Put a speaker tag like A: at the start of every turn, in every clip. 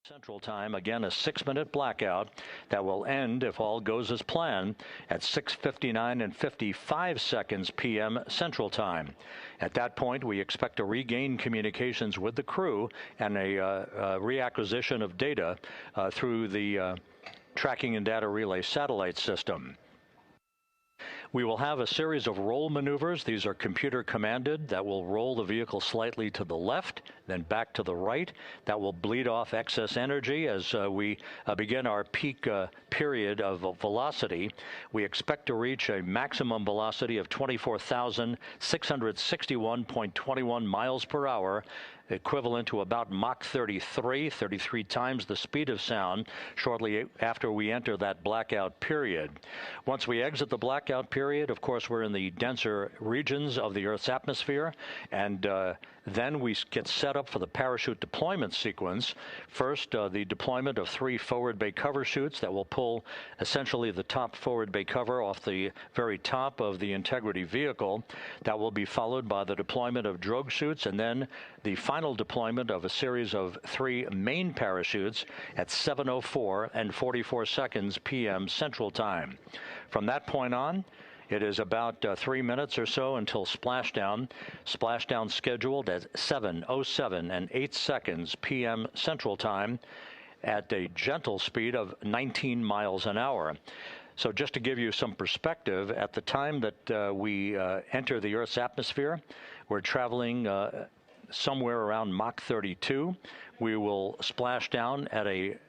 A: Central Time, again, a 6-minute blackout that will end, if all goes as planned, at 6:59 and 55 seconds p.m. Central Time. At that point, we expect to regain communications with the crew and a reacquisition of data through the tracking and data relay satellite system. We will have a series of roll maneuvers. These are computer commanded that will roll the vehicle slightly to the left, then back to the right. That will bleed off excess energy as we begin our peak period of velocity. We expect to reach a maximum velocity of 24,661.21 miles per hour, equivalent to about Mach 33 times the speed of sound, shortly after we enter that blackout period. Once we exit the blackout period, of course, we're in the denser regions of the Earth's atmosphere, and then we get set up for the parachute deployment sequence. First, the deployment of 3 forward bay cover chutes that will pull essentially the top forward bay cover off the very top of the Integrity vehicle. That will be followed by the deployment of drogue chutes, and then the final deployment of a series of 3 main parachutes at 7:04 and 44 seconds p.m. Central Time. From that point on, it is about 3 minutes or so until splashdown. Splashdown scheduled at 7:07 and 8 seconds p.m. Central Time at a gentle speed of 19 miles an hour. So just to give you some perspective, at the time that we enter the Earth's atmosphere, we're traveling somewhere around Mach 32. We will splash down at a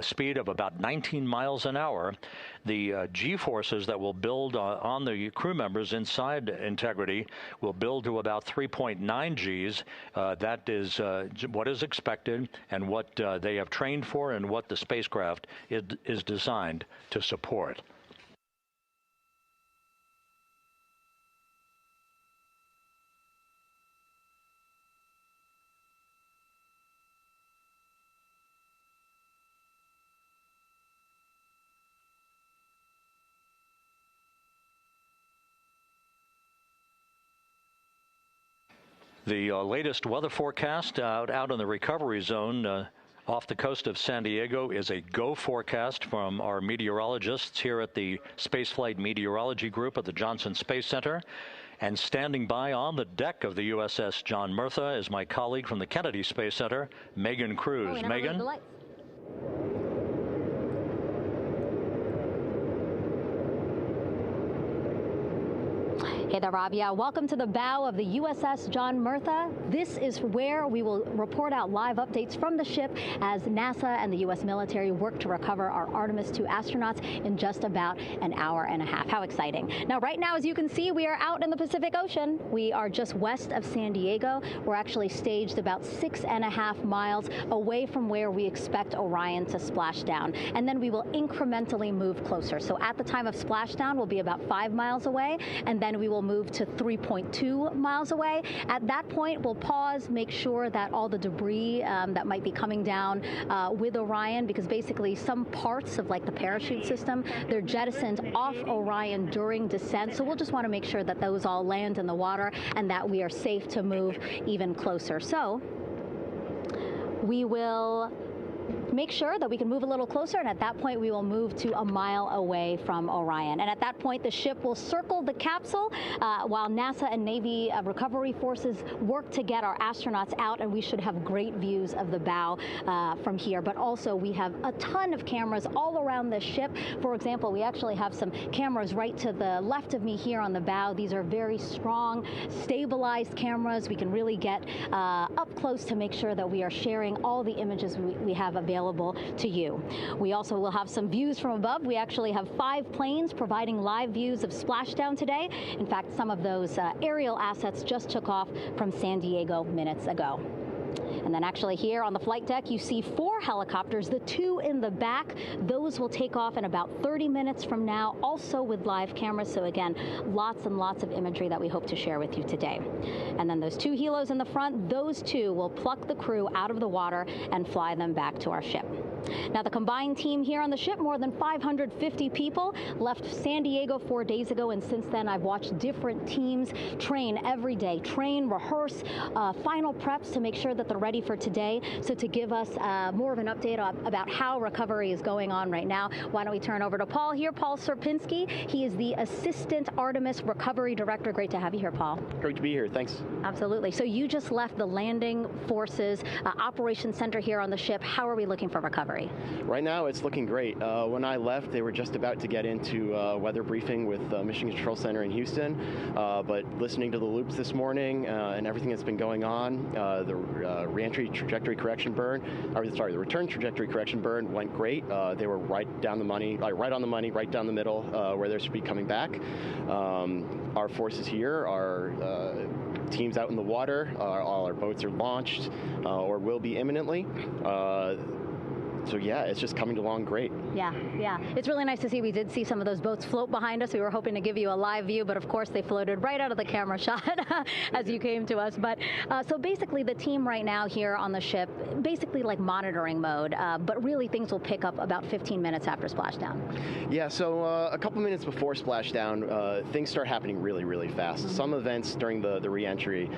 A: speed of about 19 miles an hour. The G-forces that will build on the crew members inside Integrity will build to about 3.9 Gs. That is what is expected and what they have trained for and what the spacecraft is designed to support. The latest weather forecast out in the recovery zone off the coast of San Diego is a go forecast from our meteorologists here at the Spaceflight Meteorology Group at the Johnson Space Center. And standing by on the deck of the USS John Murtha is my colleague from the Kennedy Space Center, Megan Cruz. Megan?
B: Hey there, Rob. Yeah, welcome to the bow of the USS John Murtha. This is where we will report out live updates from the ship as NASA and the U.S. military work to recover our Artemis II astronauts in just about an hour and a half. How exciting. Now, right now, as you can see, we are out in the Pacific Ocean. We are just west of San Diego. We're actually staged about 6.5 miles away from where we expect Orion to splash down. And then we will incrementally move closer. So at the time of splashdown, we'll be about 5 miles away, and then we will move to 3.2 miles away. At that point, we'll pause, make sure that all the debris that might be coming down with Orion, because basically some parts of like the parachute system, they're jettisoned off Orion during descent. So we'll just want to make sure that those all land in the water and that we are safe to move even closer. So we will make sure that we can move a little closer, and at that point we will move to a mile away from Orion. And at that point the ship will circle the capsule while NASA and Navy recovery forces work to get our astronauts out, and we should have great views of the bow from here. But also we have a ton of cameras all around the ship. For example, we actually have some cameras right to the left of me here on the bow. These are very strong, stabilized cameras. We can really get up close to make sure that we are sharing all the images we have available to you. We also will have some views from above. We actually have 5 planes providing live views of splashdown today. In fact, some of those aerial assets just took off from San Diego minutes ago. And then actually here on the flight deck, you see 4 helicopters, the 2 in the back. Those will take off in about 30 minutes from now, also with live cameras. So again, lots and lots of imagery that we hope to share with you today. And then those 2 helos in the front, those 2 will pluck the crew out of the water and fly them back to our ship. Now, the combined team here on the ship, more than 550 people, left San Diego 4 days ago, and since then I've watched different teams train every day, rehearse, final preps to make sure that they're ready for today. So to give us more of an update about how recovery is going on right now, why don't we turn over to Paul here, Paul Serpinski. He is the Assistant Artemis Recovery Director. Great to have you here, Paul.
C: Great to be here, thanks.
B: Absolutely. So you just left the landing forces operations center here on the ship. How are we looking for recovery?
C: Right now it's looking great. When I left, they were just about to get into weather briefing with Mission Control Center in Houston, but listening to the loops this morning and everything that's been going on, the reentry trajectory correction burn, the return trajectory correction burn went great. They were right down the money, right on the money, right down the middle where they should be coming back. Our forces here are teams out in the water. All our boats are launched or will be imminently. So yeah, it's just coming along great.
B: Yeah. It's really nice to see. We did see some of those boats float behind us. We were hoping to give you a live view, but of course they floated right out of the camera shot as you came to us. But so basically the team right now here on the ship, basically like monitoring mode, but really things will pick up about 15 minutes after splashdown.
C: Yeah, so a couple minutes before splashdown, things start happening really, really fast. Mm-hmm. Some events during the re-entry,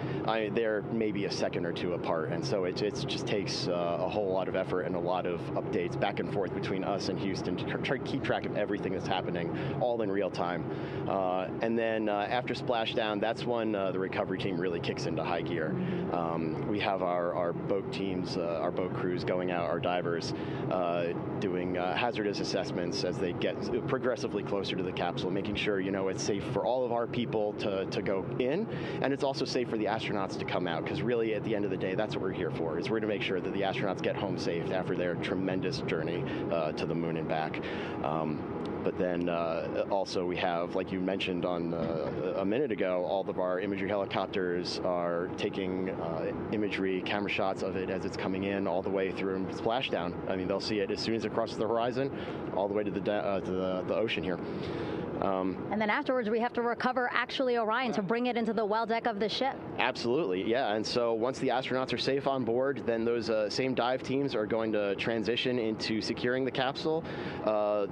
C: they're maybe a second or two apart, and so it just takes a whole lot of effort and a lot of updates back and forth between us and Houston to try to keep track of everything that's happening, all in real time. And then after splashdown, that's when the recovery team really kicks into high gear. We have our boat teams, our boat crews going out, our divers doing hazardous assessments as they get progressively closer to the capsule, making sure it's safe for all of our people to go in, and it's also safe for the astronauts to come out, because really at the end of the day, that's what we're here for, is we're to make sure that the astronauts get home safe after their tremendous journey to the moon and back. But then also we have, like you mentioned on a minute ago, all of our imagery helicopters are taking imagery, camera shots of it as it's coming in all the way through splashdown. I mean, they'll see it as soon as it crosses the horizon, all the way to the ocean here.
B: And then afterwards, we have to recover actually Orion to bring it into the well deck of the ship.
C: Absolutely, yeah. And so once the astronauts are safe on board, then those same dive teams are going to transition into securing the capsule.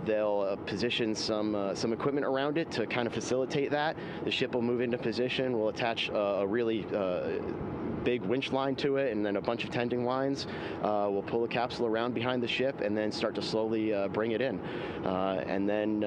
C: They'll position some equipment around it to kind of facilitate that. The ship will move into position. We'll attach a really big winch line to it, and then a bunch of tending lines. We'll pull the capsule around behind the ship and then start to slowly bring it in. And then,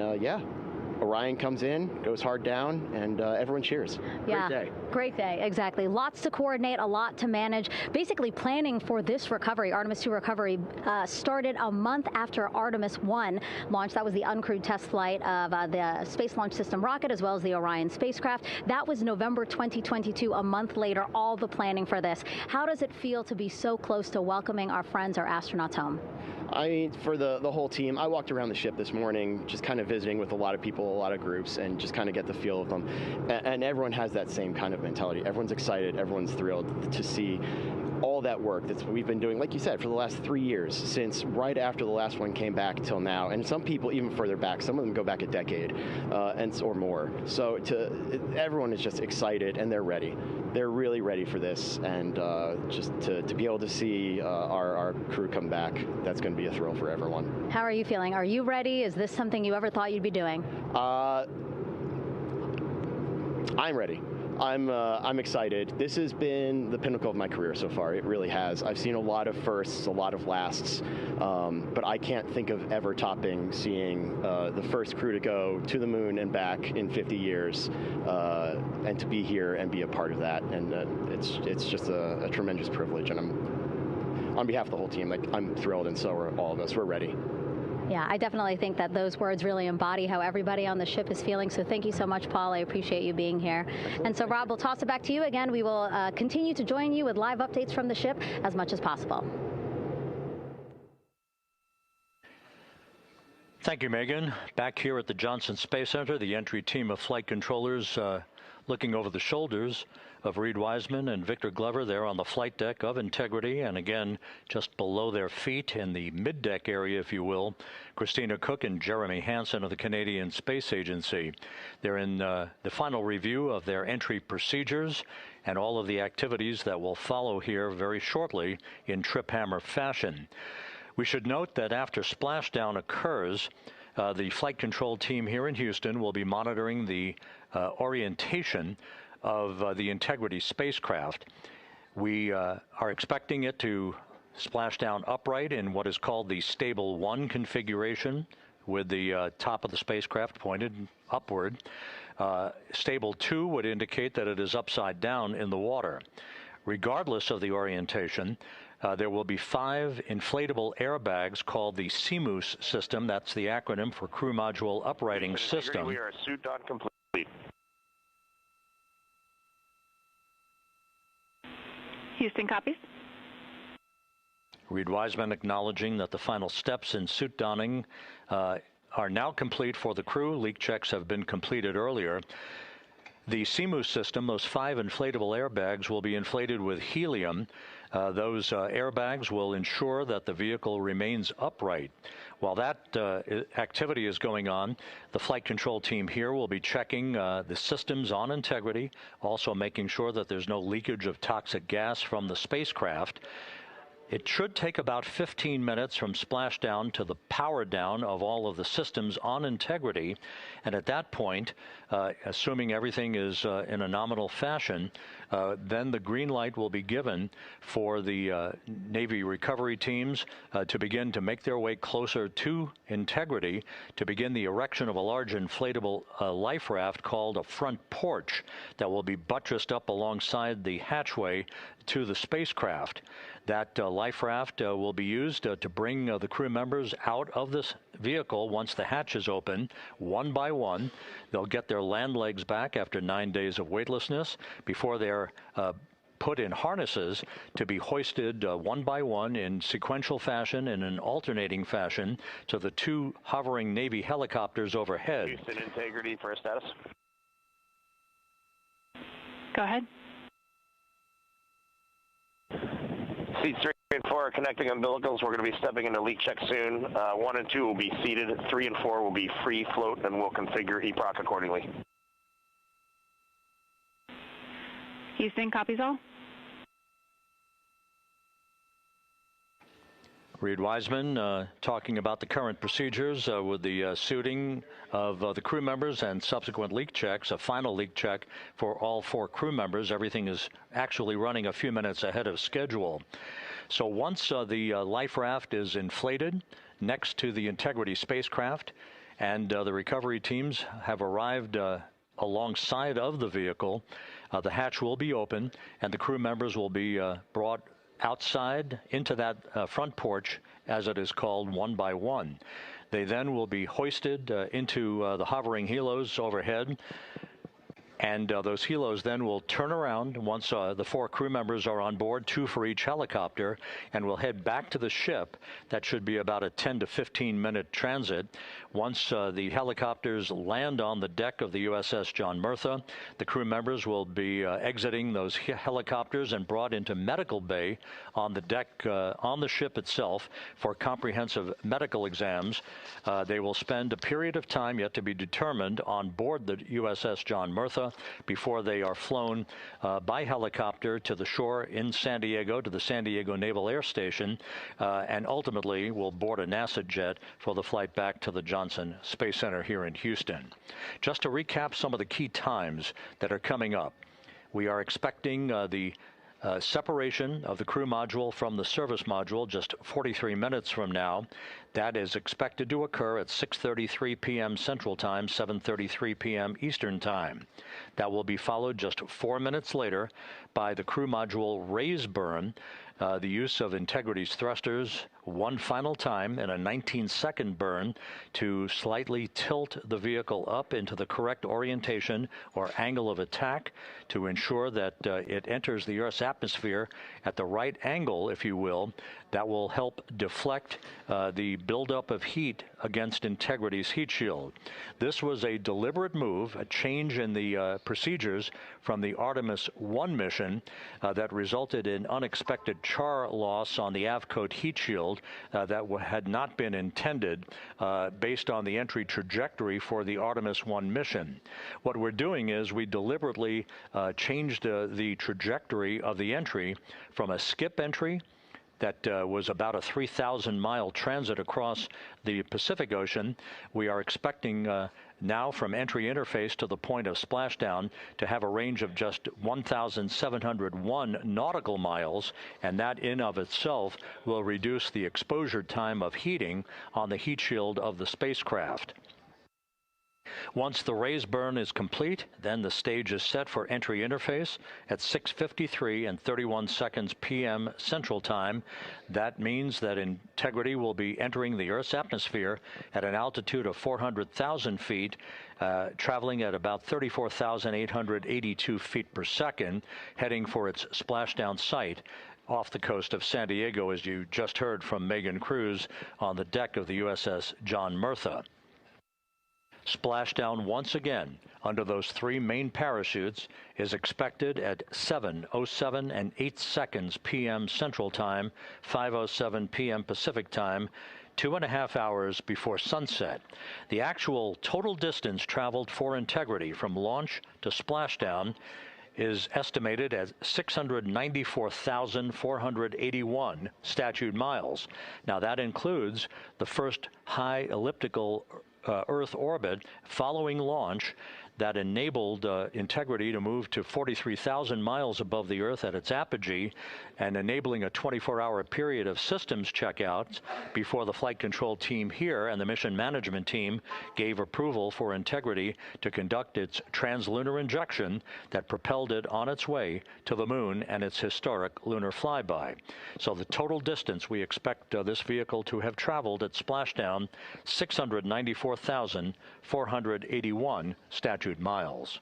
C: Orion comes in, goes hard down, and everyone cheers.
B: Yeah,
C: great day.
B: Great day, exactly. Lots to coordinate, a lot to manage. Basically, planning for this recovery, Artemis II recovery, started a month after Artemis I launched. That was the uncrewed test flight of the Space Launch System rocket, as well as the Orion spacecraft. That was November 2022, a month later, all the planning for this. How does it feel to be so close to welcoming our friends, our astronauts, home?
C: For the whole team, I walked around the ship this morning, just kind of visiting with a lot of people, a lot of groups, and just kind of get the feel of them. And everyone has that same kind of mentality. Everyone's excited, everyone's thrilled to see all that work that we've been doing, like you said, for the last 3 years, since right after the last one came back till now. And some people even further back, some of them go back a decade or more. So everyone is just excited, and they're ready. They're really ready for this, and just to be able to see our crew come back, that's going to be a thrill for everyone.
B: How are you feeling? Are you ready? Is this something you ever thought you'd be doing?
C: I'm ready. I'm excited. This has been the pinnacle of my career so far. It really has. I've seen a lot of firsts, a lot of lasts, but I can't think of ever topping seeing the first crew to go to the moon and back in 50 years, and to be here and be a part of that. And it's just a tremendous privilege. And on behalf of the whole team, I'm thrilled, and so are all of us. We're ready.
B: Yeah, I definitely think that those words really embody how everybody on the ship is feeling. So thank you so much, Paul. I appreciate you being here. And so, Rob, we'll toss it back to you again. We will continue to join you with live updates from the ship as much as possible.
A: Thank you, Megan. Back here at the Johnson Space Center, the entry team of flight controllers looking over the shoulders of Reed Wiseman and Victor Glover there on the flight deck of Integrity, and again just below their feet in the mid-deck area, if you will, Christina Cook and Jeremy Hansen of the Canadian Space Agency. They're in the final review of their entry procedures and all of the activities that will follow here very shortly in trip hammer fashion. We should note that after splashdown occurs, the flight control team here in Houston will be monitoring the orientation of the Integrity spacecraft. We are expecting it to splash down upright in what is called the Stable 1 configuration, with the top of the spacecraft pointed upward. Stable 2 would indicate that it is upside down in the water. Regardless of the orientation, there will be 5 inflatable airbags called the CMOOS system. That's the acronym for Crew Module Uprighting System.
D: We are suit on complete.
E: Houston copies.
A: Reed Wiseman acknowledging that the final steps in suit donning are now complete for the crew. Leak checks have been completed earlier. The CMOOS system, those 5 inflatable airbags, will be inflated with helium. Those airbags will ensure that the vehicle remains upright. While that activity is going on, the flight control team here will be checking the systems on integrity, also making sure that there's no leakage of toxic gas from the spacecraft. It should take about 15 minutes from splashdown to the power down of all of the systems on integrity. And at that point, assuming everything is in a nominal fashion, then the green light will be given for the Navy recovery teams to begin to make their way closer to integrity, to begin the erection of a large inflatable life raft called a front porch that will be buttressed up alongside the hatchway to the spacecraft. That life raft will be used to bring the crew members out of this vehicle once the hatch is open, one by one. They'll get their land legs back after 9 days of weightlessness before they're put in harnesses to be hoisted one by one in sequential fashion, in an alternating fashion, to the 2 hovering Navy helicopters overhead.
D: Houston, integrity for status.
E: Go ahead.
D: Seats 3 and 4 are connecting umbilicals. We're going to be stepping into leak check soon. 1 and 2 will be seated. 3 and 4 will be free float, and we'll configure EPROC accordingly.
E: Houston, copies all.
A: Reed Wiseman talking about the current procedures with the suiting of the crew members and subsequent leak checks, a final leak check for all 4 crew members. Everything is actually running a few minutes ahead of schedule. So once the life raft is inflated next to the Integrity spacecraft and the recovery teams have arrived alongside of the vehicle, the hatch will be open and the crew members will be brought outside into that front porch, as it is called, one by one. They then will be hoisted into the hovering helos overhead, and those helos then will turn around once the 4 crew members are on board, 2 for each helicopter, and will head back to the ship. That should be about a 10 to 15 minute transit. Once the helicopters land on the deck of the USS John Murtha, the crew members will be exiting those helicopters and brought into medical bay on the deck on the ship itself for comprehensive medical exams. They will spend a period of time yet to be determined on board the USS John Murtha before they are flown by helicopter to the shore in San Diego, to the San Diego Naval Air Station, and ultimately will board a NASA jet for the flight back to the Johnson Space Center here in Houston. Just to recap some of the key times that are coming up, we are expecting the separation of the crew module from the service module just 43 minutes from now. That is expected to occur at 6:33 p.m. Central Time, 7:33 p.m. Eastern Time. That will be followed just 4 minutes later by the crew module raise burn, the use of Integrity's thrusters one final time in a 19-second burn to slightly tilt the vehicle up into the correct orientation or angle of attack to ensure that it enters the Earth's atmosphere at the right angle, if you will. That will help deflect the buildup of heat against Integrity's heat shield. This was a deliberate move, a change in the procedures from the Artemis I mission that resulted in unexpected char loss on the Avcoat heat shield that had not been intended based on the entry trajectory for the Artemis I mission. What we're doing is we deliberately changed the trajectory of the entry from a skip entry that was about a 3,000-mile transit across the Pacific Ocean. We are expecting now from entry interface to the point of splashdown to have a range of just 1,701 nautical miles, and that in of itself will reduce the exposure time of heating on the heat shield of the spacecraft. Once the raise burn is complete, then the stage is set for entry interface at 6:53 and 31 seconds p.m. Central Time. That means that Integrity will be entering the Earth's atmosphere at an altitude of 400,000 feet, traveling at about 34,882 feet per second, heading for its splashdown site off the coast of San Diego, as you just heard from Megan Cruz on the deck of the USS John Murtha. Splashdown once again under those three main parachutes is expected at 7:07 and 8 seconds p.m. Central Time, 5:07 p.m. Pacific Time, 2.5 hours before sunset. The actual total distance traveled for Integrity from launch to splashdown is estimated at 694,481 statute miles. Now that includes the first high elliptical Earth orbit following launch that enabled Integrity to move to 43,000 miles above the Earth at its apogee, and enabling a 24-hour period of systems checkouts before the flight control team here and the mission management team gave approval for Integrity to conduct its translunar injection that propelled it on its way to the moon and its historic lunar flyby. So the total distance we expect this vehicle to have traveled at splashdown, 694,481 statute miles.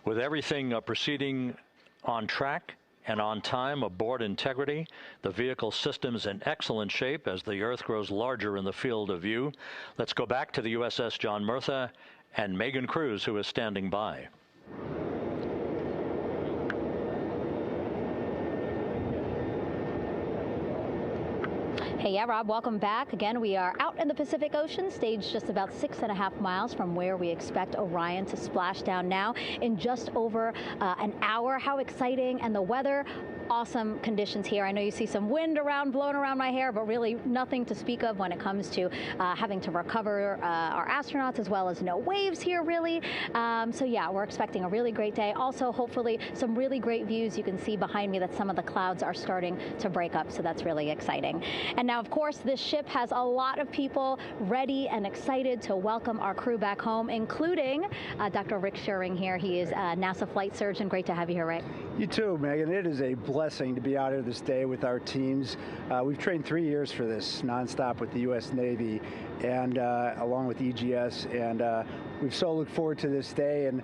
A: With everything proceeding on track and on time aboard Integrity, the vehicle system's in excellent shape as the Earth grows larger in the field of view. Let's go back to the USS John Murtha and Megan Cruz, who is standing by.
B: Hey, yeah, Rob, welcome back. Again, we are out in the Pacific Ocean, staged just about 6.5 miles from where we expect Orion to splash down now in just over an hour. How exciting. And the weather, awesome conditions here. I know you see some wind blowing around my hair, but really nothing to speak of when it comes to having to recover our astronauts, as well as no waves here, really. So yeah, we're expecting a really great day. Also, hopefully, some really great views. You can see behind me that some of the clouds are starting to break up, so that's really exciting. And now, of course, this ship has a lot of people ready and excited to welcome our crew back home, including Dr. Rick Schuring here. He is a NASA flight surgeon. Great to have you here, Rick.
F: You too, Megan. It is a blessing to be out here this day with our teams. We've trained 3 years for this nonstop with the U.S. Navy and along with EGS, and we've so looked forward to this day. And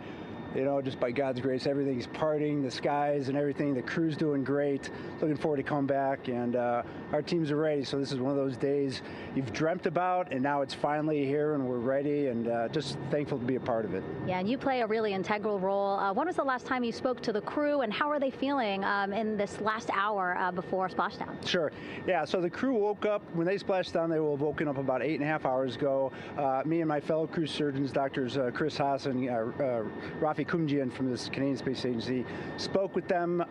F: you know, just by God's grace, everything's parting, the skies and everything. The crew's doing great. Looking forward to come back, and our teams are ready. So this is one of those days you've dreamt about, and now it's finally here, and we're ready, and just thankful to be a part of it.
B: Yeah, and you play a really integral role. When was the last time you spoke to the crew, and how are they feeling in this last hour before splashdown? Sure.
F: Yeah, so the crew woke up, when they splashed down, they were woken up about 8.5 hours ago. Me and my fellow crew surgeons, Doctors Chris Haas and Rafi Kumjian from the Canadian Space Agency, spoke with them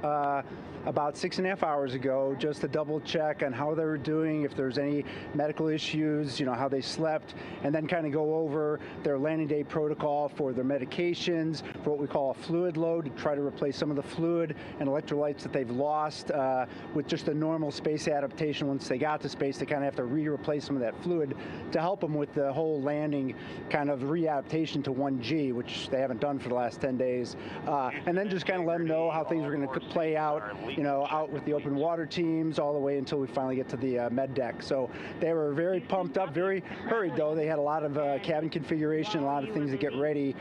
F: about 6.5 hours ago, just to double check on how they were doing, if there's any medical issues, you know, how they slept, and then kind of go over their landing day protocol for their medications, for what we call a fluid load, to try to replace some of the fluid and electrolytes that they've lost with just a normal space adaptation. Once they got to space, they kind of have to replace some of that fluid to help them with the whole landing kind of readaptation to 1G, which they haven't done for the last 10 days. And then just kind of let them know how things are going to play out, you know, out with the open water teams all the way until we finally get to the med deck. So they were very pumped up, very hurried though. They had a lot of cabin configuration, a lot of things to get ready.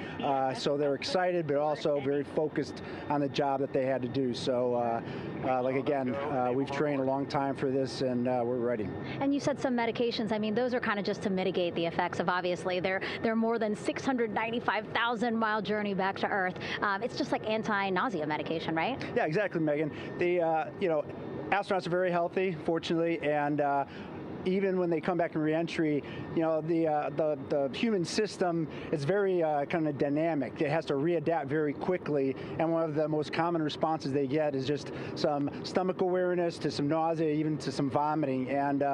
F: So they're excited, but also very focused on the job that they had to do. So like again, we've trained a long time for this, and we're ready.
B: And you said some medications. I mean, those are kind of just to mitigate the effects of, obviously, their more than 695,000 mile journey back to to Earth. It's just like anti-nausea medication, right?
F: Yeah, exactly, Megan. The astronauts are very healthy, fortunately, and even when they come back in reentry, the human system is very kind of dynamic. It has to readapt very quickly, and one of the most common responses they get is just some stomach awareness to some nausea, even to some vomiting. And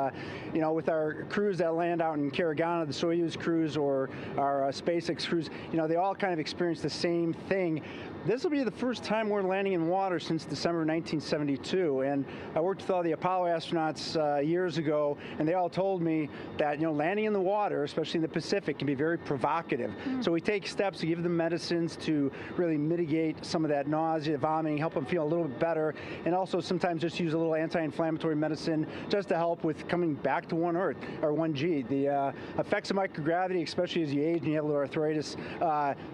F: with our crews that land out in Karagana, the Soyuz crews or our SpaceX crews, they all kind of experience the same thing. This will be the first time we're landing in water since December 1972, and I worked with all the Apollo astronauts years ago, and they all told me that landing in the water, especially in the Pacific, can be very provocative. So we take steps to give them medicines to really mitigate some of that nausea, vomiting, help them feel a little bit better, and also sometimes just use a little anti-inflammatory medicine just to help with coming back to 1 Earth or 1G. The effects of microgravity, especially as you age and you have a little arthritis,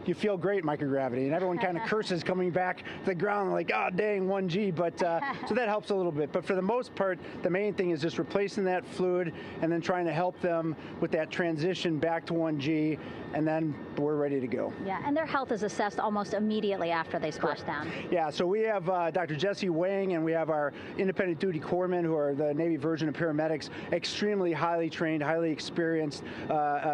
F: you feel great in microgravity, and everyone kind of curses coming back to the ground like, oh dang, 1G, but so that helps a little bit. But for the most part, the main thing is just replacing that fluid and then trying to help them with that transition back to 1G, and then we're ready to go.
B: Yeah, and their health is assessed almost immediately after they splash down.
F: Yeah, so we have Dr. Jesse Wang, and we have our independent duty corpsmen, who are the Navy version of paramedics, extremely highly trained, highly experienced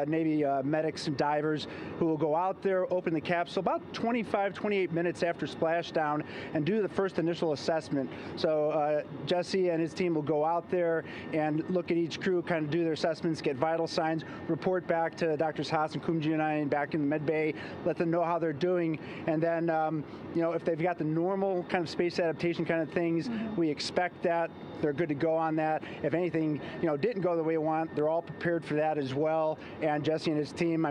F: Navy medics and divers who will go out there, open the capsule about 25, 28 minutes after splashdown and do the first initial assessment. So Jesse and his team will go out there and look at each crew, kind of do their assessments, get vital signs, report back to Drs. Haas and Kumji and I back in the med bay, let them know how they're doing, and then if they've got the normal kind of space adaptation kind of things, we expect that they're good to go on that. If anything, didn't go the way we want, they're all prepared for that as well. And Jesse and his team,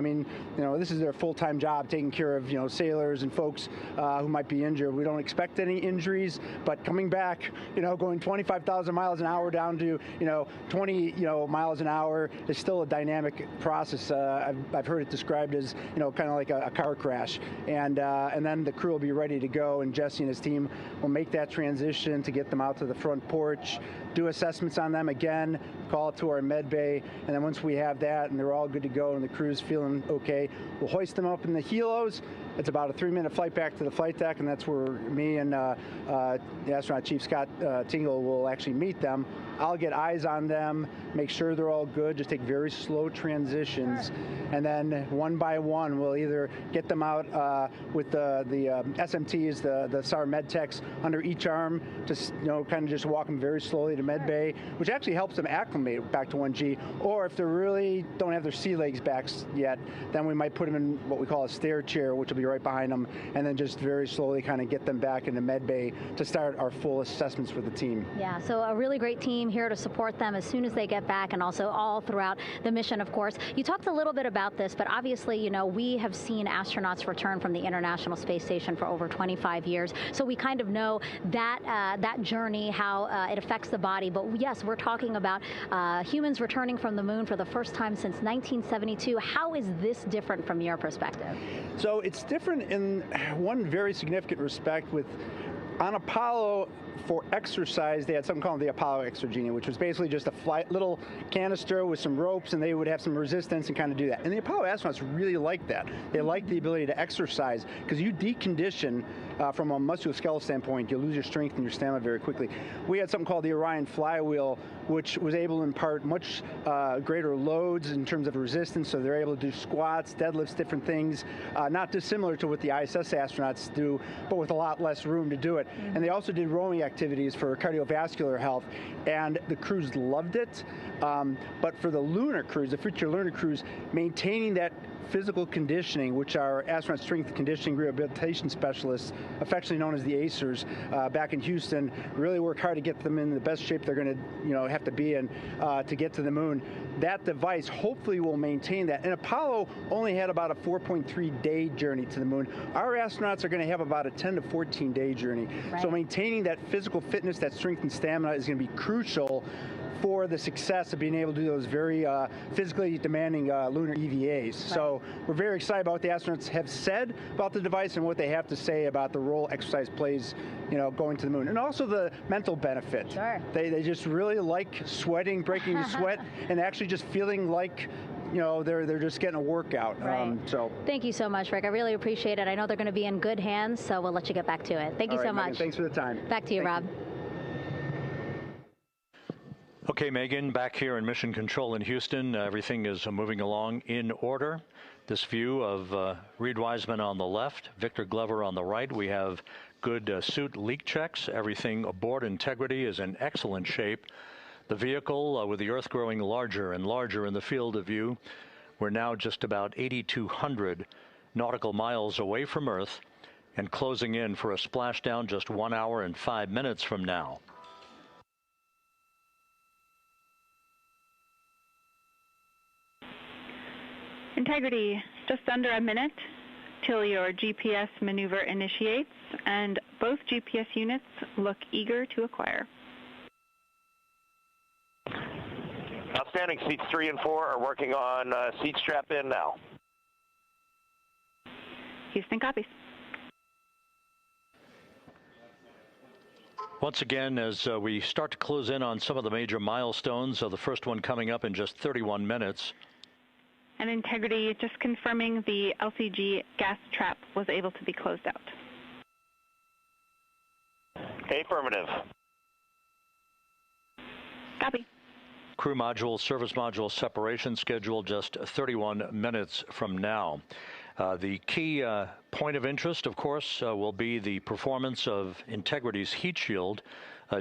F: this is their full-time job, taking care of, sailors and folks who might be injured. We don't expect any injuries, but coming back, going 25,000 miles an hour down to, 20, miles an hour is still a dynamic process. I've heard it described as, kind of like a car crash. And then the crew will be ready to go, and Jesse and his team will make that transition to get them out to the front porch, do assessments on them again, call it to our med bay, and then once we have that and they're all good to go and the crew's feeling okay, we'll hoist them up in the helos. It's about a 3-minute flight back to the flight deck, and that's where me and the astronaut chief, Scott Tingle, will actually meet them. I'll get eyes on them, make sure they're all good, just take very slow transitions, and then one by one we'll either get them out with the SMTs, the SAR med techs under each arm, just kind of just walk them very slowly to med bay, which actually helps them acclimate back to 1G. Or if they really don't have their sea legs back yet, then we might put them in what we call a stair chair, which will be right behind them, and then just very slowly kind of get them back into med bay to start our full assessments for the team.
B: Yeah, so a really great team here to support them as soon as they get back, and also all throughout the mission, of course. You talked a little bit about this, but obviously, we have seen astronauts return from the International Space Station for over 25 years, so we kind of know that that journey, how it affects the body. But yes, we're talking about humans returning from the moon for the first time since 1972. How is this different from your perspective?
F: So it's different in one very significant respect. On Apollo, for exercise, they had something called the Apollo Exergenia, which was basically just a little canister with some ropes, and they would have some resistance and kind of do that. And the Apollo astronauts really liked that. They liked the ability to exercise, because you decondition from a musculoskeletal standpoint, you lose your strength and your stamina very quickly. We had something called the Orion flywheel, which was able to impart much greater loads in terms of resistance, so they're able to do squats, deadlifts, different things, not dissimilar to what the ISS astronauts do, but with a lot less room to do it. And they also did rowing activities for cardiovascular health, and the crews loved it. But for the lunar crews, the future lunar crews, maintaining that physical conditioning, which our astronaut strength and conditioning rehabilitation specialists, affectionately known as the ACERs, back in Houston, really work hard to get them in the best shape they're going to, have to be in to get to the moon. That device hopefully will maintain that. And Apollo only had about a 4.3-day journey to the moon. Our astronauts are going to have about a 10 to 14-day journey. Right. So maintaining that physical fitness, that strength and stamina is going to be crucial for the success of being able to do those very physically demanding lunar EVAs. Right. So we're very excited about what the astronauts have said about the device and what they have to say about the role exercise plays, going to the moon. And also the mental benefit.
B: Sure.
F: They just really like sweating, breaking the sweat, and actually just feeling like they're just getting a workout.
B: Right.
F: So
B: thank you so much, Rick. I really appreciate it. I know they're going to be in good hands, so we'll let you get back to it. Thank you so much.
F: Megan, thanks for the time.
B: Back to you, Rob.
A: Okay, Megan, back here in Mission Control in Houston. Everything is moving along in order. This view of Reed Wiseman on the left, Victor Glover on the right. We have good suit leak checks. Everything aboard Integrity is in excellent shape. The vehicle, with the Earth growing larger and larger in the field of view, we're now just about 8,200 nautical miles away from Earth and closing in for a splashdown just 1 hour and 5 minutes from now.
E: Integrity, just under a minute till your GPS maneuver initiates, and both GPS units look eager to acquire.
D: Outstanding. Seats 3 and 4 are working on seat strap in now.
E: Houston copies.
A: Once again, as we start to close in on some of the major milestones, the first one coming up in just 31 minutes.
E: And Integrity, just confirming the LCG gas trap was able to be closed out.
D: Affirmative.
E: Copy.
A: Crew module, service module separation scheduled just 31 minutes from now. The key point of interest, of course, will be the performance of Integrity's heat shield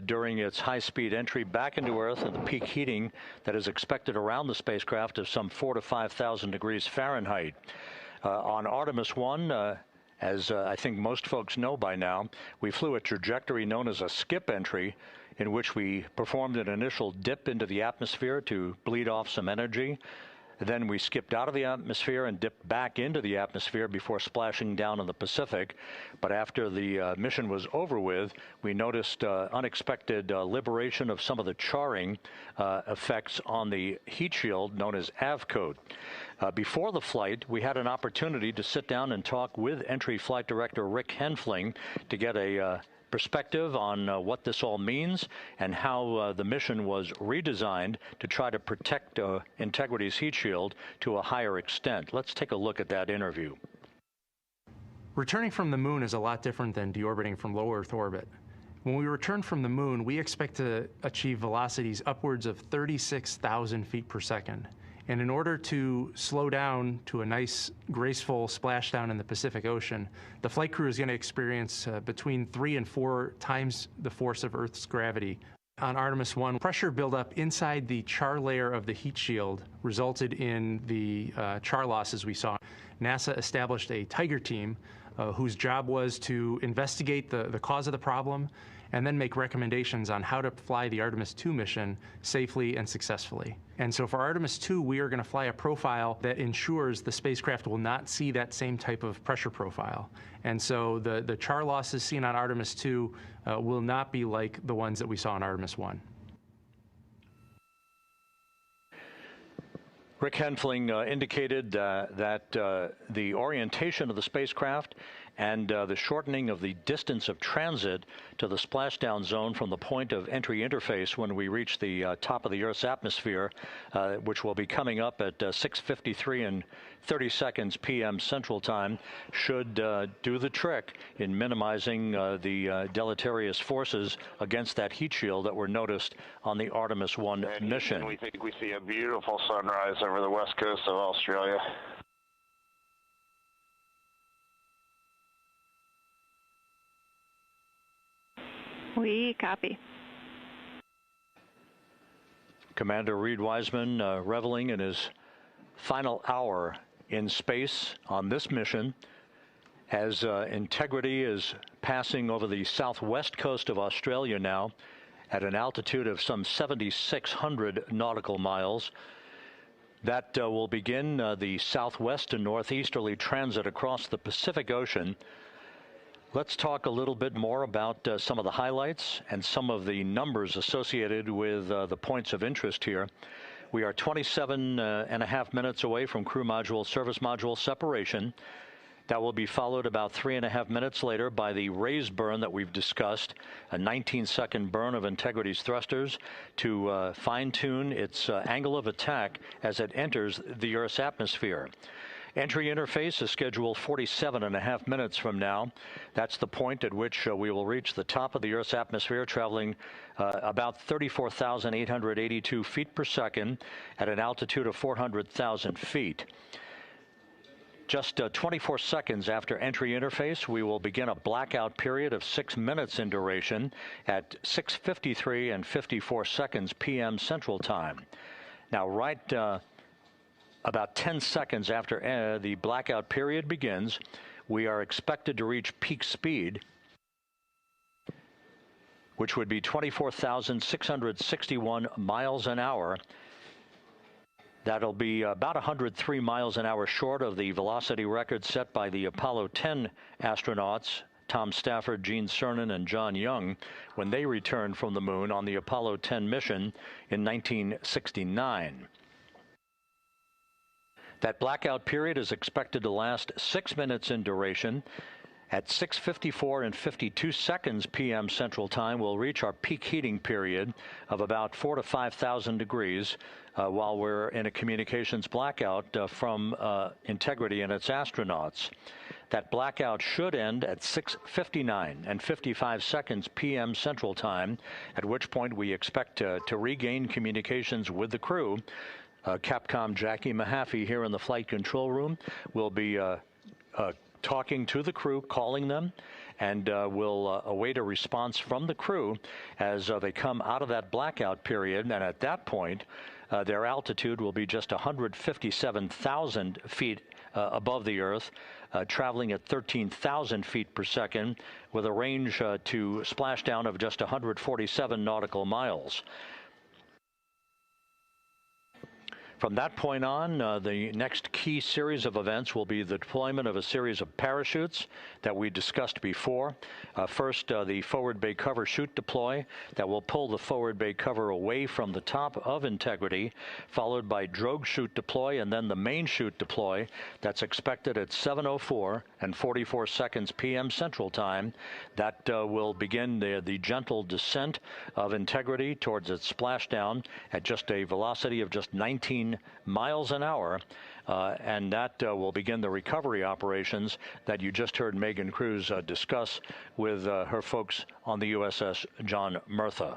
A: during its high-speed entry back into Earth and the peak heating that is expected around the spacecraft of some 4,000 to 5,000 degrees Fahrenheit. On Artemis 1, as I think most folks know by now, we flew a trajectory known as a skip entry, in which we performed an initial dip into the atmosphere to bleed off some energy. Then we skipped out of the atmosphere and dipped back into the atmosphere before splashing down in the Pacific. But after the mission was over with, we noticed unexpected liberation of some of the charring effects on the heat shield known as AVCOAT. Before the flight, we had an opportunity to sit down and talk with Entry Flight Director Rick Henfling to get a perspective on what this all means and how the mission was redesigned to try to protect Integrity's heat shield to a higher extent. Let's take a look at that interview.
G: Returning from the moon is a lot different than deorbiting from low Earth orbit. When we return from the moon, we expect to achieve velocities upwards of 36,000 feet per second. And in order to slow down to a nice, graceful splashdown in the Pacific Ocean, the flight crew is going to experience between 3 and 4 times the force of Earth's gravity. On Artemis 1, pressure buildup inside the char layer of the heat shield resulted in the char losses we saw. NASA established a Tiger team whose job was to investigate the cause of the problem and then make recommendations on how to fly the Artemis II mission safely and successfully. And so for Artemis II, we are going to fly a profile that ensures the spacecraft will not see that same type of pressure profile. And so the char losses seen on Artemis II will not be like the ones that we saw on Artemis I.
A: Rick Henfling indicated that the orientation of the spacecraft and the shortening of the distance of transit to the splashdown zone from the point of entry interface when we reach the top of the Earth's atmosphere, which will be coming up at 6:53 and 30 seconds p.m. Central Time, should do the trick in minimizing the deleterious forces against that heat shield that were noticed on the Artemis I mission.
D: We think we see a beautiful sunrise over the west coast of Australia.
E: We copy.
A: Commander Reed Wiseman reveling in his final hour in space on this mission as Integrity is passing over the southwest coast of Australia now at an altitude of some 7,600 nautical miles. That will begin the southwest and northeasterly transit across the Pacific Ocean. Let's talk a little bit more about some of the highlights and some of the numbers associated with the points of interest here. We are 27 and a half minutes away from crew module, service module separation. That will be followed about 3.5 minutes later by the raise burn that we've discussed, a 19-second burn of Integrity's thrusters to fine-tune its angle of attack as it enters the Earth's atmosphere. Entry interface is scheduled 47.5 minutes from now. That's the point at which we will reach the top of the Earth's atmosphere, traveling about 34,882 feet per second at an altitude of 400,000 feet. Just 24 seconds after entry interface, we will begin a blackout period of 6 minutes in duration at 6:53 and 54 seconds p.m. Central Time. Now, about 10 seconds after the blackout period begins, we are expected to reach peak speed, which would be 24,661 miles an hour. That'll be about 103 miles an hour short of the velocity record set by the Apollo 10 astronauts, Tom Stafford, Gene Cernan, and John Young, when they returned from the moon on the Apollo 10 mission in 1969. That blackout period is expected to last 6 minutes in duration. At 6:54 and 52 seconds p.m. Central Time, we'll reach our peak heating period of about 4,000 to 5,000 degrees while we're in a communications blackout from Integrity and its astronauts. That blackout should end at 6:59 and 55 seconds p.m. Central Time, at which point we expect to regain communications with the crew. Capcom Jackie Mahaffey here in the flight control room will be talking to the crew, calling them, and will await a response from the crew as they come out of that blackout period. And at that point, their altitude will be just 157,000 feet above the Earth, traveling at 13,000 feet per second, with a range to splashdown of just 147 nautical miles. From that point on, the next key series of events will be the deployment of a series of parachutes that we discussed before. First, the forward bay cover chute deploy that will pull the forward bay cover away from the top of Integrity, followed by drogue chute deploy, and then the main chute deploy that's expected at 7:04 and 44 seconds p.m. Central Time. That will begin the gentle descent of Integrity towards its splashdown at just a velocity of just 19 miles an hour, and that will begin the recovery operations that you just heard Megan Cruz discuss with her folks on the USS John Murtha.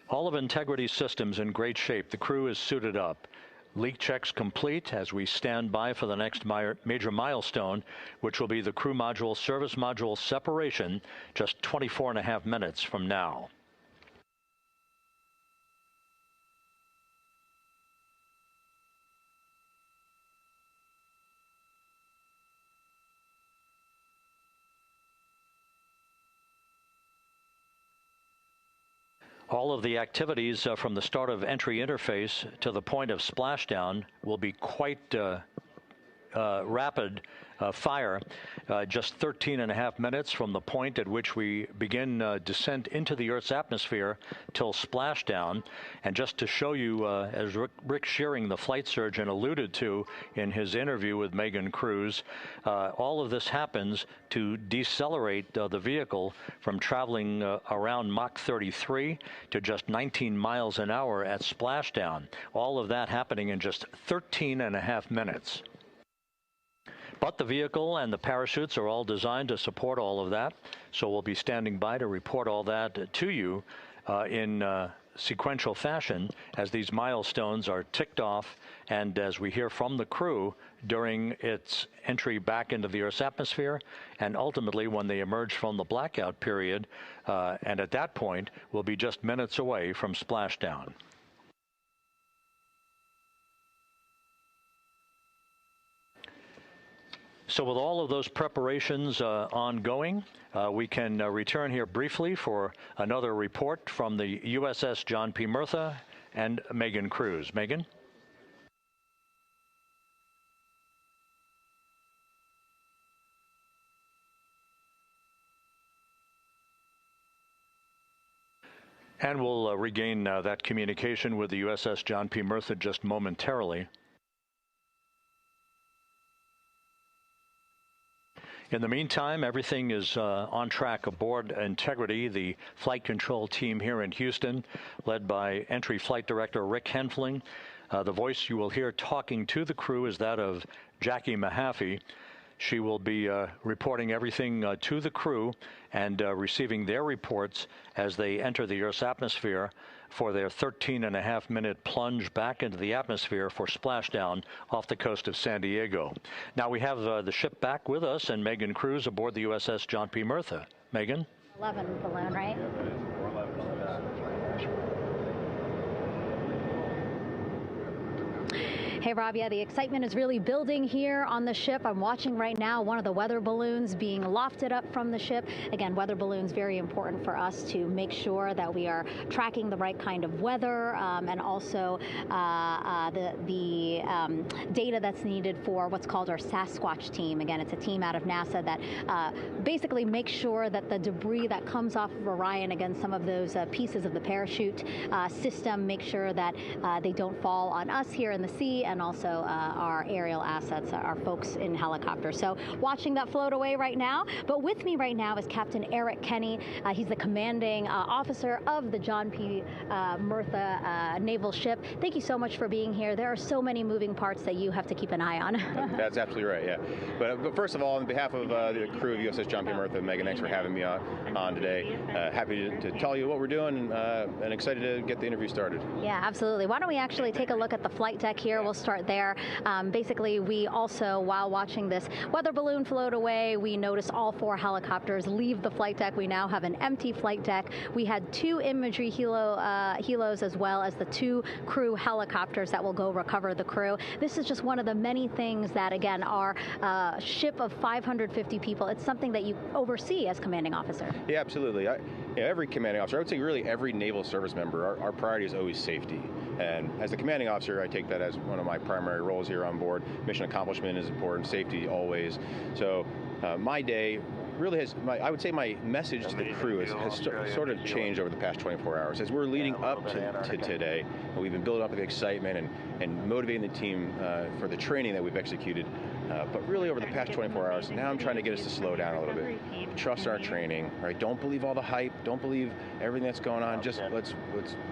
A: All of Integrity's systems in great shape. The crew is suited up. Leak checks complete as we stand by for the next major milestone, which will be the crew module service module separation just 24.5 minutes from now. All of the activities from the start of entry interface to the point of splashdown will be quite rapid fire, just 13.5 minutes from the point at which we begin descent into the Earth's atmosphere till splashdown. And just to show you, as Rick Shearing, the flight surgeon, alluded to in his interview with Megan Cruz, all of this happens to decelerate the vehicle from traveling around Mach 33 to just 19 miles an hour at splashdown. All of that happening in just 13.5 minutes. But the vehicle and the parachutes are all designed to support all of that, so we'll be standing by to report all that to you in sequential fashion as these milestones are ticked off and as we hear from the crew during its entry back into the Earth's atmosphere, and ultimately when they emerge from the blackout period, and at that point we'll be just minutes away from splashdown. So with all of those preparations ongoing, we can return here briefly for another report from the USS John P. Murtha and Megan Cruz. Megan? And we'll regain that communication with the USS John P. Murtha just momentarily. In the meantime, everything is on track aboard Integrity, the flight control team here in Houston, led by Entry Flight Director Rick Henfling. The voice you will hear talking to the crew is that of Jackie Mahaffey. She will be reporting everything to the crew and receiving their reports as they enter the Earth's atmosphere for their 13.5-minute plunge back into the atmosphere for splashdown off the coast of San Diego. Now we have the ship back with us and Megan Cruz aboard the USS John P. Murtha. Megan?
B: 11 balloon, right? Hey, Rob, yeah, the excitement is really building here on the ship. I'm watching right now one of the weather balloons being lofted up from the ship. Again, weather balloons, very important for us to make sure that we are tracking the right kind of weather and also the data that's needed for what's called our Sasquatch team. Again, it's a team out of NASA that basically makes sure that the debris that comes off of Orion, again, some of those pieces of the parachute system, make sure that they don't fall on us here in the sea, and also our aerial assets, our folks in helicopters. So watching that float away right now. But with me right now is Captain Eric Kenny. He's the commanding officer of the John P. Murtha naval ship. Thank you so much for being here. There are so many moving parts that you have to keep an eye on.
H: That's absolutely right, yeah. But first of all, on behalf of the crew of USS John P. Murtha, Megan, thanks for having me on today. Happy to tell you what we're doing and excited to get the interview started.
B: Yeah, absolutely. Why don't we actually take a look at the flight deck here? We'll start there. Basically, we also, while watching this weather balloon float away, we noticed all 4 helicopters leave the flight deck. We now have an empty flight deck. We had 2 imagery helos as well as the 2 crew helicopters that will go recover the crew. This is just one of the many things that, again, our ship of 550 people, it's something that you oversee as commanding officer.
H: Yeah, absolutely. Every commanding officer, I would say really every naval service member, our priority is always safety. And as the commanding officer, I take that as one of my primary roles here on board. Mission accomplishment is important, safety always. So my day really has, I would say my message to the crew has sort of changed over the past 24 hours. As we're leading up to today, we've been building up the excitement and motivating the team for the training that we've executed. But really over the past 24 hours, now I'm trying to get us to slow down a little bit. Trust our training, right? Don't believe all the hype. Don't believe everything that's going on. Just let's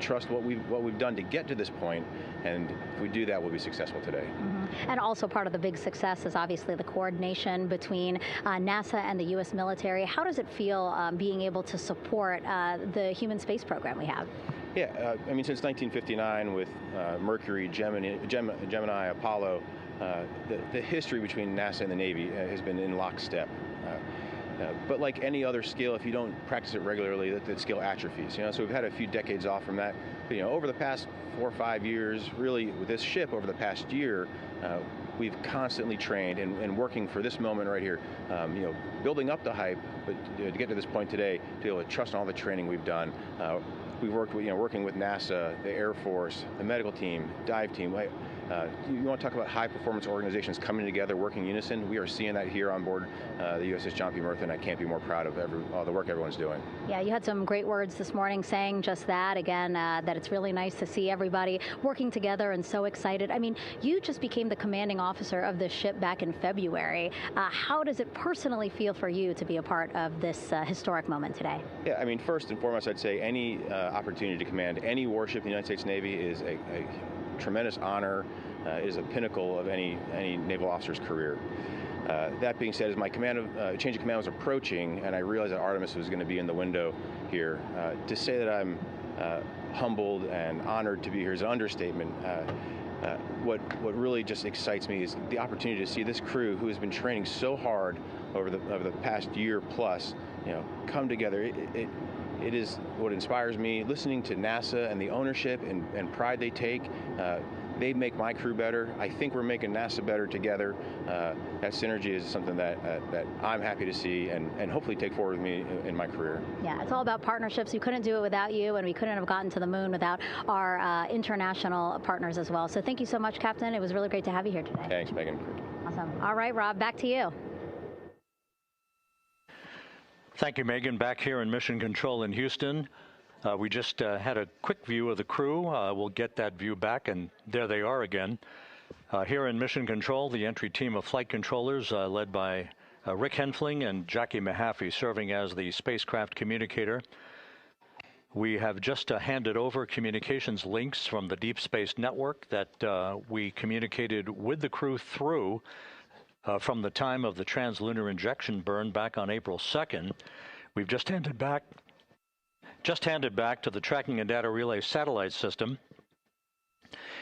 H: trust what we've done to get to this point. And if we do that, we'll be successful today.
B: Mm-hmm. And also part of the big success is obviously the coordination between NASA and the U.S. military. How does it feel being able to support the human space program we have?
H: Yeah, I mean, since 1959 with Mercury, Gemini, Apollo, the history between NASA and the Navy has been in lockstep. But like any other skill, if you don't practice it regularly, that skill atrophies. So we've had a few decades off from that. But, over the past 4 or 5 years, really with this ship over the past year, we've constantly trained and working for this moment right here. Building up the hype, but to get to this point today, to be able to trust in all the training we've done. We've worked with, working with NASA, the Air Force, the medical team, dive team. You want to talk about high-performance organizations coming together, working in unison? We are seeing that here on board the USS John P. Murtha, and I can't be more proud of all the work everyone's doing.
B: Yeah, you had some great words this morning saying just that, again, that it's really nice to see everybody working together and so excited. I mean, you just became the commanding officer of this ship back in February. How does it personally feel for you to be a part of this historic moment today?
H: Yeah, I mean, first and foremost, I'd say any opportunity to command any warship in the United States Navy is a tremendous honor. Is a pinnacle of any naval officer's career. That being said, as my change of command was approaching, and I realized that Artemis was going to be in the window here, to say that I'm humbled and honored to be here is an understatement. What really just excites me is the opportunity to see this crew, who has been training so hard over the past year plus, come together. It is what inspires me. Listening to NASA and the ownership and pride they take. They make my crew better. I think we're making NASA better together. That synergy is something that I'm happy to see and hopefully take forward with me in my career.
B: Yeah, it's all about partnerships. We couldn't do it without you, and we couldn't have gotten to the moon without our international partners as well. So thank you so much, Captain. It was really great to have you here today.
H: Thanks, Megan.
B: Awesome. All right, Rob, back to you.
A: Thank you, Megan. Back here in Mission Control in Houston. We just had a quick view of the crew. We'll get that view back, and there they are again. Here in Mission Control, the entry team of flight controllers led by Rick Henfling and Jackie Mahaffey serving as the spacecraft communicator. We have just handed over communications links from the Deep Space Network that we communicated with the crew through from the time of the translunar injection burn back on April 2nd. We've just handed back to the Tracking and Data Relay satellite system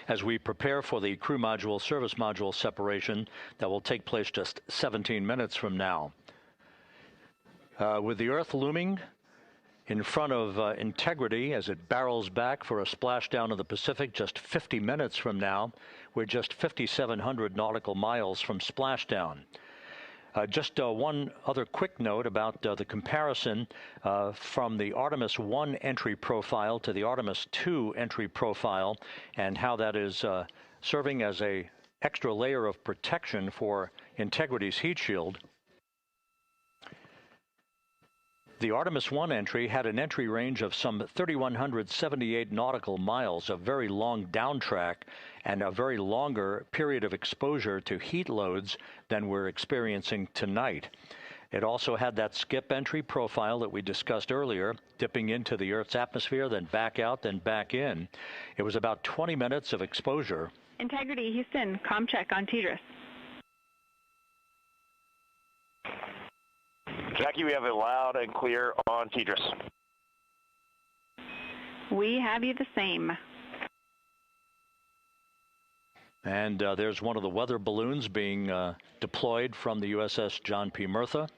A: as we prepare for the crew module service module separation that will take place just 17 minutes from now. With the Earth looming in front of Integrity as it barrels back for a splashdown of the Pacific just 50 minutes from now, we're just 5,700 nautical miles from splashdown. Just one other quick note about the comparison from the Artemis 1 entry profile to the Artemis 2 entry profile and how that is serving as an extra layer of protection for Integrity's heat shield. The Artemis 1 entry had an entry range of some 3,178 nautical miles, a very long downtrack, and a very longer period of exposure to heat loads than we're experiencing tonight. It also had that skip entry profile that we discussed earlier, dipping into the Earth's atmosphere, then back out, then back in. It was about 20 minutes of exposure.
E: Integrity, Houston, comm check on TDRS.
D: Jackie, we have it loud and clear on TDRS.
E: We have you the same.
A: And there's one of the weather balloons being deployed from the USS John P. Murtha.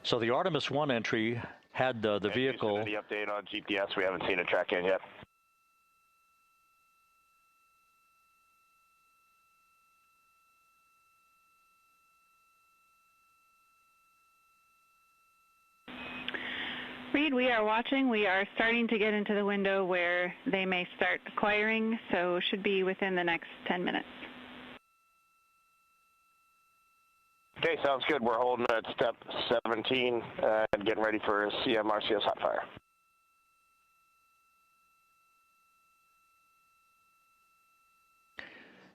A: So the Artemis 1 entry had the vehicle.
D: The update on GPS, we haven't seen it track in yet.
E: Reed, we are watching. We are starting to get into the window where they may start acquiring, so should be within the next 10 minutes.
D: Okay, sounds good. We're holding at step 17 and getting ready for CM-RCS hot fire.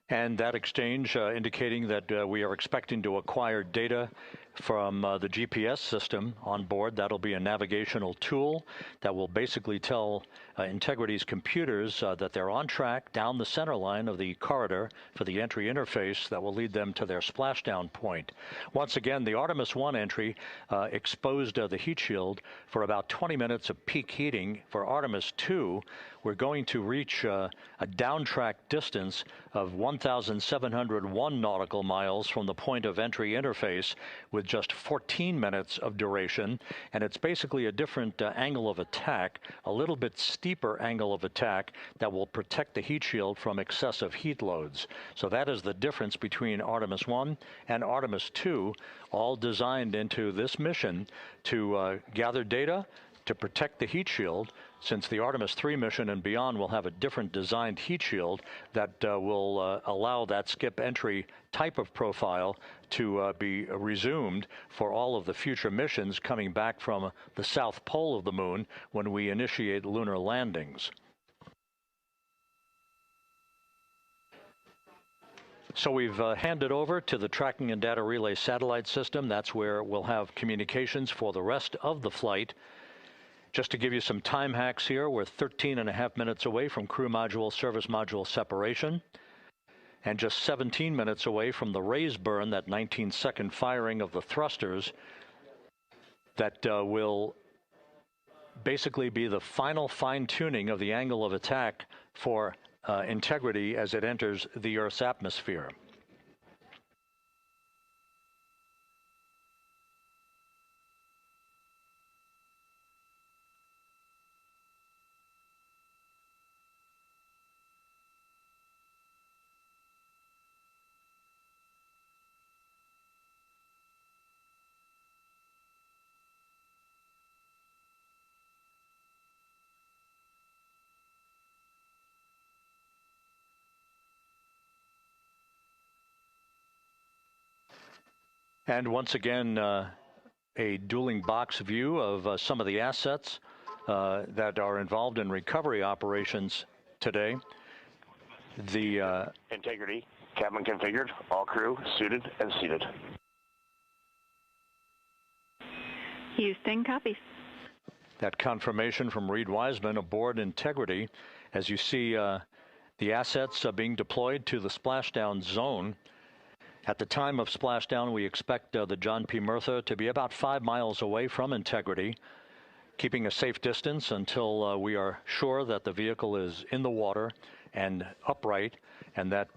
A: And that exchange indicating that we are expecting to acquire data from the GPS system on board. That'll be a navigational tool that will basically tell Integrity's computers that they're on track down the center line of the corridor for the entry interface that will lead them to their splashdown point. Once again, the Artemis 1 entry exposed the heat shield for about 20 minutes of peak heating. For Artemis 2, we're going to reach a downtrack distance of 1,701 nautical miles from the point of entry interface with just 14 minutes of duration, and it's basically a different angle of attack, a little bit steeper angle of attack that will protect the heat shield from excessive heat loads. So that is the difference between Artemis 1 and Artemis 2, all designed into this mission to gather data to protect the heat shield, since the Artemis 3 mission and beyond will have a different designed heat shield that will allow that skip entry type of profile to be resumed for all of the future missions coming back from the south pole of the moon when we initiate lunar landings. So we've handed over to the Tracking and Data Relay satellite system. That's where we'll have communications for the rest of the flight. Just to give you some time hacks here, we're 13.5 minutes away from crew module, service module separation, and just 17 minutes away from the raise burn, that 19-second firing of the thrusters that will basically be the final fine-tuning of the angle of attack for Integrity as it enters the Earth's atmosphere. And once again, a dueling box view of some of the assets that are involved in recovery operations today. The
D: integrity, cabin configured, all crew suited and seated.
E: Houston, copies.
A: That confirmation from Reed Wiseman aboard Integrity. As you see the assets being deployed to the splashdown zone. At the time of splashdown, we expect the John P. Murtha to be about 5 miles away from Integrity, keeping a safe distance until we are sure that the vehicle is in the water and upright, and that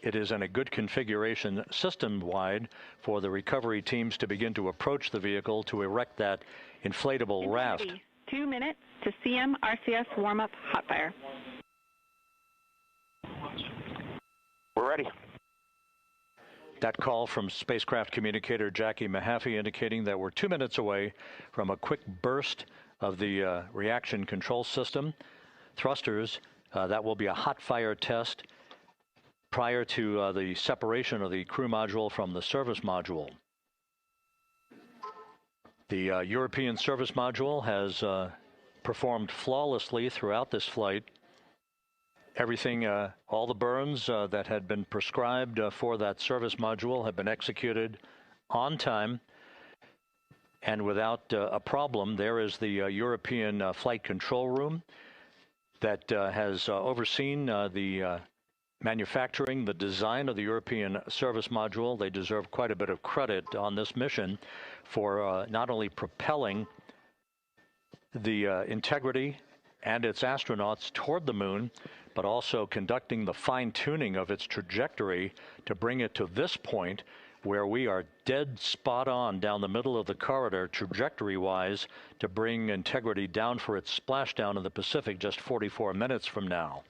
A: it is in a good configuration system-wide for the recovery teams to begin to approach the vehicle to erect that inflatable raft.
E: 2 minutes to CM RCS warm-up hot fire.
D: We're ready.
A: That call from spacecraft communicator Jackie Mahaffey indicating that we're 2 minutes away from a quick burst of the reaction control system. Thrusters, that will be a hot fire test prior to the separation of the crew module from the service module. The European service module has performed flawlessly throughout this flight. Everything, all the burns that had been prescribed for that service module have been executed on time and without a problem. There is the European flight control room that has overseen the manufacturing, the design of the European service module. They deserve quite a bit of credit on this mission for not only propelling the Integrity and its astronauts toward the moon, but also conducting the fine-tuning of its trajectory to bring it to this point where we are dead spot on down the middle of the corridor trajectory-wise to bring Integrity down for its splashdown in the Pacific just 44 minutes from now.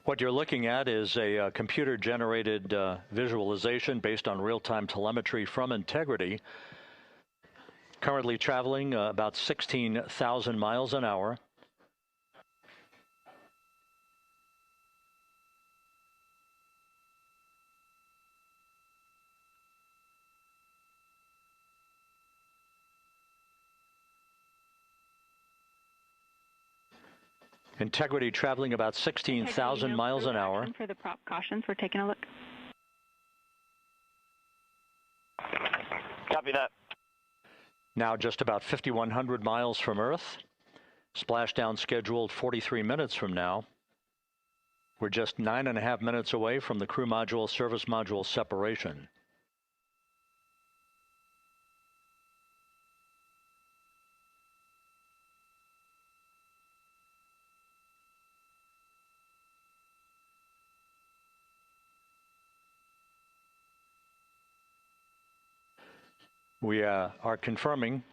A: What you're looking at is a computer-generated visualization based on real-time telemetry from Integrity. Currently traveling about 16,000 miles an hour. Integrity traveling about 16,000 miles an hour.
E: For the prop cautions, we're taking a look.
D: Copy that.
A: Now just about 5,100 miles from Earth. Splashdown scheduled 43 minutes from now. We're just 9.5 minutes away from the crew module service module separation. We are confirming.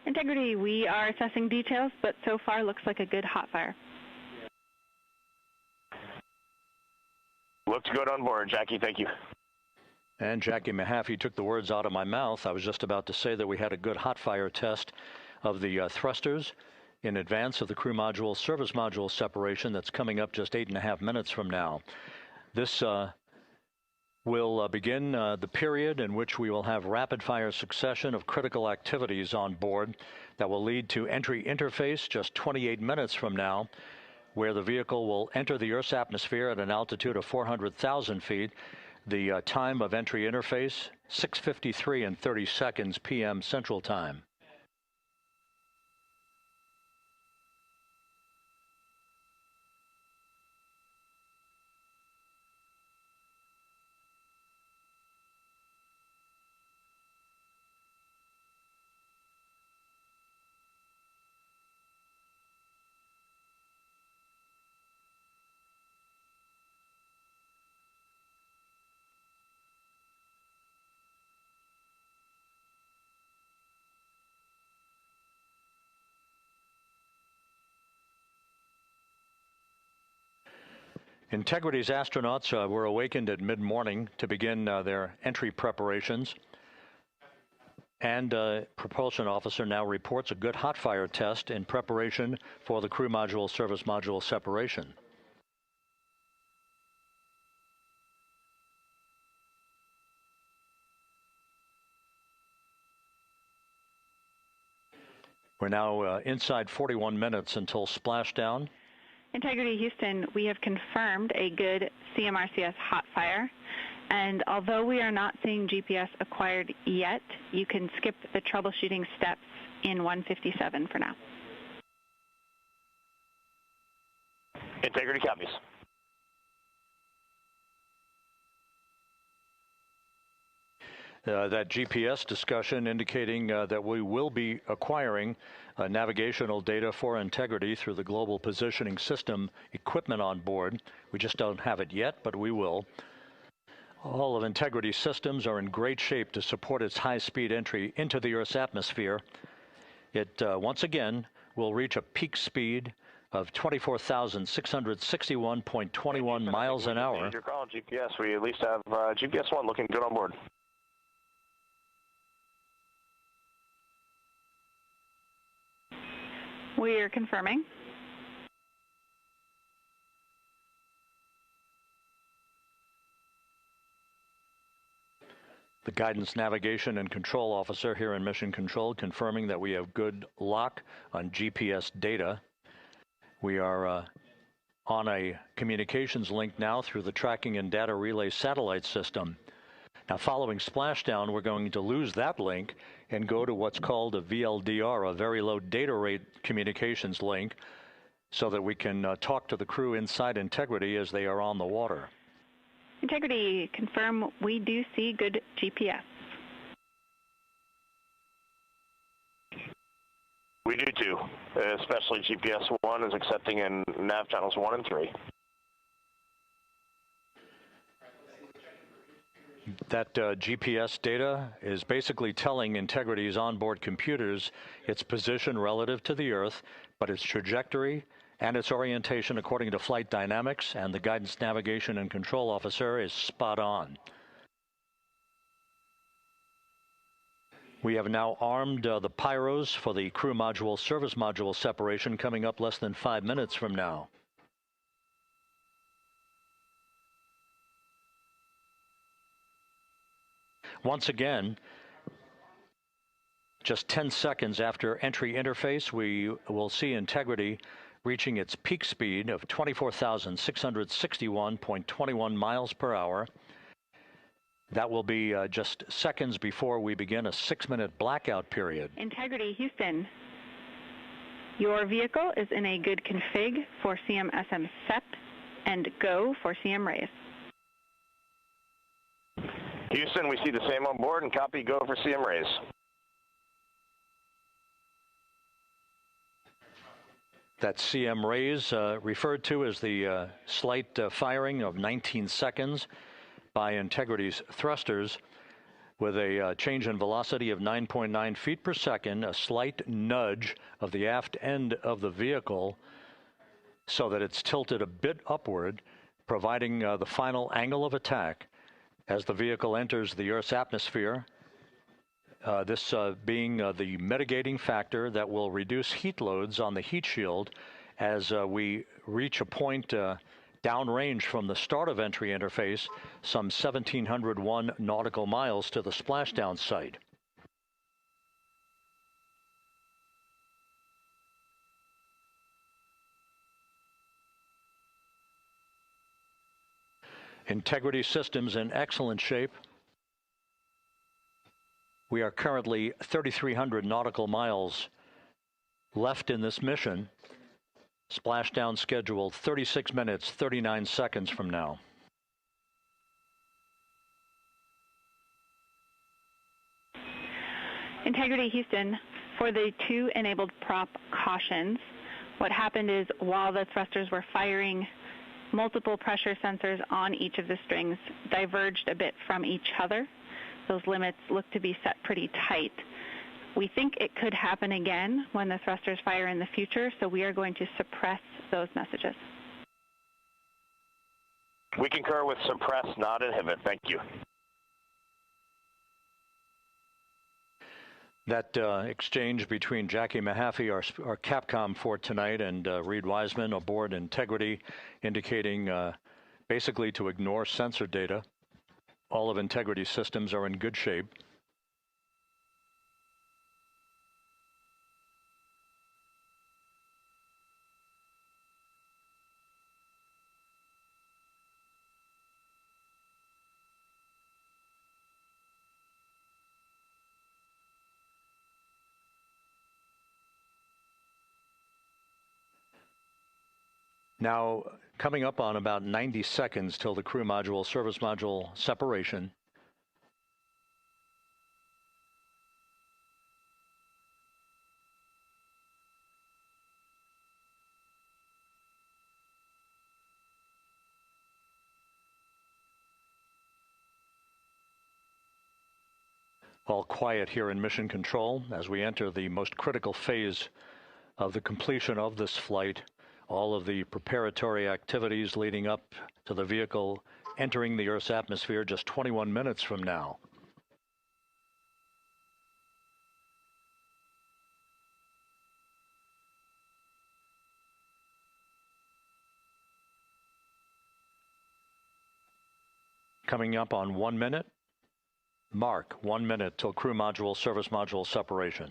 E: Integrity, we are assessing details, but so far looks like a good hot fire.
D: Looks good on board, Jackie. Thank you.
A: And Jackie Mahaffey took the words out of my mouth. I was just about to say that we had a good hot fire test of the thrusters in advance of the crew module service module separation that's coming up just 8.5 minutes from now. This will begin the period in which we will have rapid-fire succession of critical activities on board that will lead to entry interface just 28 minutes from now, where the vehicle will enter the Earth's atmosphere at an altitude of 400,000 feet. The time of entry interface, 6:53 and 30 seconds p.m. Central Time. Integrity's astronauts were awakened at mid-morning to begin their entry preparations. And propulsion officer now reports a good hot fire test in preparation for the crew module service module separation. We're now inside 41 minutes until splashdown.
E: Integrity Houston, we have confirmed a good CMRCS hot fire. And although we are not seeing GPS acquired yet, you can skip the troubleshooting steps in 157 for now.
D: Integrity copies.
A: That GPS discussion indicating that we will be acquiring navigational data for Integrity through the Global Positioning System equipment on board. We just don't have it yet, but we will. All of Integrity's systems are in great shape to support its high-speed entry into the Earth's atmosphere. It, once again, will reach a peak speed of 24,661.21 miles an hour.
D: Your call, GPS. We at least have GPS 1 looking good on board.
E: We are confirming.
A: The guidance, navigation, and control officer here in Mission Control confirming that we have good lock on GPS data. We are on a communications link now through the tracking and data relay satellite system. Now, following splashdown, we're going to lose that link and go to what's called a VLDR, a very low data rate communications link, so that we can talk to the crew inside Integrity as they are on the water.
E: Integrity, confirm we do see good GPS.
D: We do too, especially GPS 1 is accepting in nav channels 1 and 3.
A: That GPS data is basically telling Integrity's onboard computers its position relative to the Earth, but its trajectory and its orientation according to flight dynamics and the guidance, navigation, and control officer is spot on. We have now armed the pyros for the crew module service module separation coming up less than 5 minutes from now. Once again, just 10 seconds after entry interface, we will see Integrity reaching its peak speed of 24,661.21 miles per hour. That will be just seconds before we begin a 6-minute blackout period.
E: Integrity Houston, your vehicle is in a good config for CM-SM SEP and go for CM raise.
D: Houston, we see the same on board and copy go for CM raise.
A: That CM raise referred to as the slight firing of 19 seconds by Integrity's thrusters with a change in velocity of 9.9 feet per second, a slight nudge of the aft end of the vehicle so that it's tilted a bit upward, providing the final angle of attack as the vehicle enters the Earth's atmosphere, this being the mitigating factor that will reduce heat loads on the heat shield as we reach a point downrange from the start of entry interface, some 1,701 nautical miles to the splashdown site. Integrity systems in excellent shape. We are currently 3,300 nautical miles left in this mission. Splashdown scheduled 36 minutes, 39 seconds from now.
E: Integrity Houston, for the 2 enabled prop cautions, what happened is while the thrusters were firing, multiple pressure sensors on each of the strings diverged a bit from each other. Those limits look to be set pretty tight. We think it could happen again when the thrusters fire in the future, so we are going to suppress those messages.
D: We concur with suppress, not inhibit. Thank you.
A: That exchange between Jackie Mahaffey, our Capcom for tonight, and Reed Wiseman aboard Integrity, indicating basically to ignore sensor data. All of Integrity's systems are in good shape. Now, coming up on about 90 seconds till the crew module, service module separation. All quiet here in Mission Control as we enter the most critical phase of the completion of this flight. All of the preparatory activities leading up to the vehicle entering the Earth's atmosphere just 21 minutes from now. Coming up on 1 minute. Mark 1 minute till crew module, service module separation.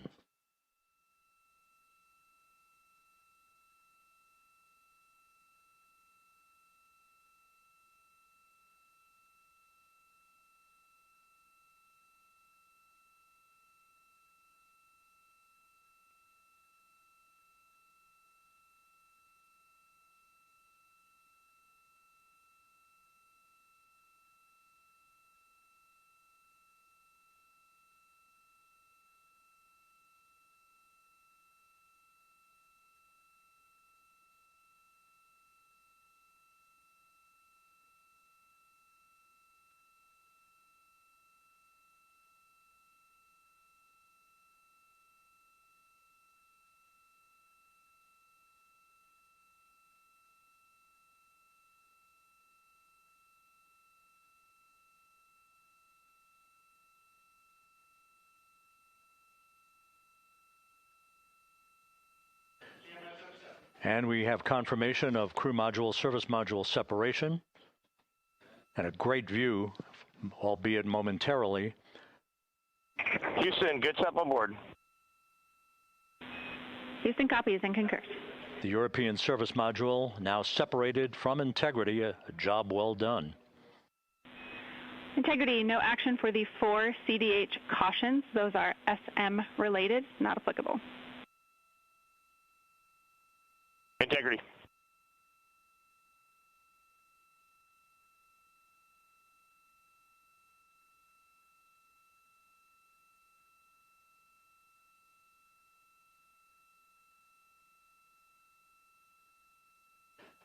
A: And we have confirmation of crew module, service module separation, and a great view, albeit momentarily.
D: Houston, good step on board.
E: Houston copies and concurs.
A: The European service module now separated from Integrity, a job well done.
E: Integrity, no action for the 4 CDH cautions. Those are SM related, not applicable.
D: Integrity.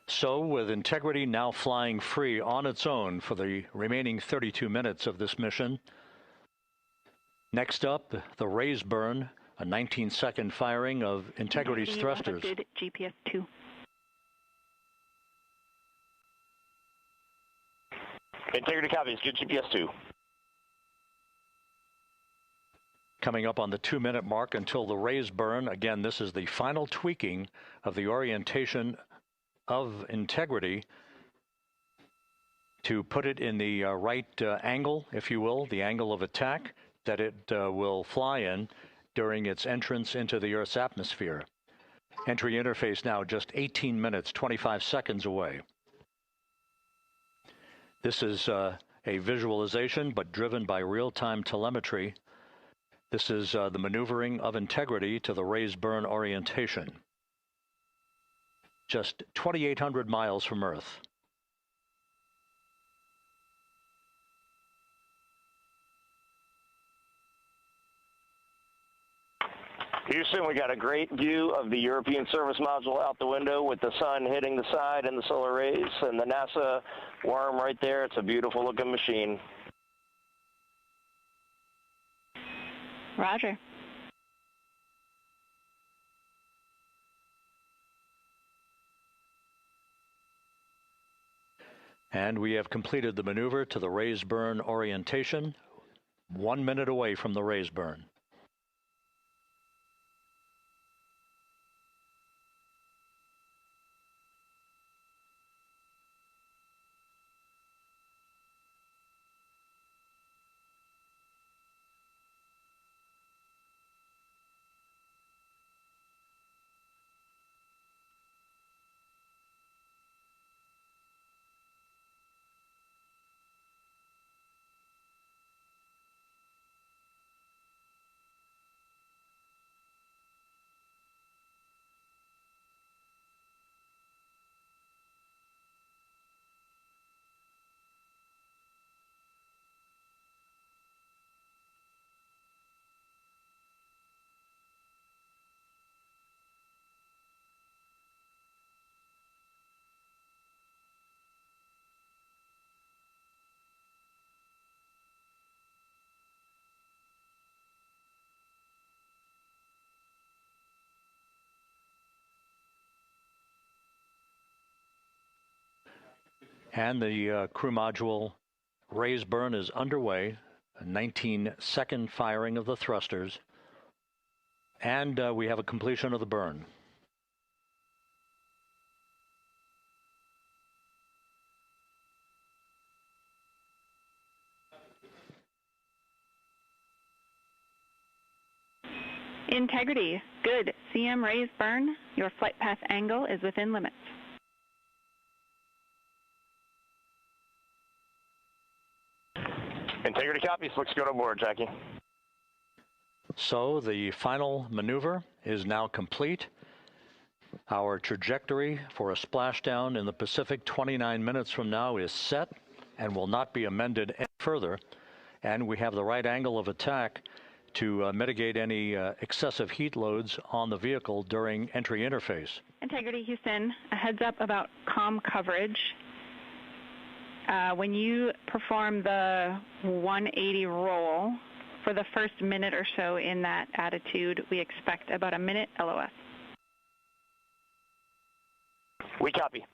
A: So, with Integrity now flying free on its own for the remaining 32 minutes of this mission. Next up, the raise burn, a 19-second firing of Integrity's thrusters.
E: Good GPS 2.
D: Integrity copies, good GPS 2.
A: Coming up on the 2-minute mark until the raise burn. Again, this is the final tweaking of the orientation of Integrity to put it in the right angle, if you will, the angle of attack that it will fly in during its entrance into the Earth's atmosphere. Entry interface now just 18 minutes, 25 seconds away. This is a visualization, but driven by real-time telemetry. This is the maneuvering of Integrity to the raise burn orientation. Just 2,800 miles from Earth.
D: Houston, we got a great view of the European service module out the window with the sun hitting the side and the solar rays and the NASA worm right there. It's a beautiful looking machine.
E: Roger.
A: And we have completed the maneuver to the raise burn orientation, 1 minute away from the raise burn. And the crew module raise burn is underway, a 19-second firing of the thrusters, and we have a completion of the burn.
E: Integrity, good. CM raise burn. Your flight path angle is within limits.
D: Integrity copies. Looks good on board, Jackie.
A: So the final maneuver is now complete. Our trajectory for a splashdown in the Pacific 29 minutes from now is set and will not be amended any further. And we have the right angle of attack to mitigate any excessive heat loads on the vehicle during entry interface.
E: Integrity, Houston, a heads up about comm coverage. When you perform the 180 roll, for the first minute or so in that attitude, we expect about a minute LOS.
D: We copy.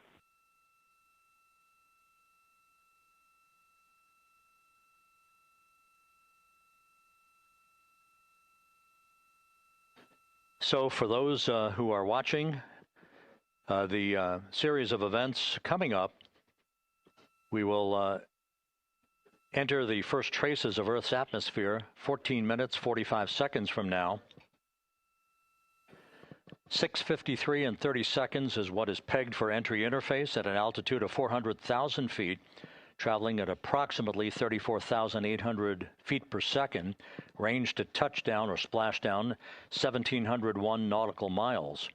A: So for those who are watching the series of events coming up, we will enter the first traces of Earth's atmosphere 14 minutes, 45 seconds from now. 6:53 and 30 seconds is what is pegged for entry interface at an altitude of 400,000 feet, traveling at approximately 34,800 feet per second, range to touchdown or splashdown 1,701 nautical miles.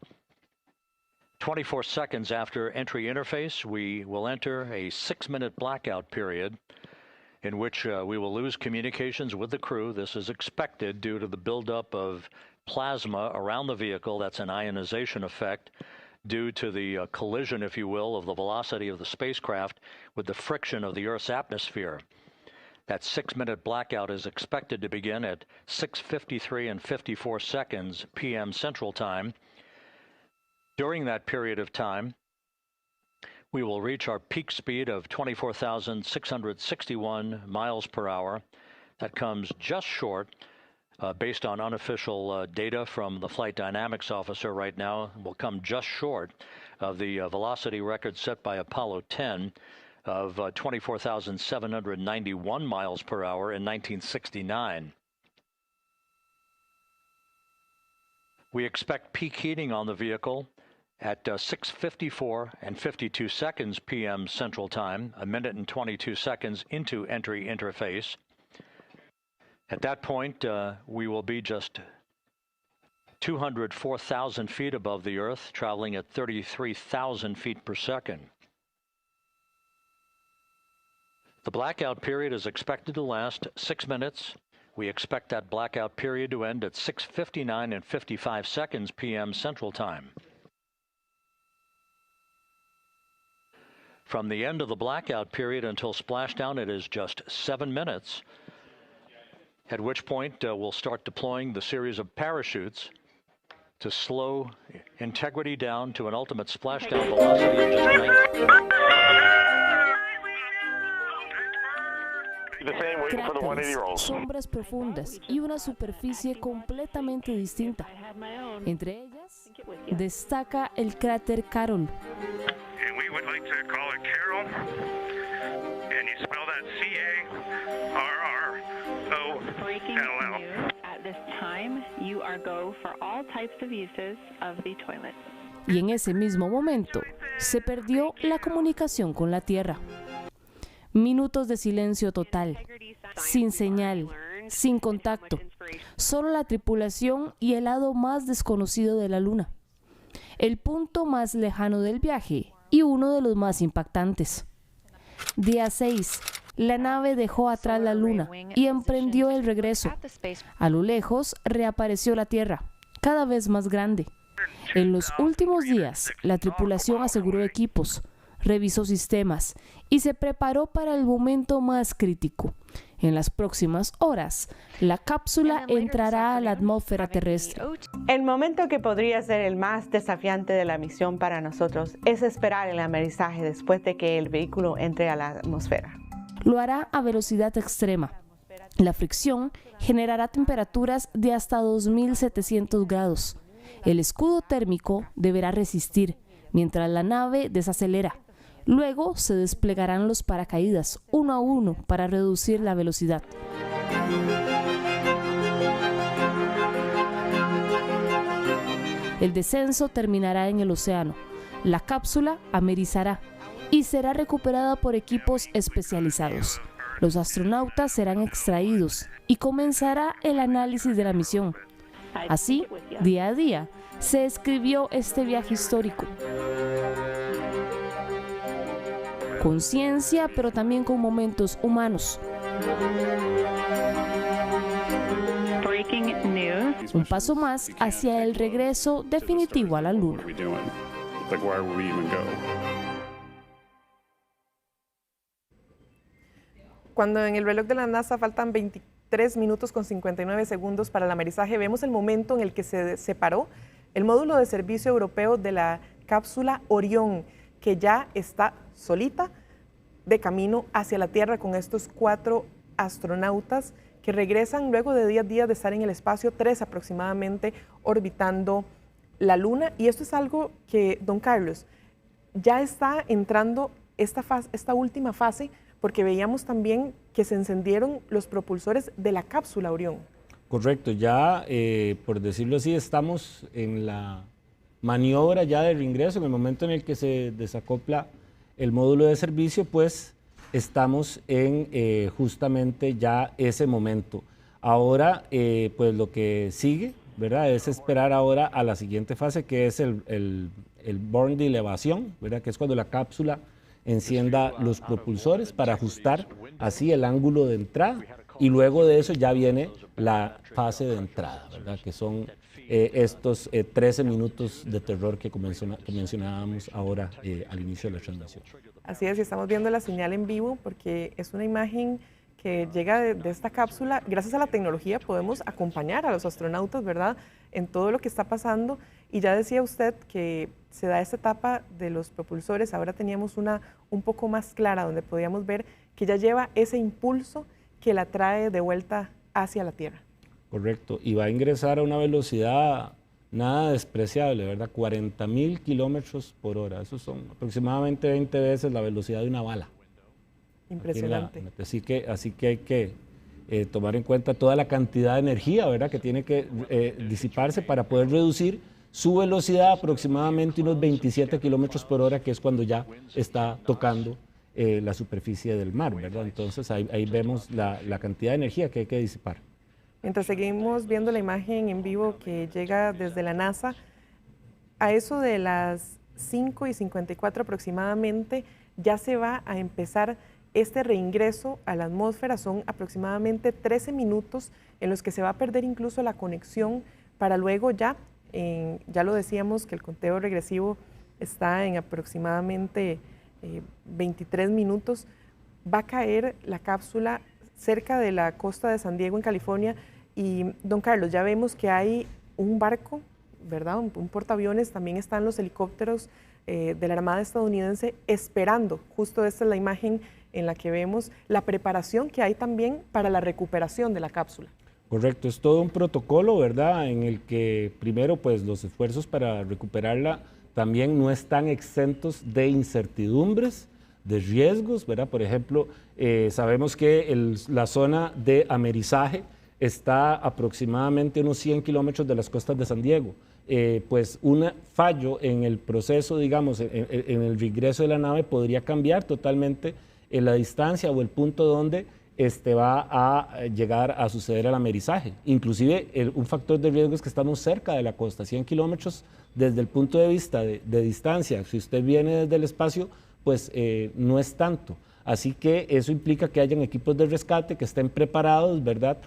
A: 24 seconds after entry interface, we will enter a 6-minute blackout period in which we will lose communications with the crew. This is expected due to the buildup of plasma around the vehicle. That's an ionization effect due to the collision, if you will, of the velocity of the spacecraft with the friction of the Earth's atmosphere. That 6-minute blackout is expected to begin at 6:53 and 54 seconds p.m. Central Time. During that period of time, we will reach our peak speed of 24,661 miles per hour. That comes just short, based on unofficial data from the flight dynamics officer right now, will come just short of the velocity record set by Apollo 10 of 24,791 miles per hour in 1969. We expect peak heating on the vehicle at 6:54 and 52 seconds p.m. Central Time, a minute and 22 seconds into entry interface. At that point, we will be just 204,000 feet above the Earth, traveling at 33,000 feet per second. The blackout period is expected to last 6 minutes. We expect that blackout period to end at 6:59 and 55 seconds p.m. Central Time. From the end of the blackout period until splashdown, it is just 7 minutes, at which point we'll start deploying the series of parachutes to slow Integrity down to an ultimate splashdown velocity of just 19.
I: Cráteres, sombras profundas y una superficie completamente distinta. Entre ellas, destaca el cráter Carroll. Y en ese mismo momento, se perdió la comunicación con la Tierra. Minutos de silencio total, sin señal, sin contacto, solo la tripulación y el lado más desconocido de la Luna. El punto más lejano del viaje y uno de los más impactantes. Día 6, la nave dejó atrás la Luna y emprendió el regreso. A lo lejos reapareció la Tierra, cada vez más grande. En los últimos días, la tripulación aseguró equipos, revisó sistemas y se preparó para el momento más crítico. En las próximas horas, la cápsula entrará a la atmósfera terrestre.
J: El momento que podría ser el más desafiante de la misión para nosotros es esperar el aterrizaje después de que el vehículo entre a la atmósfera.
I: Lo hará a velocidad extrema. La fricción generará temperaturas de hasta 2.700 grados. El escudo térmico deberá resistir mientras la nave desacelera. Luego se desplegarán los paracaídas uno a uno para reducir la velocidad. El descenso terminará en el océano. La cápsula amerizará y será recuperada por equipos especializados. Los astronautas serán extraídos y comenzará el análisis de la misión. Así, día a día, se escribió este viaje histórico. Con ciencia, pero también con momentos humanos. Un paso más hacia el regreso definitivo a la Luna.
K: Cuando en el reloj de la NASA faltan 23 minutos con 59 segundos para el amerizaje, vemos el momento en el que se separó el módulo de servicio europeo de la cápsula Orión, que ya está solita de camino hacia la Tierra con estos 4 astronautas que regresan luego de 10 días de estar en el espacio, 3 aproximadamente, orbitando la Luna. Y esto es algo que, don Carlos, ya está entrando esta última fase, porque veíamos también que se encendieron los propulsores de la cápsula Orión.
L: Correcto, ya por decirlo así, estamos en la maniobra ya de reingreso, en el momento en el que se desacopla el módulo de servicio, pues estamos en justamente ya ese momento. Ahora, pues lo que sigue, ¿verdad?, es esperar ahora a la siguiente fase, que es el burn de elevación, ¿verdad?, que es cuando la cápsula encienda los propulsores para ajustar así el ángulo de entrada, y luego de eso ya viene la fase de entrada, ¿verdad?, que son estos 13 minutos de terror que mencionábamos ahora al inicio de la transmisión.
K: Así es, y estamos viendo la señal en vivo porque es una imagen que llega de esta cápsula. Gracias a la tecnología podemos acompañar a los astronautas, ¿verdad?, en todo lo que está pasando. Y ya decía usted que se da esta etapa de los propulsores. Ahora teníamos una un poco más clara, donde podíamos ver que ya lleva ese impulso que la trae de vuelta hacia la Tierra.
L: Correcto, y va a ingresar a una velocidad nada despreciable, ¿verdad? 40.000 kilómetros por hora. Eso son aproximadamente 20 veces la velocidad de una bala.
K: Impresionante.
L: Así que hay que tomar en cuenta toda la cantidad de energía, ¿verdad?, que tiene que disiparse para poder reducir su velocidad a aproximadamente unos 27 kilómetros por hora, que es cuando ya está tocando la superficie del mar, ¿verdad? Entonces ahí vemos la cantidad de energía que hay que disipar.
K: Mientras seguimos viendo la imagen en vivo que llega desde la NASA, a eso de las 5:54 aproximadamente, ya se va a empezar este reingreso a la atmósfera. Son aproximadamente 13 minutos en los que se va a perder incluso la conexión para luego ya lo decíamos que el conteo regresivo está en aproximadamente 23 minutos. Va a caer la cápsula cerca de la costa de San Diego, en California. Y, don Carlos, ya vemos que hay un barco, ¿verdad?, un portaaviones, también están los helicópteros de la Armada estadounidense esperando. Justo esta es la imagen en la que vemos la preparación que hay también para la recuperación de la cápsula.
L: Correcto, es todo un protocolo, ¿verdad? En el que primero pues los esfuerzos para recuperarla también no están exentos de incertidumbres, de riesgos, ¿verdad? Por ejemplo, sabemos que la zona de amerizaje está aproximadamente unos 100 kilómetros de las costas de San Diego. Pues un fallo en el proceso, digamos, en el regreso de la nave podría cambiar totalmente la distancia o el punto donde va a llegar a suceder el amerizaje. Inclusive un factor de riesgo es que estamos cerca de la costa, 100 kilómetros desde el punto de vista de distancia. Si usted viene desde el espacio, pues no es tanto. Así que eso implica que hayan equipos de rescate que estén preparados, ¿verdad?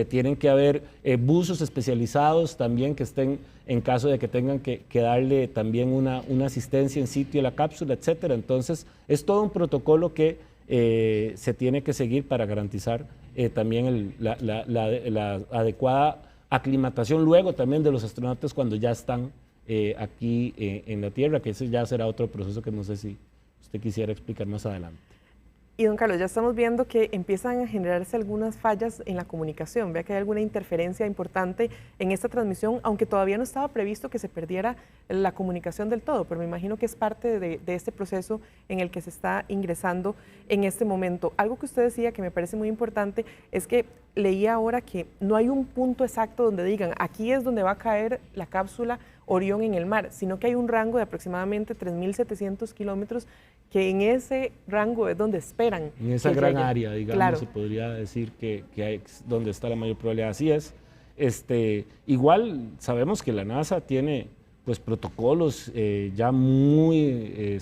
L: Tienen que haber buzos especializados también que estén en caso de que tengan que darle también una asistencia en sitio a la cápsula, etcétera. Entonces, es todo un protocolo que se tiene que seguir para garantizar también la adecuada aclimatación luego también de los astronautas cuando ya están aquí en la Tierra, que ese ya será otro proceso que no sé si usted quisiera explicar más adelante.
K: Y don Carlos, ya estamos viendo que empiezan a generarse algunas fallas en la comunicación. Vea que hay alguna interferencia importante en esta transmisión, aunque todavía no estaba previsto que se perdiera la comunicación del todo, pero me imagino que es parte de este proceso en el que se está ingresando en este momento. Algo que usted decía que me parece muy importante es que leía ahora que no hay un punto exacto donde digan aquí es donde va a caer la cápsula Orión en el mar, sino que hay un rango de aproximadamente 3.700 kilómetros que en ese rango es donde esperan.
L: En esa gran área, digamos,
K: claro,
L: se podría decir que hay, donde está la mayor probabilidad. Así es. Igual sabemos que la NASA tiene pues protocolos ya muy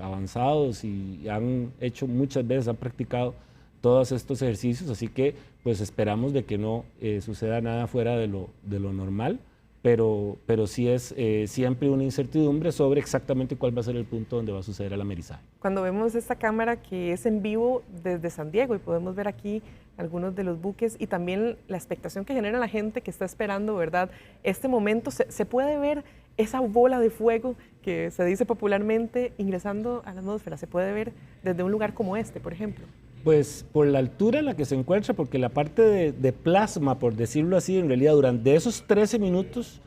L: avanzados y han hecho muchas veces, han practicado todos estos ejercicios, así que pues esperamos de que no suceda nada fuera de lo normal. Pero sí es siempre una incertidumbre sobre exactamente cuál va a ser el punto donde va a suceder el amerizaje.
K: Cuando vemos esta cámara que es en vivo desde San Diego y podemos ver aquí algunos de los buques y también la expectación que genera la gente que está esperando, ¿verdad? Este momento, se puede ver esa bola de fuego que se dice popularmente ingresando a la atmósfera, se puede ver desde un lugar como este, por ejemplo.
L: Pues por la altura en la que se encuentra, porque la parte de plasma, por decirlo así, en realidad durante esos 13 minutos,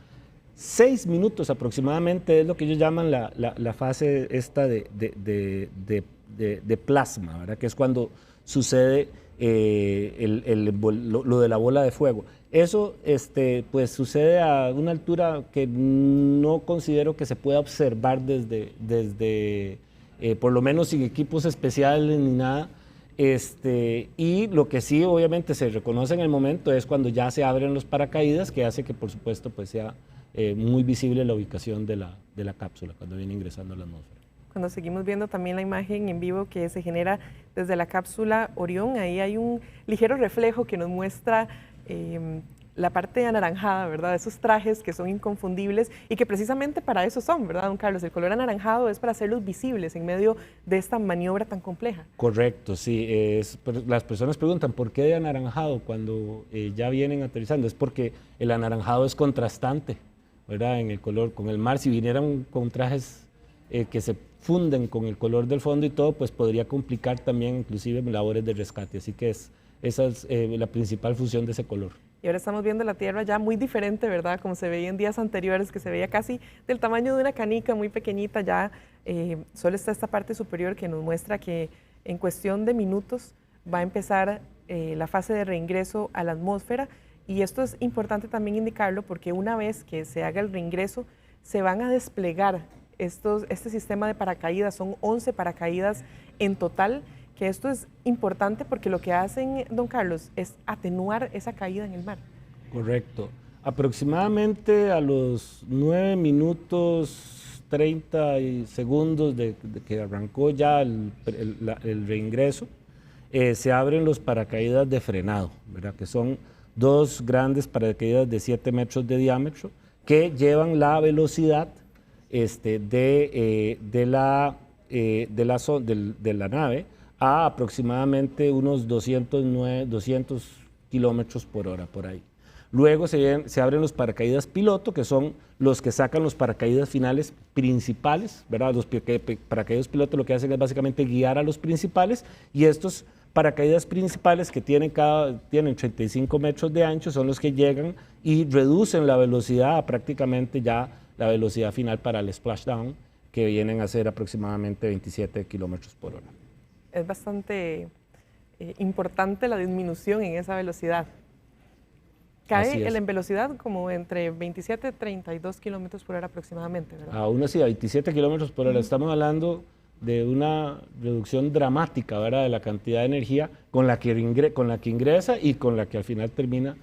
L: 6 minutos aproximadamente es lo que ellos llaman la fase esta de plasma, ¿verdad? Que es cuando sucede lo de la bola de fuego. Eso pues sucede a una altura que no considero que se pueda observar desde por lo menos sin equipos especiales ni nada. Y lo que sí obviamente se reconoce en el momento es cuando ya se abren los paracaídas, que hace que por supuesto pues sea muy visible la ubicación de la cápsula cuando viene ingresando a la atmósfera.
K: Cuando seguimos viendo también la imagen en vivo que se genera desde la cápsula Orión, ahí hay un ligero reflejo que nos muestra la parte anaranjada, ¿verdad? Esos trajes que son inconfundibles y que precisamente para eso son, ¿verdad, don Carlos? El color anaranjado es para hacerlos visibles en medio de esta maniobra tan compleja.
L: Correcto, sí. Las personas preguntan, ¿por qué de anaranjado cuando ya vienen aterrizando? Es porque el anaranjado es contrastante, ¿verdad? En el color, con el mar. Si vinieran con trajes que se funden con el color del fondo y todo, pues podría complicar también inclusive labores de rescate. Así que esa es la principal función de ese color.
K: Y ahora estamos viendo la Tierra ya muy diferente, ¿verdad? Como se veía en días anteriores, que se veía casi del tamaño de una canica, muy pequeñita. Ya solo está esta parte superior que nos muestra que en cuestión de minutos va a empezar la fase de reingreso a la atmósfera. Y esto es importante también indicarlo porque una vez que se haga el reingreso, se van a desplegar este sistema de paracaídas. Son 11 paracaídas en total. Que esto es importante porque lo que hacen, don Carlos, es atenuar esa caída en el mar.
L: Correcto. Aproximadamente a los 9 minutos 30 segundos de que arrancó ya el reingreso, se abren los paracaídas de frenado, ¿verdad? Que son 2 grandes paracaídas de 7 metros de diámetro que llevan la velocidad de la nave a aproximadamente unos 200 kilómetros por hora, por ahí. Luego se abren los paracaídas piloto, que son los que sacan los paracaídas finales principales, ¿verdad? Los paracaídas piloto lo que hacen es básicamente guiar a los principales, y estos paracaídas principales que tienen 35 metros de ancho son los que llegan y reducen la velocidad a prácticamente ya la velocidad final para el splashdown, que vienen a ser aproximadamente 27 kilómetros por hora.
K: Es bastante importante la disminución en esa velocidad. Cae en velocidad como entre 27 y 32 kilómetros por hora aproximadamente, ¿verdad?
L: Aún así, a 27 kilómetros por hora. Estamos hablando de una reducción dramática, ¿verdad?, de la cantidad de energía con la que ingresa y con la que al final termina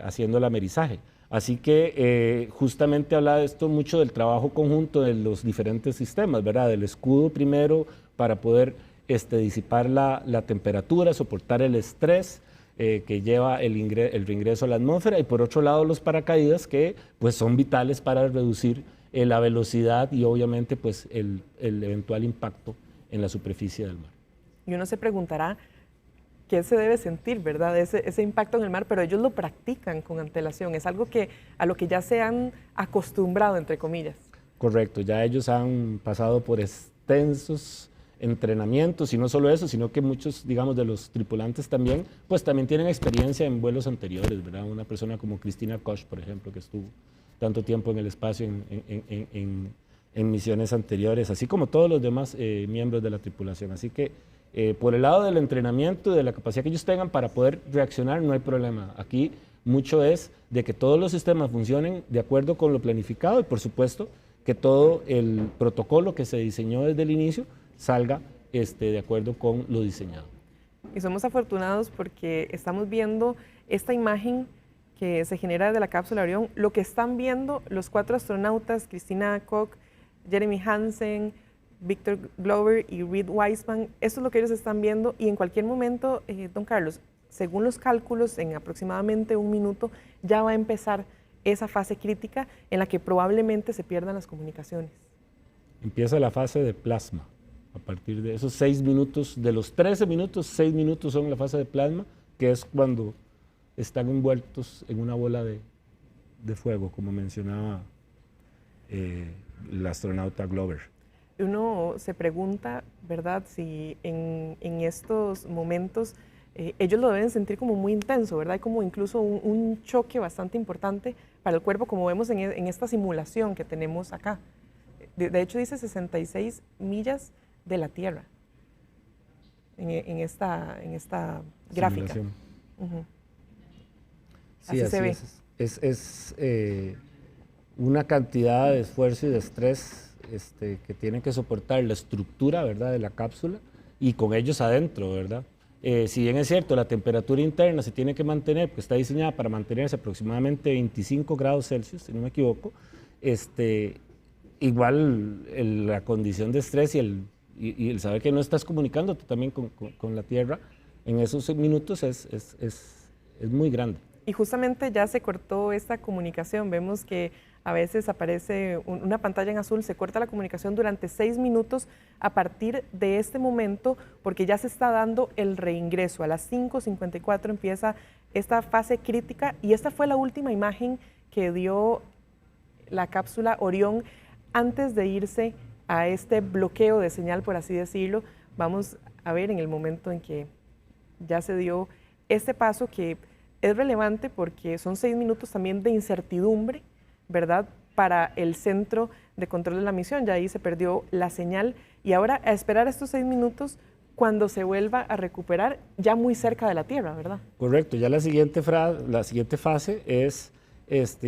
L: haciendo el amerizaje. Así que justamente habla de esto mucho del trabajo conjunto de los diferentes sistemas, ¿verdad? Del escudo primero para poder disipar la temperatura, soportar el estrés que lleva el reingreso a la atmósfera, y por otro lado los paracaídas, que pues son vitales para reducir la velocidad y obviamente pues el eventual impacto en la superficie del mar.
K: Y uno se preguntará qué se debe sentir, ¿verdad? Ese impacto en el mar, pero ellos lo practican con antelación, es algo a lo que ya se han acostumbrado, entre comillas.
L: Correcto, ya ellos han pasado por extensos entrenamientos, y no solo eso, sino que muchos, digamos, de los tripulantes también, pues también tienen experiencia en vuelos anteriores, ¿verdad? Una persona como Cristina Koch, por ejemplo, que estuvo tanto tiempo en el espacio en misiones anteriores, así como todos los demás miembros de la tripulación. Así que por el lado del entrenamiento y de la capacidad que ellos tengan para poder reaccionar, no hay problema. Aquí mucho es de que todos los sistemas funcionen de acuerdo con lo planificado, y por supuesto que todo el protocolo que se diseñó desde el inicio salga de acuerdo con lo diseñado.
K: Y somos afortunados porque estamos viendo esta imagen que se genera de la cápsula Orión. Lo que están viendo los 4 astronautas, Christina Koch, Jeremy Hansen, Victor Glover y Reed Wiseman, esto es lo que ellos están viendo, y en cualquier momento, don Carlos, según los cálculos, en aproximadamente 1 minuto ya va a empezar esa fase crítica en la que probablemente se pierdan las comunicaciones.
L: Empieza la fase de plasma. A partir de esos 6 minutos, de los 13 minutos, 6 minutos son la fase de plasma, que es cuando están envueltos en una bola de fuego, como mencionaba el astronauta Glover.
K: Uno se pregunta, ¿verdad?, si en estos momentos ellos lo deben sentir como muy intenso, ¿verdad? Hay como incluso un choque bastante importante para el cuerpo, como vemos en esta simulación que tenemos acá. De hecho, dice 66 millas de la Tierra en esta gráfica.
L: Sí,
K: así se ve.
L: Es una cantidad de esfuerzo y de estrés que tiene que soportar la estructura, ¿verdad?, de la cápsula, y con ellos adentro, ¿verdad? Si bien es cierto, la temperatura interna se tiene que mantener, pues está diseñada para mantenerse aproximadamente 25 grados Celsius, si no me equivoco, igual la condición de estrés y el saber que no estás comunicándote también con la Tierra en esos minutos es muy grande.
K: Y justamente ya se cortó esta comunicación. Vemos que a veces aparece una pantalla en azul, se corta la comunicación durante 6 minutos a partir de este momento, porque ya se está dando el reingreso. A las 5:54 empieza esta fase crítica, y esta fue la última imagen que dio la cápsula Orión antes de irse a este bloqueo de señal, por así decirlo. Vamos a ver en el momento en que ya se dio este paso, que es relevante porque son 6 minutos también de incertidumbre, ¿verdad?, para el centro de control de la misión. Ya ahí se perdió la señal, y ahora a esperar estos 6 minutos cuando se vuelva a recuperar ya muy cerca de la Tierra, ¿verdad?
L: Correcto, ya la siguiente fase es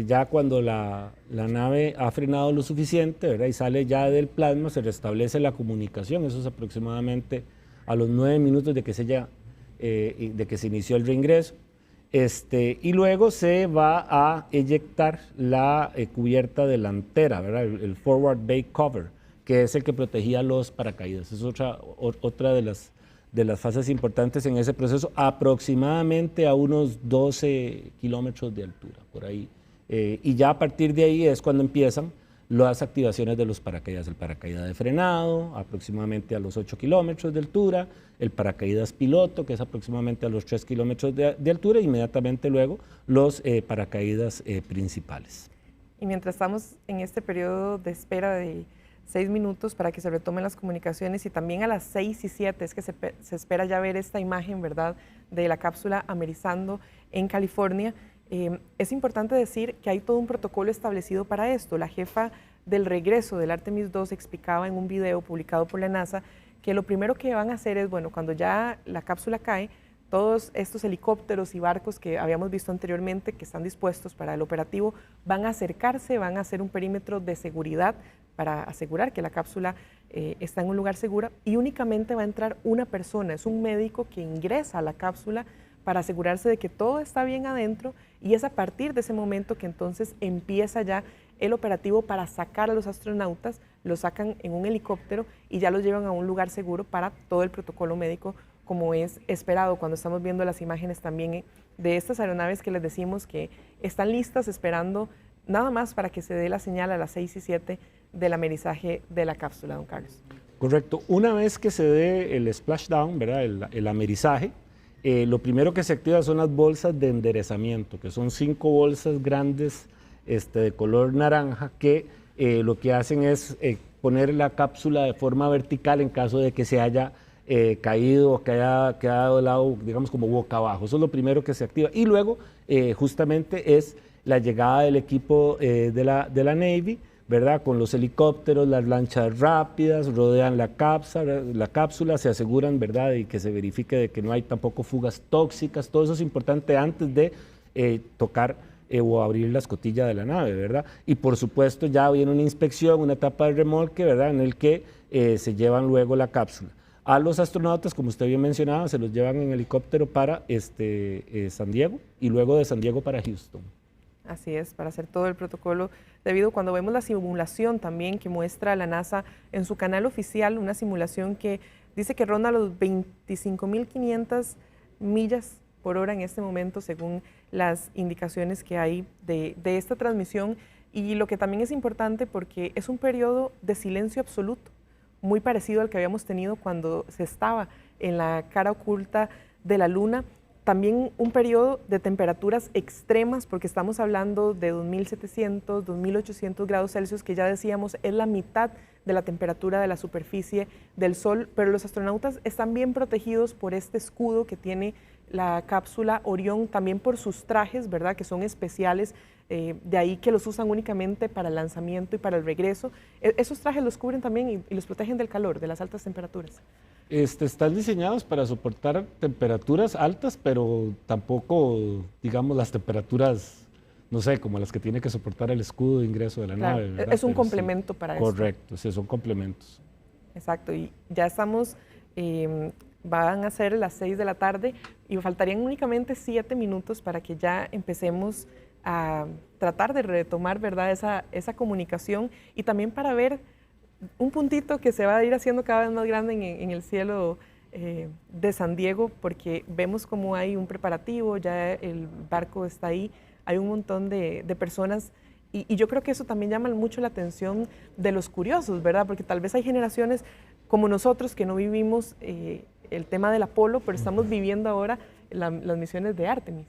L: ya cuando la nave ha frenado lo suficiente, ¿verdad?, y sale ya del plasma, se restablece la comunicación. Eso es aproximadamente a los 9 minutos de que se inició el reingreso. Y luego se va a eyectar la cubierta delantera, ¿verdad?, el forward bay cover, que es el que protegía los paracaídas. Es otra de las fases importantes en ese proceso, aproximadamente a unos 12 kilómetros de altura, por ahí. Y ya a partir de ahí es cuando empiezan las activaciones de los paracaídas, el paracaídas de frenado, aproximadamente a los 8 kilómetros de altura, el paracaídas piloto, que es aproximadamente a los 3 kilómetros de altura, e inmediatamente luego los paracaídas principales.
K: Y mientras estamos en este periodo de espera de 6 minutos para que se retomen las comunicaciones, y también a las 6:07 es que se espera ya ver esta imagen, ¿verdad?, de la cápsula amerizando en California. Es importante decir que hay todo un protocolo establecido para esto. La jefa del regreso del Artemis II explicaba en un video publicado por la NASA que lo primero que van a hacer es, bueno, cuando ya la cápsula cae, todos estos helicópteros y barcos que habíamos visto anteriormente, que están dispuestos para el operativo, van a acercarse, van a hacer un perímetro de seguridad para asegurar que la cápsula está en un lugar seguro, y únicamente va a entrar una persona, es un médico que ingresa a la cápsula para asegurarse de que todo está bien adentro, y es a partir de ese momento que entonces empieza ya el operativo para sacar a los astronautas, los sacan en un helicóptero y ya los llevan a un lugar seguro para todo el protocolo médico, como es esperado cuando estamos viendo las imágenes también de estas aeronaves que les decimos que están listas esperando nada más para que se dé la señal a las 6:07 del amerizaje de la cápsula, don Carlos.
L: Correcto. Una vez que se dé el splashdown, ¿verdad?, el amerizaje, lo primero que se activa son las bolsas de enderezamiento, que son 5 bolsas grandes de color naranja que lo que hacen es poner la cápsula de forma vertical en caso de que se haya caído o que haya quedado de lado, digamos, como boca abajo. Eso es lo primero que se activa. Y luego, justamente, es la llegada del equipo de la Navy, ¿verdad?, con los helicópteros, las lanchas rápidas, rodean la cápsula, se aseguran, ¿verdad?, y que se verifique de que no hay tampoco fugas tóxicas. Todo eso es importante antes de tocar o abrir la escotilla de la nave, ¿verdad? Y por supuesto ya viene una inspección, una etapa de remolque, ¿verdad?, en el que se llevan luego la cápsula. A los astronautas, como usted bien mencionaba, se los llevan en helicóptero para San Diego, y luego de San Diego para Houston.
K: Así es, para hacer todo el protocolo debido. Cuando vemos la simulación también que muestra la NASA en su canal oficial, una simulación que dice que ronda los 25.500 millas por hora en este momento, según las indicaciones que hay de esta transmisión. Y lo que también es importante, porque es un periodo de silencio absoluto, muy parecido al que habíamos tenido cuando se estaba en la cara oculta de la Luna. También un periodo de temperaturas extremas, porque estamos hablando de 2.700, 2.800 grados Celsius, que ya decíamos es la mitad de la temperatura de la superficie del Sol, pero los astronautas están bien protegidos por este escudo que tiene la cápsula Orión, también por sus trajes, ¿verdad?, que son especiales, de ahí que los usan únicamente para el lanzamiento y para el regreso. Esos trajes los cubren también y los protegen del calor, de las altas temperaturas.
L: Están diseñados para soportar temperaturas altas, pero tampoco, digamos, las temperaturas, no sé, como las que tiene que soportar el escudo de ingreso de la nave, ¿verdad?
K: Es un complemento para eso.
L: Correcto, sí, son complementos.
K: Exacto, y ya estamos, van a ser las 6 de la tarde y faltarían únicamente 7 minutos para que ya empecemos a tratar de retomar, ¿verdad?, esa comunicación, y también para ver un puntito que se va a ir haciendo cada vez más grande en el cielo de San Diego, porque vemos como hay un preparativo, ya el barco está ahí, hay un montón de personas, y yo creo que eso también llama mucho la atención de los curiosos, ¿verdad?, porque tal vez hay generaciones como nosotros que no vivimos el tema del Apolo, pero estamos viviendo ahora las misiones de Artemis.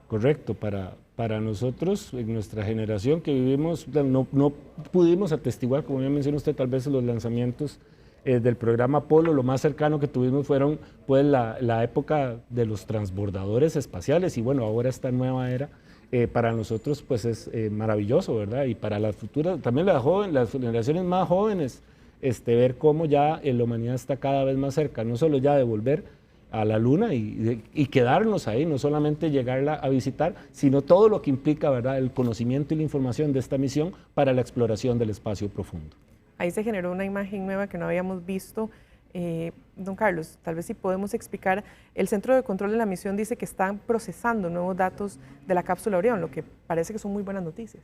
L: Correcto, para nosotros, en nuestra generación que vivimos, no pudimos atestiguar, como bien menciona usted, tal vez los lanzamientos del programa Apolo. Lo más cercano que tuvimos fueron pues la época de los transbordadores espaciales, y bueno, ahora esta nueva era para nosotros pues es maravilloso, ¿verdad? Y para las futuras, también las generaciones más jóvenes, ver cómo ya la humanidad está cada vez más cerca, no solo ya de volver a la Luna y quedarnos ahí, no solamente llegarla a visitar, sino todo lo que implica, ¿verdad?, el conocimiento y la información de esta misión para la exploración del espacio profundo.
K: Ahí se generó una imagen nueva que no habíamos visto. Don Carlos, tal vez si podemos explicar, el Centro de Control de la Misión dice que están procesando nuevos datos de la cápsula Orión, lo que parece que son muy buenas noticias.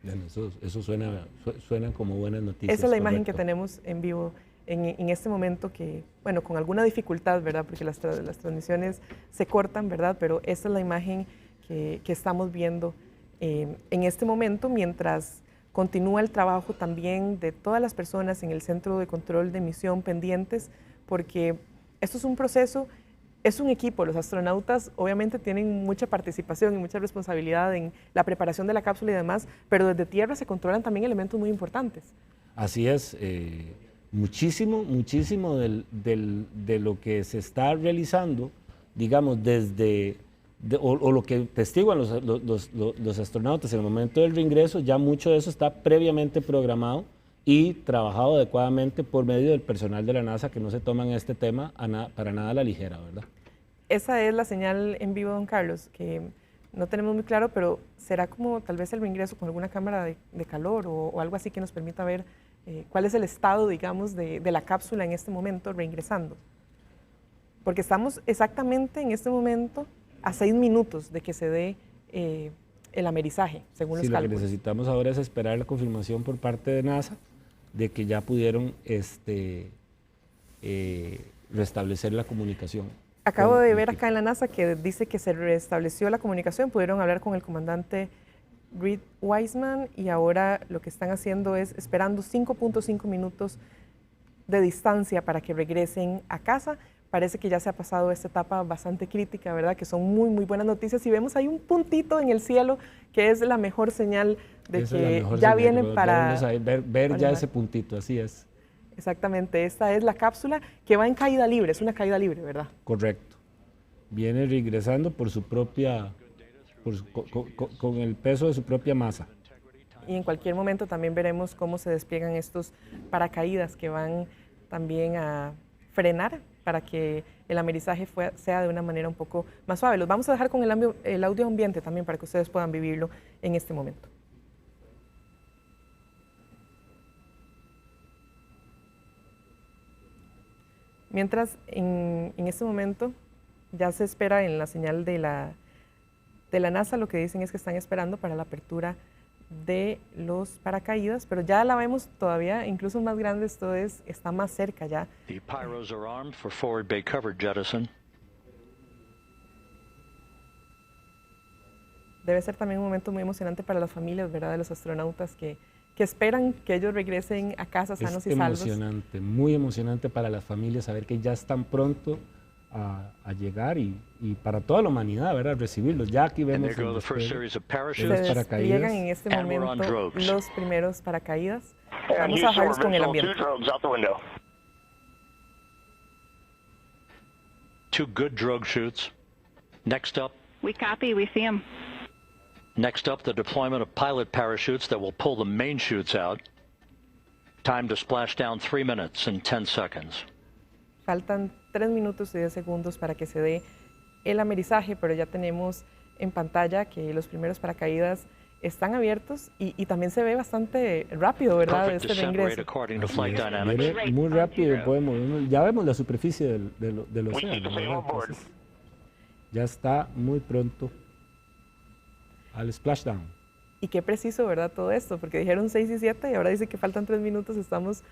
L: Bueno, eso suena como buenas noticias.
K: Esa es la imagen
L: correcto.
K: que tenemos en vivo en este momento, que, bueno, con alguna dificultad, ¿verdad?, porque las transmisiones se cortan, ¿verdad?, pero esta es la imagen que estamos viendo en este momento, mientras Continúa el trabajo también de todas las personas en el Centro de Control de Misión pendientes, porque esto es un proceso, es un equipo. Los astronautas obviamente tienen mucha participación y mucha responsabilidad en la preparación de la cápsula y demás, pero desde tierra se controlan también elementos muy importantes. Así es,
L: muchísimo de lo que se está realizando, digamos, o lo que testiguan los astronautas en el momento del reingreso, ya mucho de eso está previamente programado y trabajado adecuadamente por medio del personal de la NASA, que no se toman este tema para nada a la ligera, ¿verdad?
K: Esa es la señal en vivo, don Carlos, que no tenemos muy claro, pero será como tal vez el reingreso con alguna cámara de calor o algo así que nos permita ver cuál es el estado, digamos, de la cápsula en este momento reingresando. Porque estamos exactamente en este momento a 6 minutos de que se dé el amerizaje, según los cálculos.
L: Lo que necesitamos ahora es esperar la confirmación por parte de NASA de que ya pudieron restablecer la comunicación.
K: Acabo de ver acá en la NASA que dice que se restableció la comunicación, pudieron hablar con el comandante Reed Wiseman y ahora lo que están haciendo es esperando 5.5 minutos de distancia para que regresen a casa. Parece que ya se ha pasado esta etapa bastante crítica, ¿verdad? Que son muy, muy buenas noticias y vemos ahí un puntito en el cielo que es la mejor señal de que ya viene para...
L: Ver ya ese puntito, así es.
K: Exactamente, esta es la cápsula que va en caída libre, es una caída libre, ¿verdad?
L: Correcto. Viene regresando por su propia, con el peso de su propia masa.
K: Y en cualquier momento también veremos cómo se despliegan estos paracaídas que van también a frenar para que el amerizaje sea de una manera un poco más suave. Los vamos a dejar con el audio ambiente también para que ustedes puedan vivirlo en este momento. Mientras, en este momento, ya se espera en la señal de la NASA, lo que dicen es que están esperando para la apertura de los paracaídas, pero ya la vemos todavía, incluso más grande, esto está más cerca ya.
A: The pyros are armed for forward bay cover jettison.
K: Debe ser también un momento muy emocionante para las familias, ¿verdad?, de los astronautas que esperan que ellos regresen a casa sanos y salvos.
L: Es emocionante, muy emocionante para las familias saber que ya están pronto a llegar y para toda la humanidad, ¿verdad?, recibirlos. Ya aquí vemos
A: se
K: despliegan en este momento los primeros paracaídas. Vamos a bajarlos con el ambiente.
A: Two good drogue chutes. Next up.
E: We copy, we see them.
A: Next up, the deployment of pilot parachutes that will pull the main chutes out. Time to splash down 3 minutes and 10 seconds.
K: Faltan 3 minutos y 10 segundos para que se dé el amerizaje, pero ya tenemos en pantalla que los primeros paracaídas están abiertos y también se ve bastante rápido, ¿verdad?, este reingreso.
L: Muy rápido, ya vemos la superficie del océano, ¿verdad? Entonces, ya está muy pronto al splashdown.
K: Y qué preciso, ¿verdad?, todo esto, porque dijeron 6 y 7 y ahora dice que faltan 3 minutos, estamos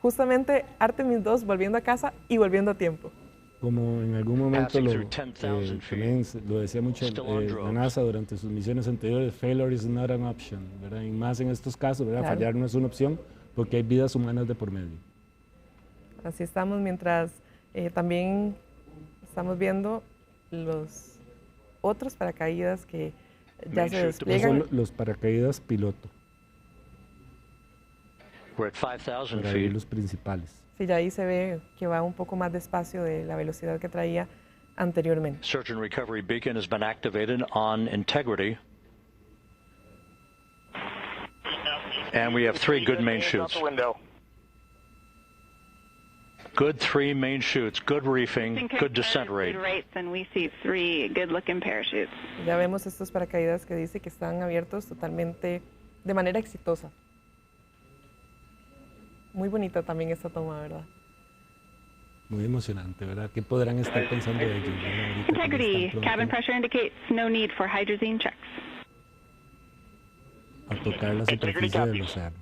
K: justamente Artemis II volviendo a casa y volviendo a tiempo.
L: Como en algún momento lo decía mucho la NASA durante sus misiones anteriores, failure is not an option, ¿verdad? Y más en estos casos, ¿verdad? Claro. Fallar no es una opción porque hay vidas humanas de por medio.
K: Así estamos, mientras también estamos viendo los otros paracaídas que ya se despliegan.
L: Los paracaídas piloto.
A: We're at 5,000
L: feet. Los principales.
K: Sí, ya ahí se ve que va un poco más despacio de la velocidad que traía anteriormente.
A: Search and recovery beacon has been activated on integrity. And we have 3 good main chutes. Good 3 main chutes, good reefing, good descent rate.
E: And we see 3 good-looking parachutes.
K: Ya vemos estos paracaídas que dice que están abiertos totalmente de manera exitosa. Muy bonita también esta toma, ¿verdad?
L: Muy emocionante, ¿verdad? ¿Qué podrán estar pensando de ellos?
E: Integrity. Cabin pressure indicates no need for hydrazine checks.
L: A tocar la superficie del océano.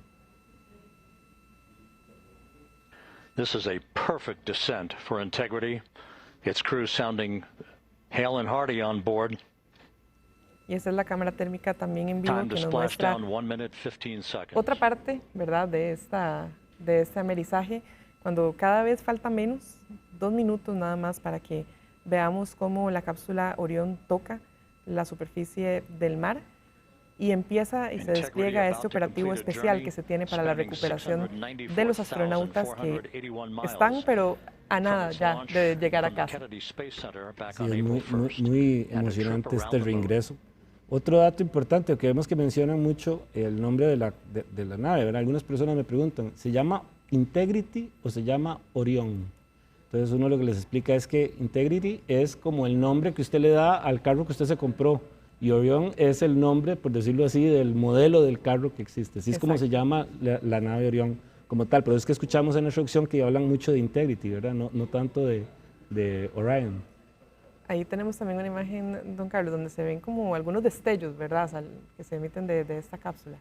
A: This is a perfect descent for Integrity. Its crew sounding hale and hearty on board.
K: Y esa es la cámara térmica también en vivo que nos muestra otra parte, ¿verdad?, de este amerizaje, cuando cada vez falta menos, 2 minutos nada más para que veamos cómo la cápsula Orión toca la superficie del mar y empieza y se despliega este operativo especial que se tiene para la recuperación de los astronautas que están, pero a nada ya de llegar a casa.
L: Sí, es muy emocionante este reingreso. Otro dato importante, que vemos que mencionan mucho el nombre de la nave, ¿verdad? Algunas personas me preguntan, ¿se llama Integrity o se llama Orión? Entonces uno lo que les explica es que Integrity es como el nombre que usted le da al carro que usted se compró y Orión es el nombre, por decirlo así, del modelo del carro que existe. Así es como se llama la nave Orión como tal, pero es que escuchamos en la introducción que hablan mucho de Integrity, ¿verdad? No tanto de Orion.
K: Ahí tenemos también una imagen, don Carlos, donde se ven como algunos destellos, ¿verdad?, que se emiten de esta cápsula.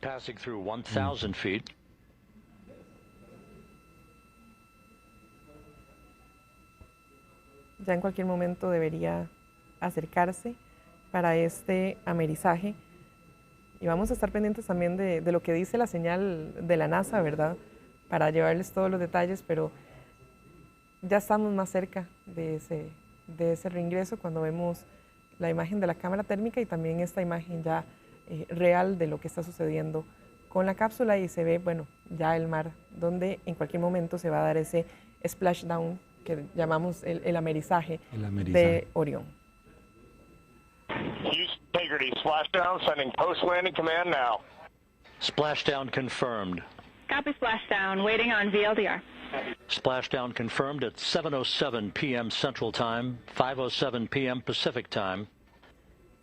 A: Passing through 1,000 feet.
K: Ya en cualquier momento debería acercarse para este amerizaje. Y vamos a estar pendientes también de lo que dice la señal de la NASA, ¿verdad?, para llevarles todos los detalles, pero ya estamos más cerca de ese reingreso cuando vemos la imagen de la cámara térmica y también esta imagen ya real de lo que está sucediendo con la cápsula y se ve, bueno, ya el mar, donde en cualquier momento se va a dar ese splashdown que llamamos el amerizaje de Orión.
D: Integrity, splashdown, sending post-landing command now.
A: Splashdown confirmed.
E: Copy splashdown, waiting on VLDR.
A: Splashdown confirmed at 7:07 p.m. Central Time, 5:07 p.m. Pacific Time.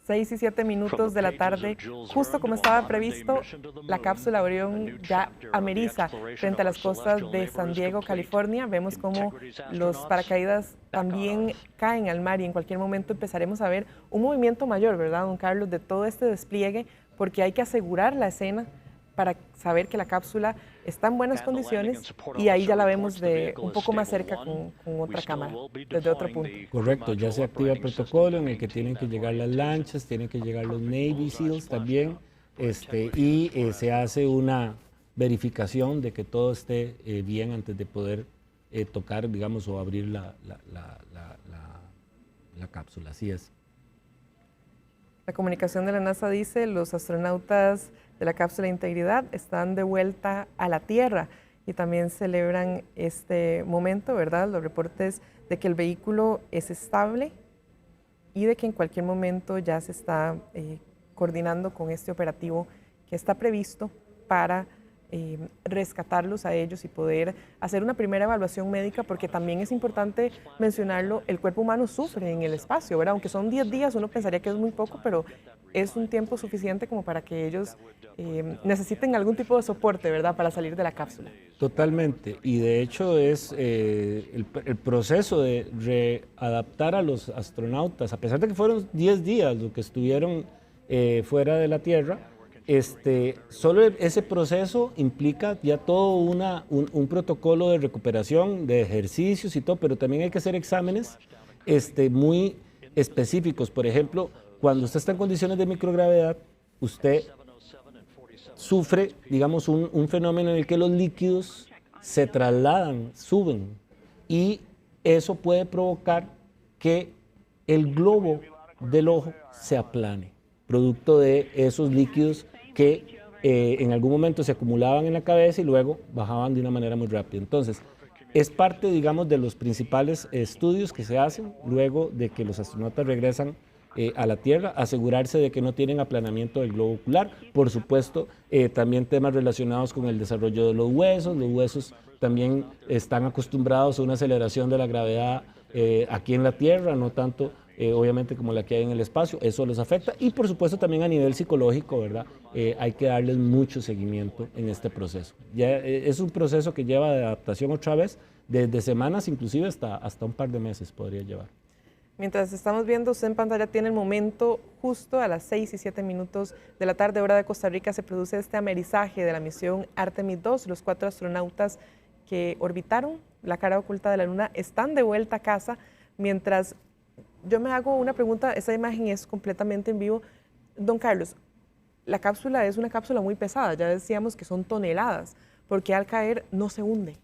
K: 6 y 7 minutos de la tarde, justo como estaba previsto, la cápsula Orión ya ameriza frente a las costas de San Diego, California. Vemos cómo los paracaídas también caen al mar y en cualquier momento empezaremos a ver un movimiento mayor, ¿verdad, don Carlos?, de todo este despliegue, porque hay que asegurar la escena para saber que la cápsula está en buenas condiciones y ahí ya la vemos de un poco más cerca con otra cámara, desde otro punto.
L: Correcto, ya se activa el protocolo en el que tienen que llegar las lanchas, tienen que llegar los Navy SEALs también, y se hace una verificación de que todo esté bien antes de poder tocar, digamos, o abrir la cápsula, así es.
K: La comunicación de la NASA dice, los astronautas de la cápsula Integridad están de vuelta a la Tierra y también celebran este momento, ¿verdad?, los reportes de que el vehículo es estable y de que en cualquier momento ya se está coordinando con este operativo que está previsto para rescatarlos a ellos y poder hacer una primera evaluación médica, porque también es importante mencionarlo, el cuerpo humano sufre en el espacio, ¿verdad? Aunque son 10 días, uno pensaría que es muy poco, pero es un tiempo suficiente como para que ellos necesiten algún tipo de soporte, ¿verdad?, para salir de la cápsula.
L: Totalmente, y de hecho es el proceso de readaptar a los astronautas, a pesar de que fueron 10 días lo que estuvieron fuera de la Tierra, solo ese proceso implica ya todo un protocolo de recuperación, de ejercicios y todo, pero también hay que hacer exámenes muy específicos. Por ejemplo, cuando usted está en condiciones de microgravedad, usted sufre, digamos, un fenómeno en el que los líquidos se trasladan, suben, y eso puede provocar que el globo del ojo se aplane, producto de esos líquidos que en algún momento se acumulaban en la cabeza y luego bajaban de una manera muy rápida. Entonces, es parte, digamos, de los principales estudios que se hacen luego de que los astronautas regresan a la Tierra, asegurarse de que no tienen aplanamiento del globo ocular. Por supuesto, también temas relacionados con el desarrollo de los huesos también están acostumbrados a una aceleración de la gravedad aquí en la Tierra, no tanto obviamente como la que hay en el espacio, eso les afecta, y por supuesto también a nivel psicológico, ¿verdad? Hay que darles mucho seguimiento en este proceso. Ya es un proceso que lleva de adaptación otra vez, desde semanas inclusive hasta un par de meses podría llevar.
K: Mientras estamos viendo, usted en pantalla tiene el momento justo a las 6 y 7 minutos de la tarde, hora de Costa Rica, se produce este amerizaje de la misión Artemis II. Los 4 astronautas que orbitaron la cara oculta de la Luna están de vuelta a casa, mientras yo me hago una pregunta, esa imagen es completamente en vivo. Don Carlos, la cápsula es una cápsula muy pesada, ya decíamos que son toneladas, porque al caer no se hunde.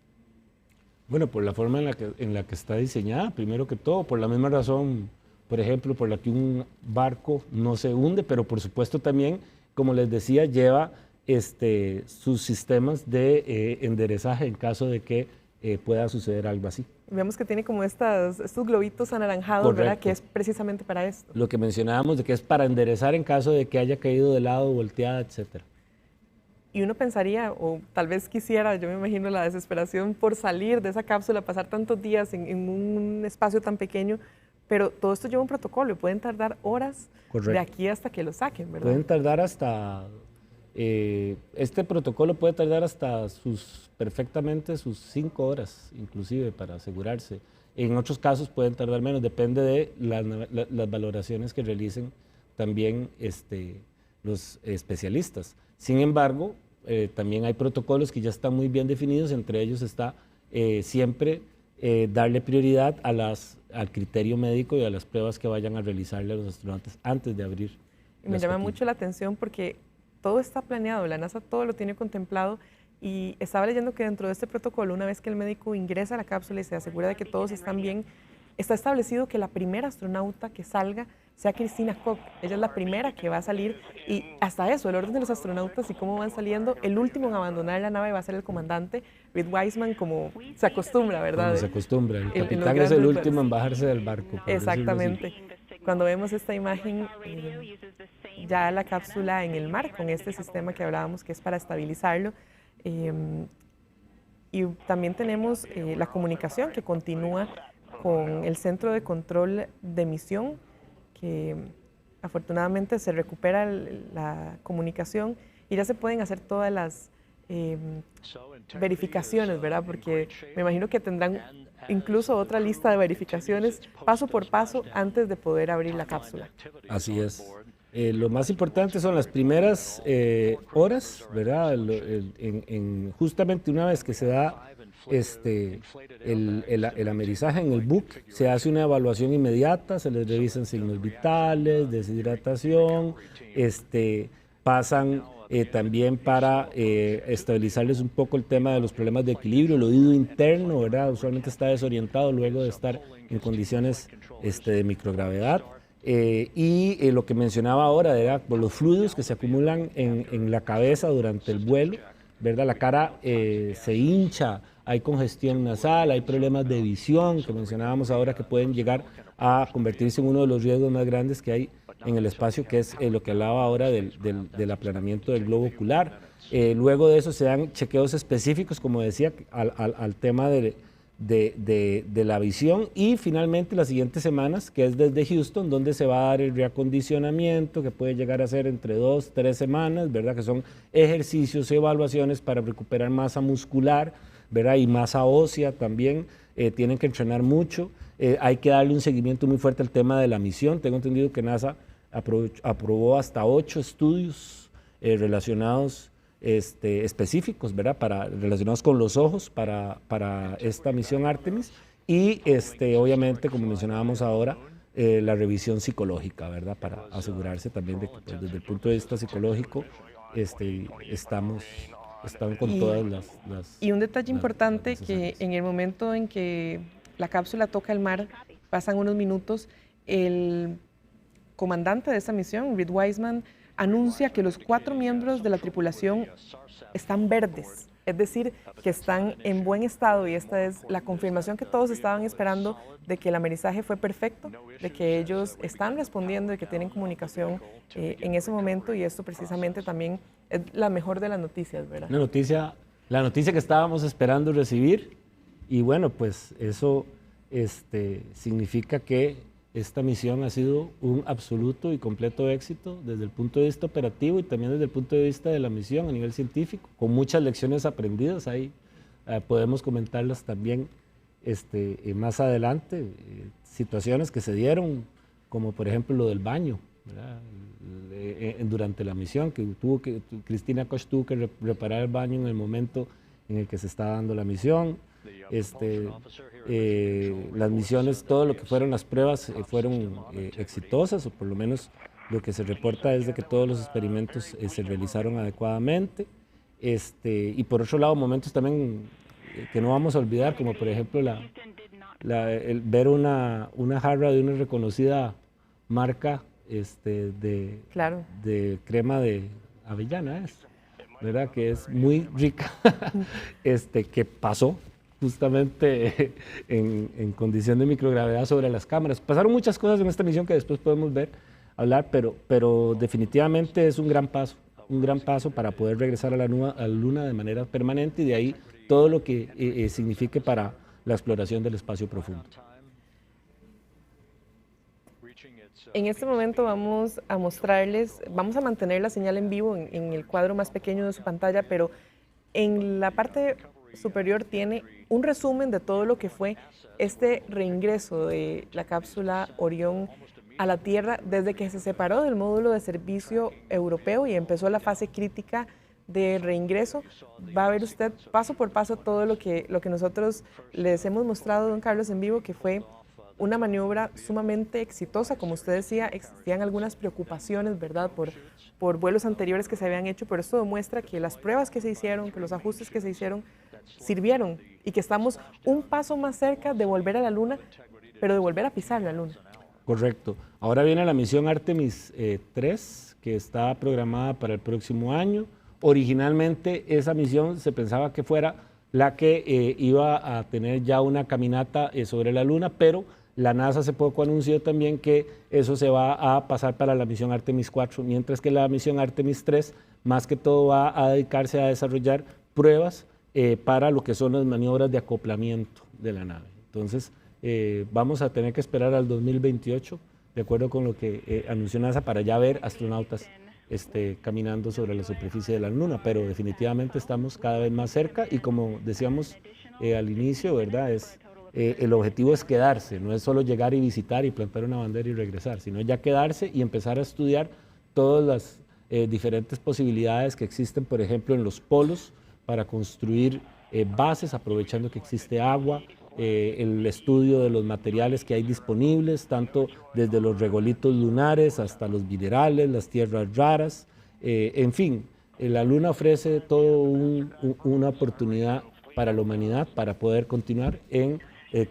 L: Bueno, por la forma en la que está diseñada, primero que todo, por la misma razón, por ejemplo, por la que un barco no se hunde, pero por supuesto también, como les decía, lleva sus sistemas de enderezaje en caso de que pueda suceder algo así.
K: Vemos que tiene como estos globitos anaranjados, ¿verdad? Que es precisamente para esto.
L: Lo que mencionábamos de que es para enderezar en caso de que haya caído de lado, volteada, etcétera.
K: Y uno pensaría, o tal vez quisiera, yo me imagino la desesperación por salir de esa cápsula, pasar tantos días en un espacio tan pequeño, pero todo esto lleva un protocolo, pueden tardar horas. Correcto. De aquí hasta que lo saquen, ¿verdad?
L: Pueden tardar hasta, este protocolo puede tardar hasta perfectamente sus 5 horas, inclusive, para asegurarse. En otros casos pueden tardar menos, depende de las valoraciones que realicen también los especialistas. Sin embargo, también hay protocolos que ya están muy bien definidos, entre ellos está siempre darle prioridad al criterio médico y a las pruebas que vayan a realizarle a los astronautas antes de abrir.
K: Y me llama mucho la atención porque todo está planeado, la NASA todo lo tiene contemplado, y estaba leyendo que dentro de este protocolo, una vez que el médico ingresa a la cápsula y se asegura de que todos están bien, está establecido que la primera astronauta que salga sea Christina Koch. Ella es la primera que va a salir, y hasta eso, el orden de los astronautas y cómo van saliendo, el último en abandonar la nave va a ser el comandante Reed Wiseman, como se acostumbra, ¿verdad?
L: Como se acostumbra, el capitán es el último en bajarse del barco.
K: Exactamente. Cuando vemos esta imagen, ya la cápsula en el mar, con este sistema que hablábamos que es para estabilizarlo, y también tenemos la comunicación que continúa con el centro de control de misión, que afortunadamente se recupera la comunicación y ya se pueden hacer todas las verificaciones, ¿verdad? Porque me imagino que tendrán incluso otra lista de verificaciones paso por paso antes de poder abrir la cápsula.
L: Así es. Lo más importante son las primeras horas, ¿verdad? Justamente una vez que se da el amerizaje en el buque, se hace una evaluación inmediata, se les revisan signos vitales, deshidratación, pasan también para estabilizarles un poco el tema de los problemas de equilibrio, el oído interno, ¿verdad? Usualmente está desorientado luego de estar en condiciones de microgravedad. Y lo que mencionaba ahora era por los fluidos que se acumulan en la cabeza durante el vuelo, ¿verdad? La cara se hincha, hay congestión nasal, hay problemas de visión que mencionábamos ahora que pueden llegar a convertirse en uno de los riesgos más grandes que hay en el espacio, que es lo que hablaba ahora del aplanamiento del globo ocular. Luego de eso se dan chequeos específicos, como decía, al tema de la visión, y finalmente las siguientes semanas, que es desde Houston, donde se va a dar el reacondicionamiento, que puede llegar a ser entre 2 a 3 semanas, ¿verdad? Que son ejercicios y evaluaciones para recuperar masa muscular, ¿verdad? Y masa ósea también. Tienen que entrenar mucho. Hay que darle un seguimiento muy fuerte al tema de la misión. Tengo entendido que NASA aprobó hasta 8 estudios relacionados específicos, ¿verdad? Relacionados con los ojos para esta misión Artemis, y obviamente, como mencionábamos ahora, la revisión psicológica, ¿verdad? Para asegurarse también de que, pues, desde el punto de vista psicológico están con todas las...
K: Y un detalle importante, que en el momento en que la cápsula toca el mar, pasan unos minutos, el comandante de esa misión, Reed Wiseman, anuncia que los 4 miembros de la tripulación están verdes, es decir, que están en buen estado, y esta es la confirmación que todos estaban esperando de que el amerizaje fue perfecto, de que ellos están respondiendo, de que tienen comunicación en ese momento, y esto precisamente también es la mejor de las noticias, ¿verdad? La
L: noticia que estábamos esperando recibir, y bueno, pues eso significa que esta misión ha sido un absoluto y completo éxito desde el punto de vista operativo y también desde el punto de vista de la misión a nivel científico, con muchas lecciones aprendidas. Ahí podemos comentarlas también más adelante, situaciones que se dieron, como por ejemplo lo del baño, ¿verdad? Durante la misión, que Christina Koch tuvo que reparar el baño en el momento en el que se estaba dando la misión. Las misiones, todo lo que fueron las pruebas fueron exitosas, o por lo menos lo que se reporta es de que todos los experimentos se realizaron adecuadamente. Y por otro lado, momentos también que no vamos a olvidar, como por ejemplo el ver una jarra de una reconocida marca de crema de avellana, ¿verdad? Que es muy rica, que pasó justamente en condición de microgravedad sobre las cámaras. Pasaron muchas cosas en esta misión que después podemos hablar, pero definitivamente es un gran paso para poder regresar a la Luna de manera permanente, y de ahí todo lo que signifique para la exploración del espacio profundo.
K: En este momento vamos a mostrarles, vamos a mantener la señal en vivo en el cuadro más pequeño de su pantalla, pero en la parte superior tiene un resumen de todo lo que fue este reingreso de la cápsula Orión a la Tierra desde que se separó del módulo de servicio europeo y empezó la fase crítica de reingreso. Va a ver usted paso por paso todo lo que nosotros les hemos mostrado, don Carlos, en vivo, que fue una maniobra sumamente exitosa. Como usted decía, existían algunas preocupaciones, ¿verdad?, por vuelos anteriores que se habían hecho, pero esto demuestra que las pruebas que se hicieron, que los ajustes que se hicieron, sirvieron y que estamos un paso más cerca de volver a la Luna, pero de volver a pisar la Luna.
L: Correcto. Ahora viene la misión Artemis II, que está programada para el próximo año. Originalmente esa misión se pensaba que fuera la que iba a tener ya una caminata sobre la Luna, pero la NASA hace poco anunció también que eso se va a pasar para la misión Artemis IV, mientras que la misión Artemis III más que todo va a dedicarse a desarrollar pruebas para lo que son las maniobras de acoplamiento de la nave. Entonces, vamos a tener que esperar al 2028, de acuerdo con lo que anunció NASA, para ya ver astronautas caminando sobre la superficie de la Luna, pero definitivamente estamos cada vez más cerca y, como decíamos al inicio, ¿verdad?, el objetivo es quedarse, no es solo llegar y visitar y plantar una bandera y regresar, sino ya quedarse y empezar a estudiar todas las diferentes posibilidades que existen, por ejemplo, en los polos, para construir bases, aprovechando que existe agua, el estudio de los materiales que hay disponibles, tanto desde los regolitos lunares hasta los minerales, las tierras raras, en fin, la Luna ofrece toda una oportunidad para la humanidad para poder continuar en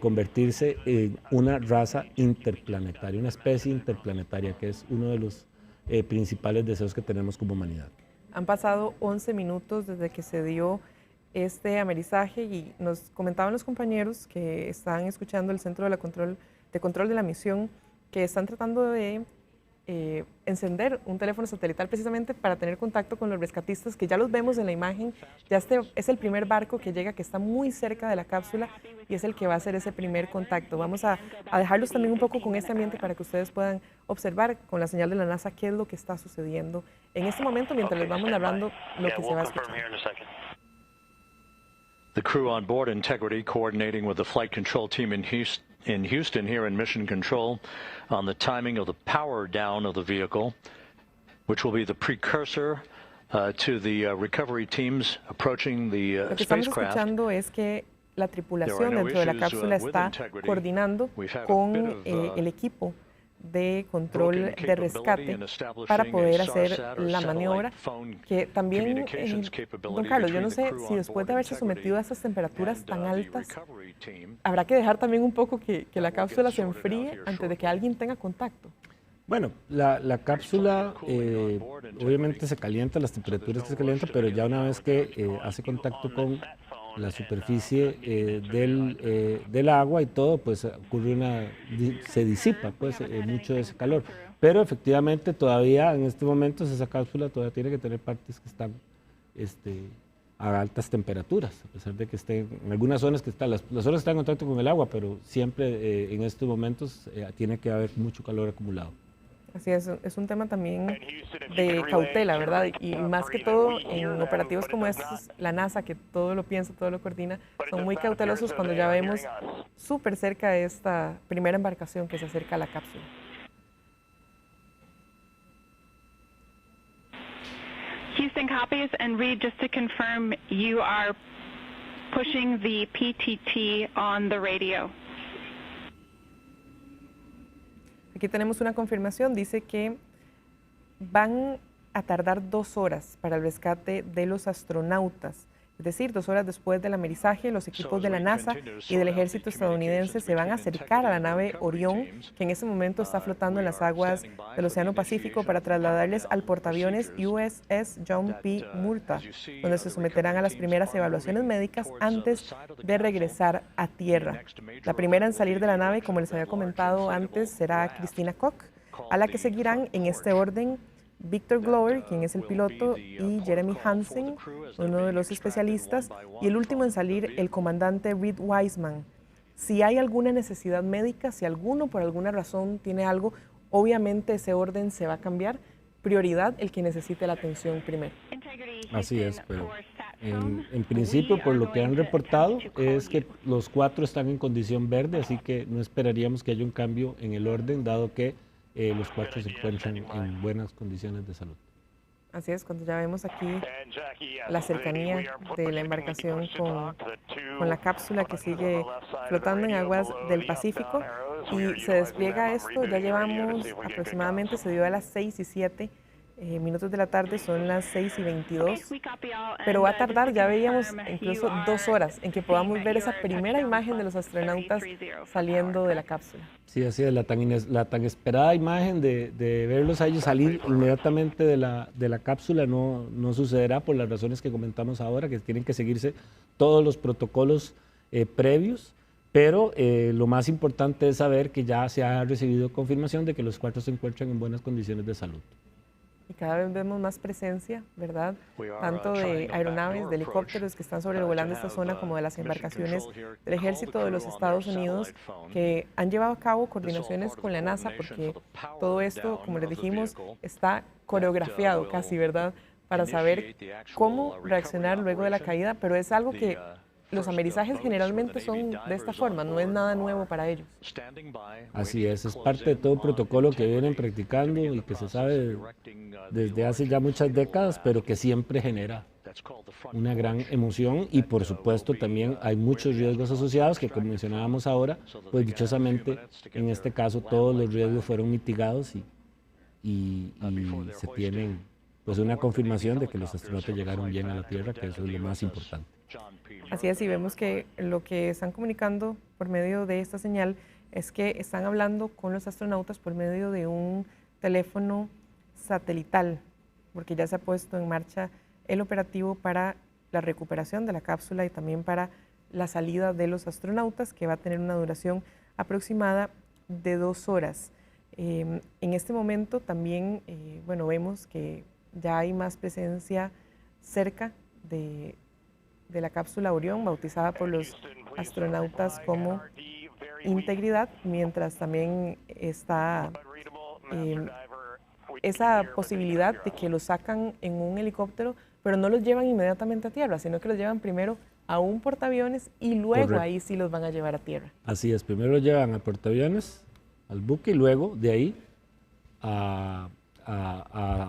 L: convertirse en una raza interplanetaria, una especie interplanetaria, que es uno de los principales deseos que tenemos como humanidad.
K: Han pasado 11 minutos desde que se dio este amerizaje y nos comentaban los compañeros que están escuchando el centro de control de la misión que están tratando de encender un teléfono satelital precisamente para tener contacto con los rescatistas, que ya los vemos en la imagen. Ya este es el primer barco que llega, que está muy cerca de la cápsula y es el que va a hacer ese primer contacto. Vamos a dejarlos también un poco con este ambiente para que ustedes puedan observar con la señal de la NASA qué es lo que está sucediendo en este momento mientras les vamos narrando lo que se va a escuchar.
A: The crew on board Integrity coordinating with the flight control team in Houston here in Mission Control on the timing of the power down of the vehicle, which will be the precursor to the recovery teams approaching the
K: Lo que estamos
A: spacecraft.
K: escuchando es que la tripulación dentro de la cápsula está coordinando con el equipo de control de rescate para poder hacer la maniobra, que también, don Carlos, yo no sé si después de haberse sometido a estas temperaturas tan altas, habrá que dejar también un poco que la cápsula se enfríe antes de que alguien tenga contacto.
L: Bueno, la cápsula obviamente se calienta, las temperaturas se calientan, pero ya una vez que hace contacto con la superficie del agua y todo, pues ocurre se disipa pues mucho de ese calor. Pero efectivamente todavía en este momento esa cápsula todavía tiene que tener partes que están a altas temperaturas, a pesar de que estén en algunas zonas que las zonas están en contacto con el agua, pero siempre en estos momentos tiene que haber mucho calor acumulado.
K: Así es un tema también de cautela, ¿verdad? Y más que todo en operativos como estos, la NASA, que todo lo piensa, todo lo coordina, son muy cautelosos cuando ya vemos súper cerca de esta primera embarcación que se acerca a la cápsula.
E: Houston copies, and Reed, just to confirm, you are pushing the PTT on the radio.
K: Aquí tenemos una confirmación, dice que van a tardar 2 horas para el rescate de los astronautas. Es decir, 2 horas después del amerizaje, los equipos de la NASA y del ejército estadounidense se van a acercar a la nave Orión, que en ese momento está flotando en las aguas del Océano Pacífico, para trasladarles al portaaviones USS John P. Murtaugh, donde se someterán a las primeras evaluaciones médicas antes de regresar a tierra. La primera en salir de la nave, como les había comentado antes, será Christina Koch, a la que seguirán en este orden Victor Glover, quien es el piloto, y Jeremy Hansen, uno de los especialistas, y el último en salir, el comandante Reed Wiseman. Si hay alguna necesidad médica, si alguno por alguna razón tiene algo, obviamente ese orden se va a cambiar. Prioridad el que necesite la atención primero.
L: Así es, pero en principio, por lo que han reportado, es que los 4 están en condición verde, así que no esperaríamos que haya un cambio en el orden, dado que los 4 se encuentran en buenas condiciones de salud.
K: Así es, cuando ya vemos aquí la cercanía de la embarcación con la cápsula que sigue flotando en aguas del Pacífico y se despliega esto, ya llevamos aproximadamente, se dio a las 6:07 minutos de la tarde, son las 6:22, pero va a tardar, ya veíamos incluso 2 horas en que podamos ver esa primera imagen de los astronautas saliendo de la cápsula.
L: Sí, así es, la tan esperada imagen de verlos a ellos salir inmediatamente de la cápsula no sucederá por las razones que comentamos ahora, que tienen que seguirse todos los protocolos previos, pero lo más importante es saber que ya se ha recibido confirmación de que los 4 se encuentran en buenas condiciones de salud.
K: Y cada vez vemos más presencia, ¿verdad? Tanto de aeronaves, de helicópteros que están sobrevolando esta zona, como de las embarcaciones del ejército de los Estados Unidos, que han llevado a cabo coordinaciones con la NASA, porque todo esto, como les dijimos, está coreografiado casi, ¿verdad? Para saber cómo reaccionar luego de la caída, pero es algo que los amerizajes generalmente son de esta forma, no es nada nuevo para ellos.
L: Así es parte de todo el protocolo que vienen practicando y que se sabe desde hace ya muchas décadas, pero que siempre genera una gran emoción y por supuesto también hay muchos riesgos asociados que, como mencionábamos ahora, pues dichosamente en este caso todos los riesgos fueron mitigados y se tienen pues una confirmación de que los astronautas llegaron bien a la Tierra, que eso es lo más importante.
K: Así es, y vemos que lo que están comunicando por medio de esta señal es que están hablando con los astronautas por medio de un teléfono satelital, porque ya se ha puesto en marcha el operativo para la recuperación de la cápsula y también para la salida de los astronautas, que va a tener una duración aproximada de 2 horas. En este momento también, bueno, vemos que ya hay más presencia cerca de la cápsula Orión, bautizada por los astronautas como Integridad, mientras también está esa posibilidad de que los sacan en un helicóptero, pero no los llevan inmediatamente a tierra, sino que los llevan primero a un portaaviones y luego Correcto. Ahí sí los van a llevar a tierra.
L: Así es, primero los llevan al portaaviones, al buque, y luego de ahí a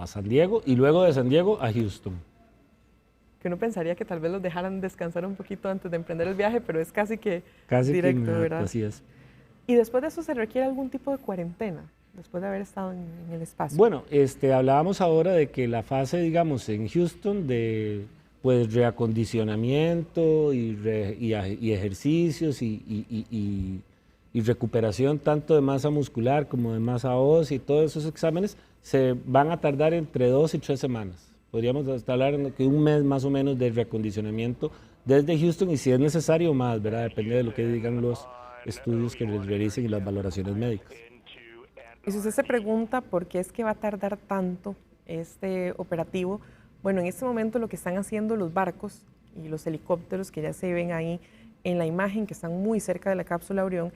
L: San Diego, y luego de San Diego a Houston.
K: Que uno pensaría que tal vez los dejaran descansar un poquito antes de emprender el viaje, pero es casi directo,
L: que
K: ¿verdad?
L: Así es.
K: ¿Y después de eso se requiere algún tipo de cuarentena, después de haber estado en el espacio?
L: Bueno, hablábamos ahora de que la fase, digamos, en Houston de pues reacondicionamiento y ejercicios y recuperación tanto de masa muscular como de masa ósea y todos esos exámenes se van a tardar entre 2 y 3 semanas. Podríamos hasta hablar de un mes más o menos de reacondicionamiento desde Houston y si es necesario más, ¿verdad? Depende de lo que digan los estudios que les realicen y las valoraciones médicas.
K: Y si usted se pregunta por qué es que va a tardar tanto este operativo, bueno, en este momento lo que están haciendo los barcos y los helicópteros que ya se ven ahí en la imagen, que están muy cerca de la cápsula Orión,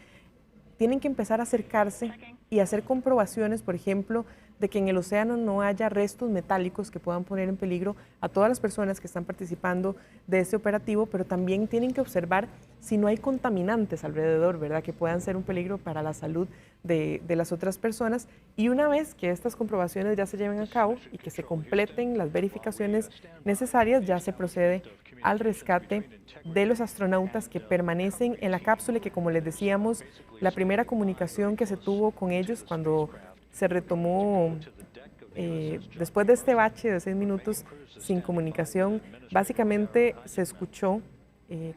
K: tienen que empezar a acercarse y hacer comprobaciones, por ejemplo, de que en el océano no haya restos metálicos que puedan poner en peligro a todas las personas que están participando de este operativo, pero también tienen que observar si no hay contaminantes alrededor, ¿verdad?, que puedan ser un peligro para la salud de las otras personas. Y una vez que estas comprobaciones ya se lleven a cabo y que se completen las verificaciones necesarias, ya se procede al rescate de los astronautas que permanecen en la cápsula y que, como les decíamos, la primera comunicación que se tuvo con ellos cuando se retomó después de este bache de 6 minutos sin comunicación, básicamente se escuchó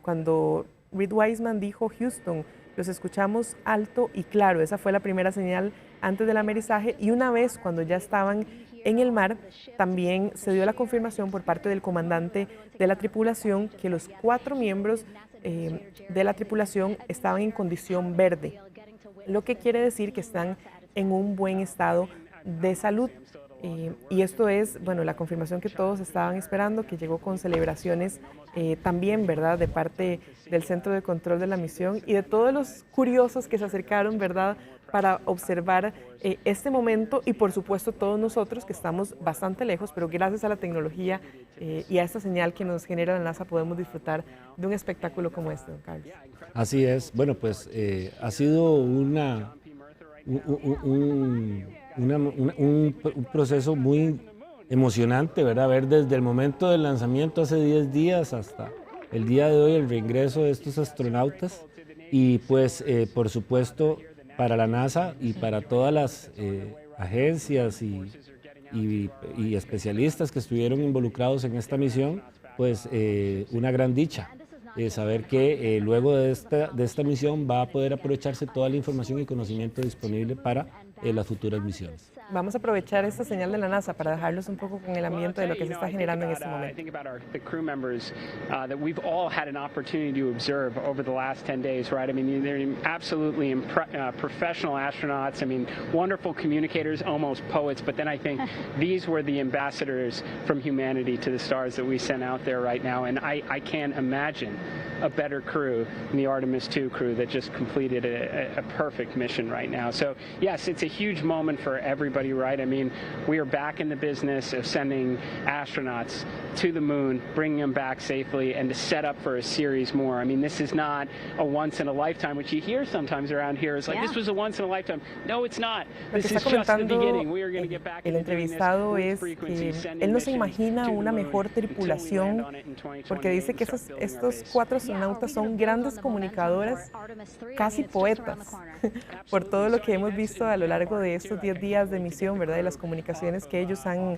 K: cuando Reed Wiseman dijo Houston, los escuchamos alto y claro. Esa fue la primera señal antes del amerizaje, y una vez cuando ya estaban en el mar, también se dio la confirmación por parte del comandante de la tripulación que los 4 miembros de la tripulación estaban en condición verde, lo que quiere decir que están en un buen estado de salud. Y esto es, bueno, la confirmación que todos estaban esperando, que llegó con celebraciones también, ¿verdad?, de parte del Centro de Control de la misión y de todos los curiosos que se acercaron, ¿verdad?, para observar este momento, y por supuesto todos nosotros que estamos bastante lejos, pero gracias a la tecnología y a esta señal que nos genera la NASA podemos disfrutar de un espectáculo como este, don Carlos.
L: Así es. Bueno, pues ha sido un proceso muy emocionante, ¿verdad? Ver desde el momento del lanzamiento hace 10 días hasta el día de hoy el reingreso de estos astronautas, y pues por supuesto para la NASA y para todas las agencias y especialistas que estuvieron involucrados en esta misión, pues una gran dicha. Saber que luego de esta misión va a poder aprovecharse toda la información y conocimiento disponible para las futuras misiones.
K: Vamos a aprovechar esta señal de la NASA para dejarlos un poco con el ambiente de lo que se está generando en este momento.
M: The crew members that we've all had an opportunity to observe over the last 10 days, right? I mean, they're absolutely professional astronauts. I mean, wonderful communicators, almost poets. But then I think these were the ambassadors from humanity to the stars that we sent out there right now. And I can't imagine a better crew than the Artemis II crew that just completed a perfect mission right now. So yes, it's a huge moment for everybody, right? I mean, we are back in the business of sending astronauts to the moon, bringing them back safely, and to set up for a series more. I mean, this is not a once in a lifetime, which you hear sometimes around here. It's like, this was a once in a lifetime. No, it's not. This is just the beginning. We are going to get back.
K: El entrevistado es que él no se imagina una mejor tripulación, porque dice que estos 4 astronautas son grandes comunicadoras, casi poetas, por todo lo que hemos visto a lo largo de estos 10 días de misión, ¿verdad? Y las comunicaciones que ellos han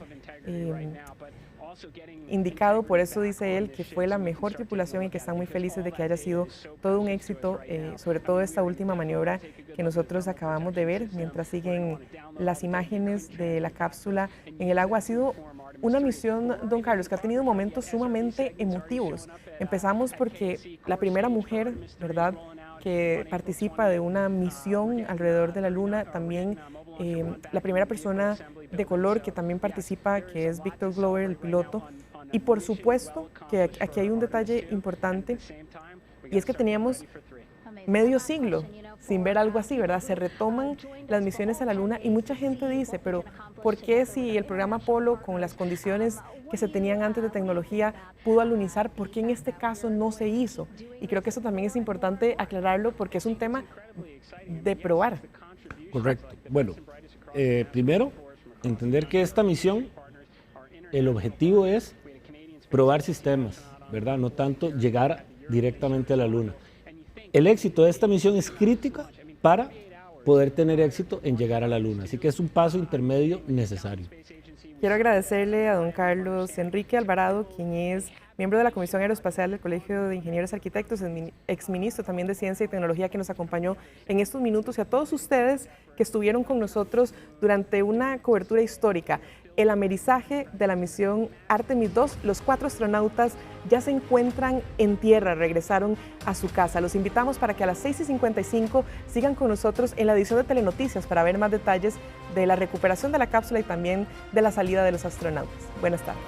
K: indicado. Por eso dice él que fue la mejor tripulación y que están muy felices de que haya sido todo un éxito, sobre todo esta última maniobra que nosotros acabamos de ver, mientras siguen las imágenes de la cápsula en el agua. Ha sido una misión, don Carlos, que ha tenido momentos sumamente emotivos. Empezamos porque la primera mujer, ¿verdad?, que participa de una misión alrededor de la Luna, también la primera persona de color que también participa, que es Victor Glover, el piloto. Y por supuesto que aquí hay un detalle importante, y es que teníamos medio siglo sin ver algo así, ¿verdad? Se retoman las misiones a la Luna y mucha gente dice, pero ¿por qué si el programa Apolo, con las condiciones que se tenían antes de tecnología, pudo alunizar, por qué en este caso no se hizo? Y creo que eso también es importante aclararlo porque es un tema de probar.
L: Correcto. Bueno, primero, entender que esta misión, el objetivo es probar sistemas, ¿verdad? No tanto llegar directamente a la Luna. El éxito de esta misión es crítico para poder tener éxito en llegar a la Luna, así que es un paso intermedio necesario.
K: Quiero agradecerle a don Carlos Enrique Alvarado, quien es miembro de la Comisión Aeroespacial del Colegio de Ingenieros Arquitectos, exministro también de Ciencia y Tecnología, que nos acompañó en estos minutos, y a todos ustedes que estuvieron con nosotros durante una cobertura histórica. El amerizaje de la misión Artemis II, los 4 astronautas ya se encuentran en tierra, regresaron a su casa. Los invitamos para que a las 6:55 sigan con nosotros en la edición de Telenoticias para ver más detalles de la recuperación de la cápsula y también de la salida de los astronautas. Buenas tardes.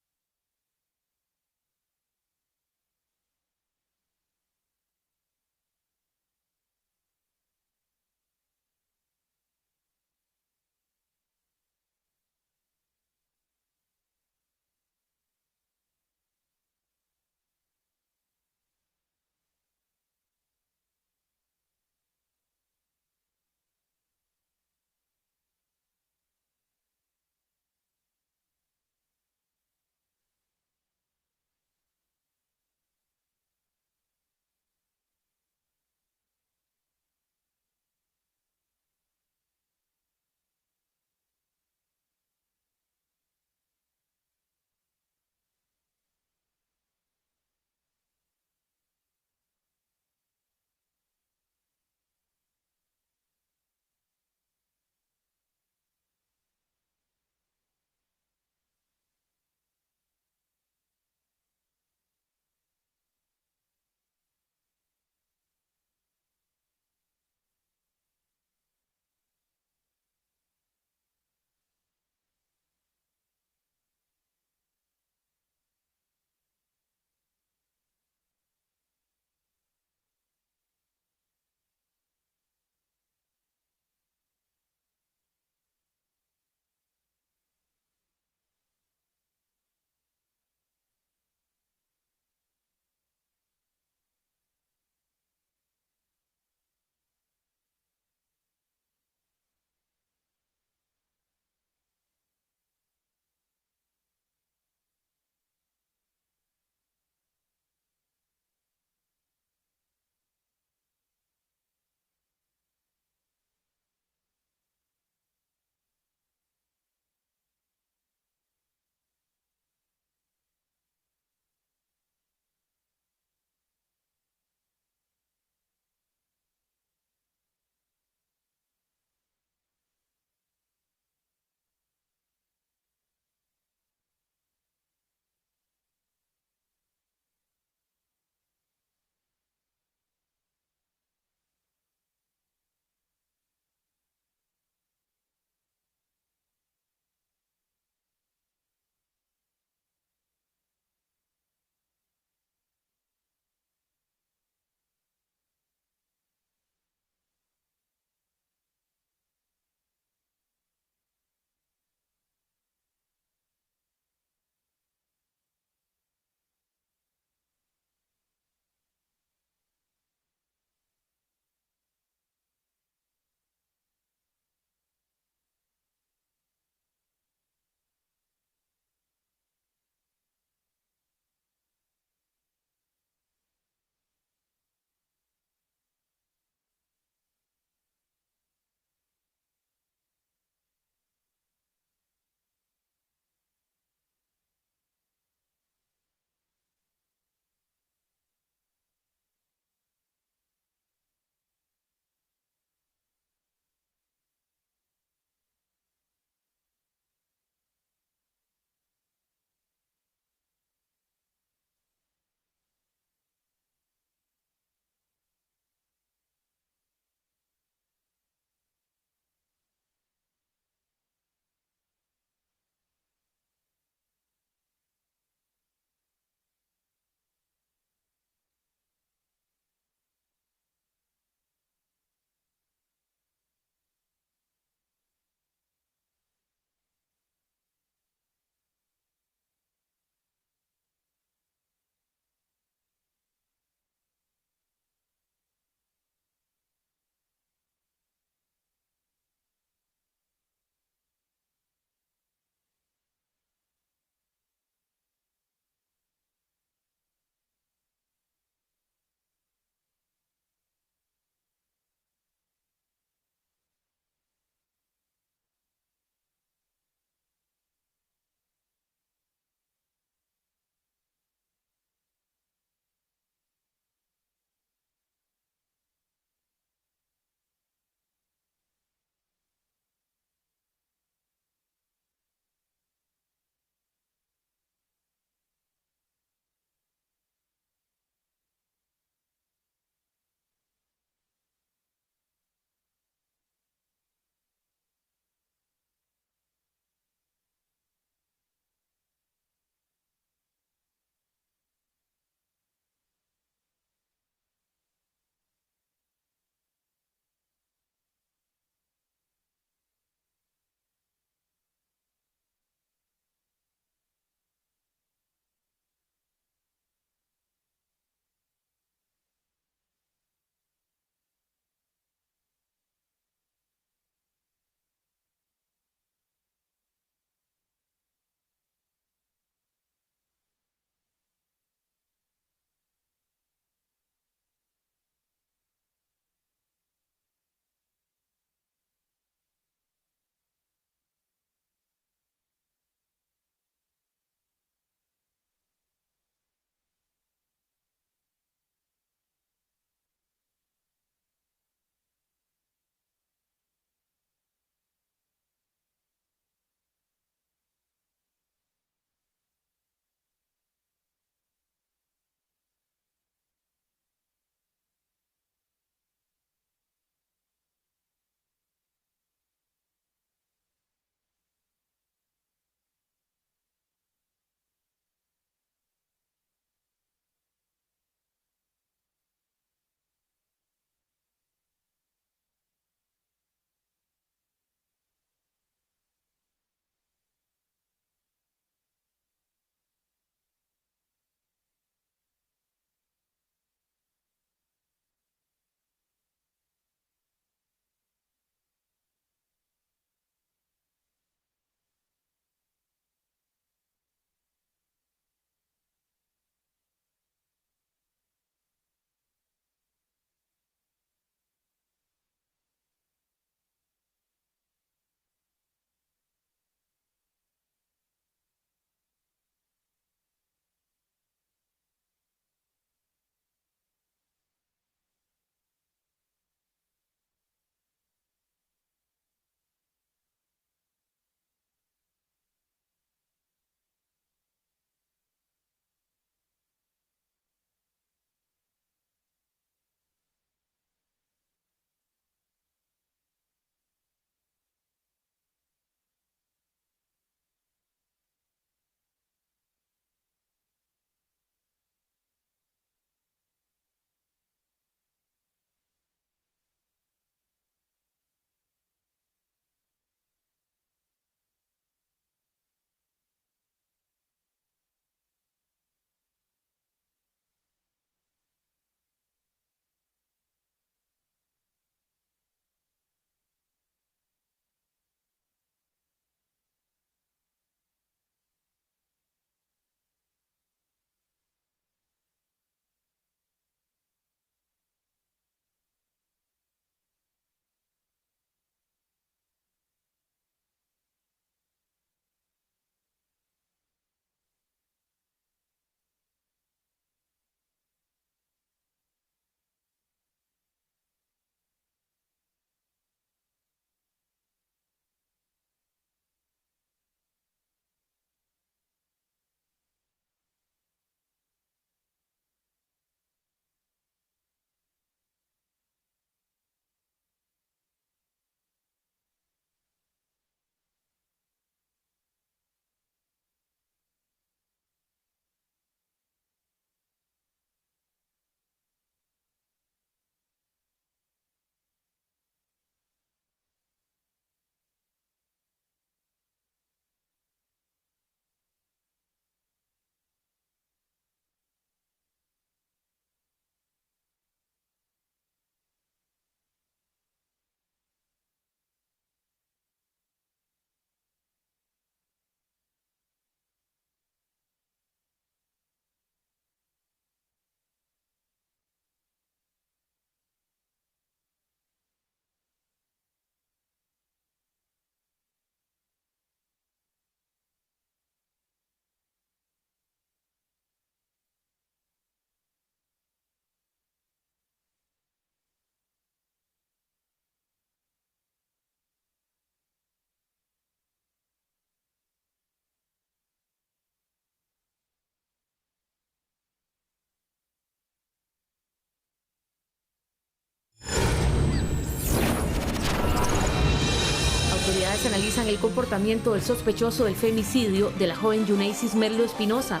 I: autoridades analizan el comportamiento del sospechoso del femicidio de la joven Yunesis Merlo Espinosa.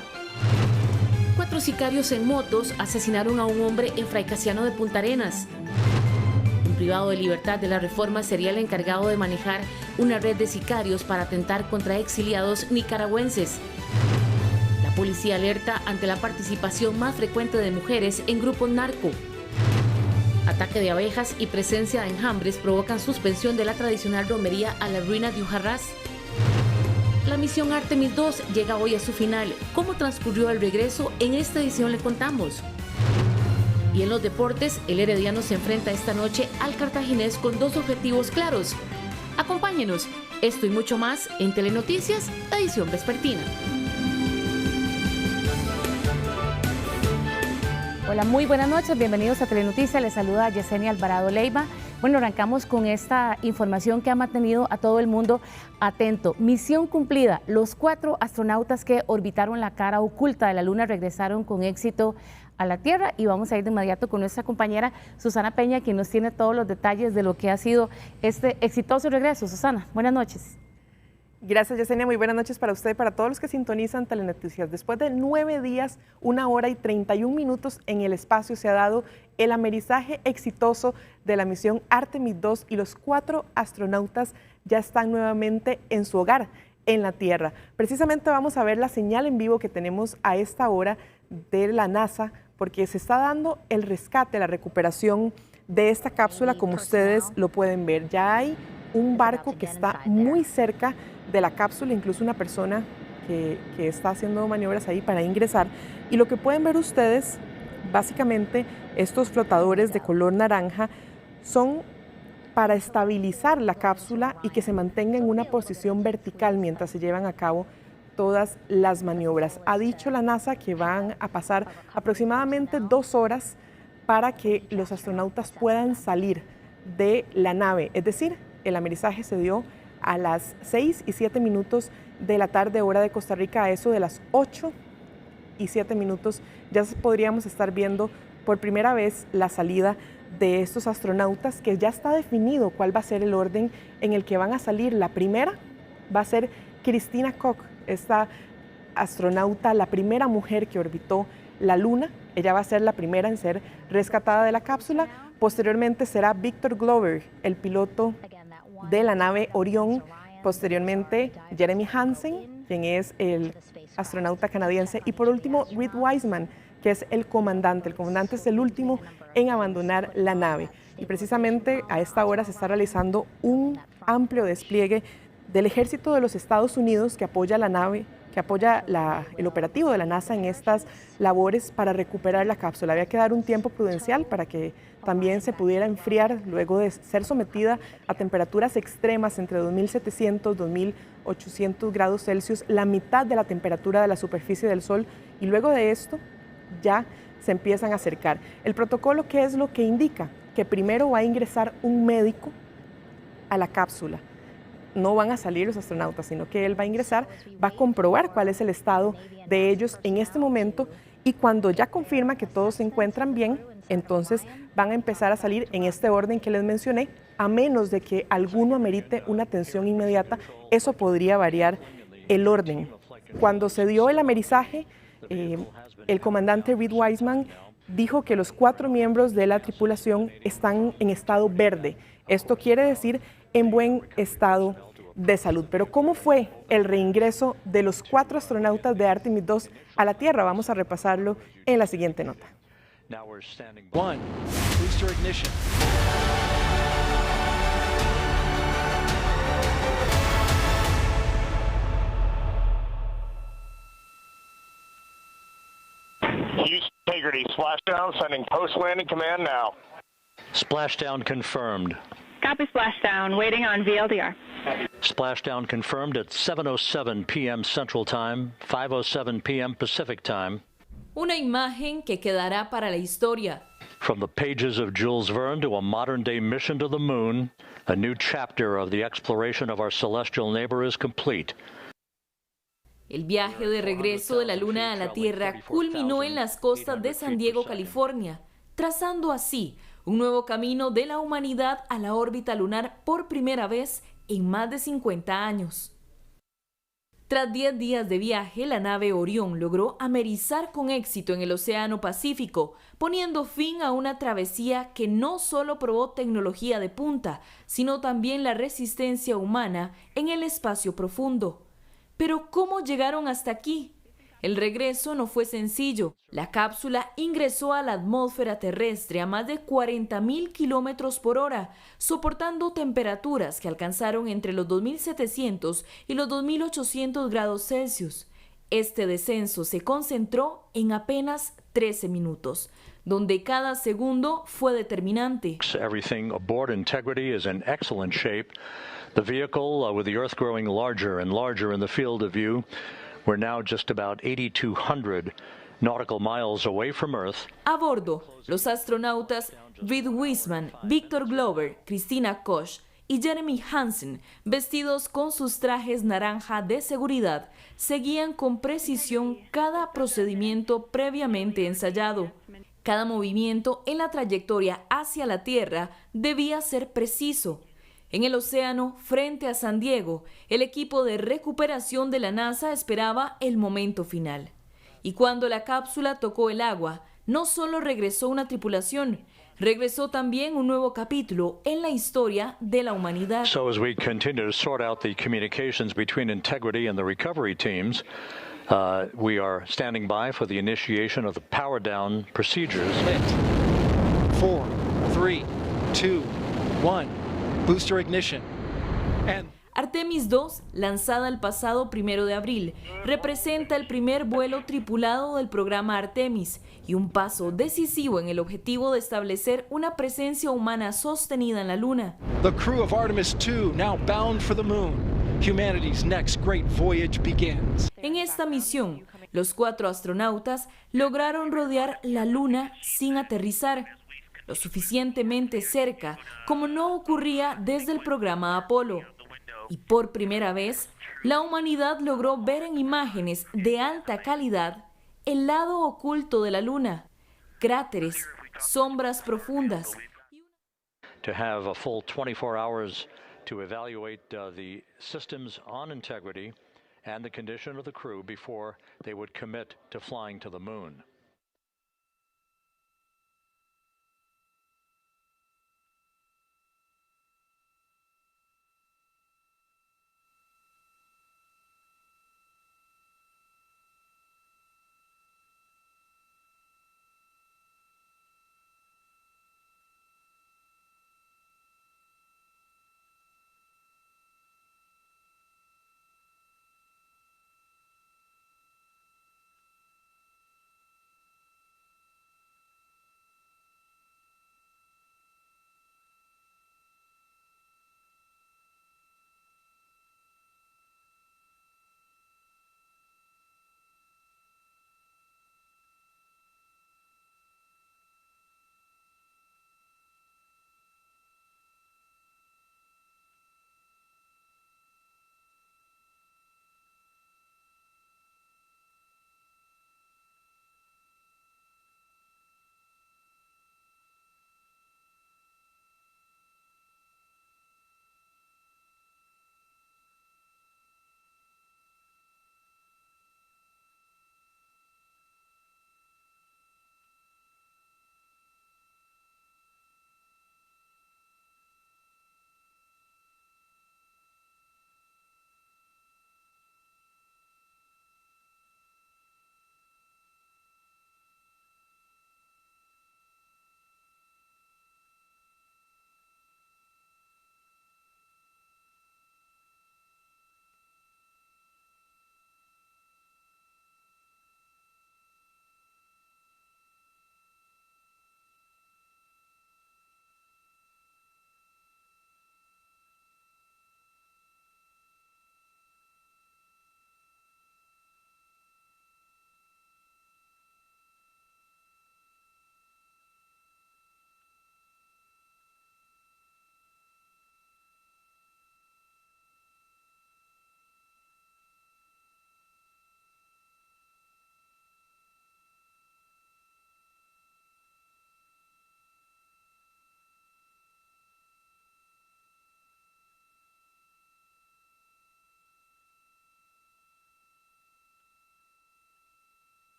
I: 4 sicarios en motos asesinaron a un hombre en Fray Casiano de Punta Arenas. Un privado de libertad de la Reforma sería el encargado de manejar una red de sicarios para atentar contra exiliados nicaragüenses. La policía alerta ante la participación más frecuente de mujeres en grupos narco. Ataque de abejas y presencia de enjambres provocan suspensión de la tradicional romería a la ruina de Ujarrás. La misión Artemis II llega hoy a su final. ¿Cómo transcurrió el regreso? En esta edición le contamos. Y en los deportes, el herediano se enfrenta esta noche al cartaginés con 2 objetivos claros. Acompáñenos, esto y mucho más en Telenoticias, edición vespertina.
N: Hola, muy buenas noches, bienvenidos a Telenoticias, les saluda Yesenia Alvarado Leiva. Bueno, arrancamos con esta información que ha mantenido a todo el mundo atento. Misión cumplida, los 4 astronautas que orbitaron la cara oculta de la Luna regresaron con éxito a la Tierra y vamos a ir de inmediato con nuestra compañera Susana Peña, quien nos tiene todos los detalles de lo que ha sido este exitoso regreso. Susana, buenas noches.
K: Gracias, Yesenia. Muy buenas noches para usted y para todos los que sintonizan Telenoticias. Después de 9 días, 1 hora y 31 minutos en el espacio, se ha dado el amerizaje exitoso de la misión Artemis II y los 4 astronautas ya están nuevamente en su hogar, en la Tierra. Precisamente vamos a ver la señal en vivo que tenemos a esta hora de la NASA, porque se está dando el rescate, la recuperación de esta cápsula, como ustedes lo pueden ver. Ya hay un barco que está muy cerca de la cápsula, incluso una persona que está haciendo maniobras ahí para ingresar. Y lo que pueden ver ustedes, básicamente, estos flotadores de color naranja son para estabilizar la cápsula y que se mantenga en una posición vertical mientras se llevan a cabo todas las maniobras. Ha dicho la NASA que van a pasar aproximadamente 2 horas para que los astronautas puedan salir de la nave, es decir, el amerizaje se dio a las 6 y 7 minutos de la tarde, hora de Costa Rica. A eso de las 8 y 7 minutos ya podríamos estar viendo por primera vez la salida de estos astronautas, que ya está definido cuál va a ser el orden en el que van a salir. La primera va a ser Christina Koch, esta astronauta, la primera mujer que orbitó la Luna. Ella va a ser la primera en ser rescatada de la cápsula. Posteriormente será Victor Glover, el piloto de la nave Orión. Posteriormente Jeremy Hansen, quien es el astronauta canadiense. Y por último Reed Wiseman, que es el comandante. El comandante es el último en abandonar la nave. Y precisamente a esta hora se está realizando un amplio despliegue del ejército de los Estados Unidos que apoya la nave, que apoya el operativo de la NASA en estas labores para recuperar la cápsula. Había que dar un tiempo prudencial para que también se pudiera enfriar luego de ser sometida a temperaturas extremas entre 2700 y 2800 grados Celsius, la mitad de la temperatura de la superficie del Sol, y luego de esto ya se empiezan a acercar. El protocolo, ¿qué es lo que indica? Que primero va a ingresar un médico a la cápsula. No van a salir los astronautas, sino que él va a ingresar, va a comprobar cuál es el estado de ellos en este momento, y cuando ya confirma que todos se encuentran bien, entonces van a empezar a salir en este orden que les mencioné, a menos de que alguno amerite una atención inmediata. Eso podría variar el orden. Cuando se dio el amerizaje, el comandante Reed Wiseman dijo que los 4 miembros de la tripulación están en estado verde. Esto quiere decir en buen estado de salud. Pero ¿cómo fue el reingreso de los 4 astronautas de Artemis II a la Tierra? Vamos a repasarlo en la siguiente nota.
D: Houston Integrity, splashdown, sending post-landing command now.
A: Splashdown confirmed.
E: Copy splashdown, waiting on VLDR.
A: Splashdown confirmed at 7:07 p.m. Central Time, 5:07 p.m. Pacific Time.
I: Una imagen que quedará para la historia.
A: From the pages of Jules Verne to a modern-day mission to the moon, a new chapter of the exploration of our celestial neighbor is complete.
I: El viaje de regreso de la Luna a la Tierra culminó en las costas de San Diego, California, trazando así un nuevo camino de la humanidad a la órbita lunar por primera vez
O: en más de 50 años. Tras 10 días de viaje, la nave Orión logró amerizar con éxito en el Océano Pacífico, poniendo fin a una travesía que no solo probó tecnología de punta, sino también la resistencia humana en el espacio profundo. Pero ¿cómo llegaron hasta aquí? El regreso no fue sencillo. La cápsula ingresó a la atmósfera terrestre a más de 40.000 kilómetros por hora, soportando temperaturas que alcanzaron entre los 2.700 y los 2.800 grados Celsius. Este descenso se concentró en apenas 13 minutos, donde cada segundo fue determinante.
A: Everything aboard Integrity is in excellent shape. The vehicle, with the Earth growing larger and larger in the field of view, we're now just about 8,200 nautical miles away from Earth.
O: A bordo, los astronautas Reed Wiseman, Victor Glover, Christina Koch y Jeremy Hansen, vestidos con sus trajes naranja de seguridad, seguían con precisión cada procedimiento previamente ensayado. Cada movimiento en la trayectoria hacia la Tierra debía ser preciso. En el océano, frente a San Diego, el equipo de recuperación de la NASA esperaba el momento final. Y cuando la cápsula tocó el agua, no solo regresó una tripulación, regresó también un nuevo capítulo en la historia de la humanidad.
A: So as we continue to sort out the communications between Integrity and the recovery teams, we are standing by for the initiation of the power down procedures.
P: 4, 3, 2, 1. Booster ignition.
O: Artemis II, lanzada el pasado 1 de abril, representa el primer vuelo tripulado del programa Artemis y un paso decisivo en el objetivo de establecer una presencia humana sostenida en la Luna.
P: The crew of Artemis II now bound for the moon. Humanity's next great voyage begins.
O: En esta misión, los 4 astronautas lograron rodear la Luna sin aterrizar, lo suficientemente cerca como no ocurría desde el programa Apolo. Y por primera vez, la humanidad logró ver en imágenes de alta calidad el lado oculto de la Luna, cráteres, sombras profundas.
A: To have a full 24 hours to evaluate the systems on Integrity and the condition of the crew before they would commit to flying to the moon.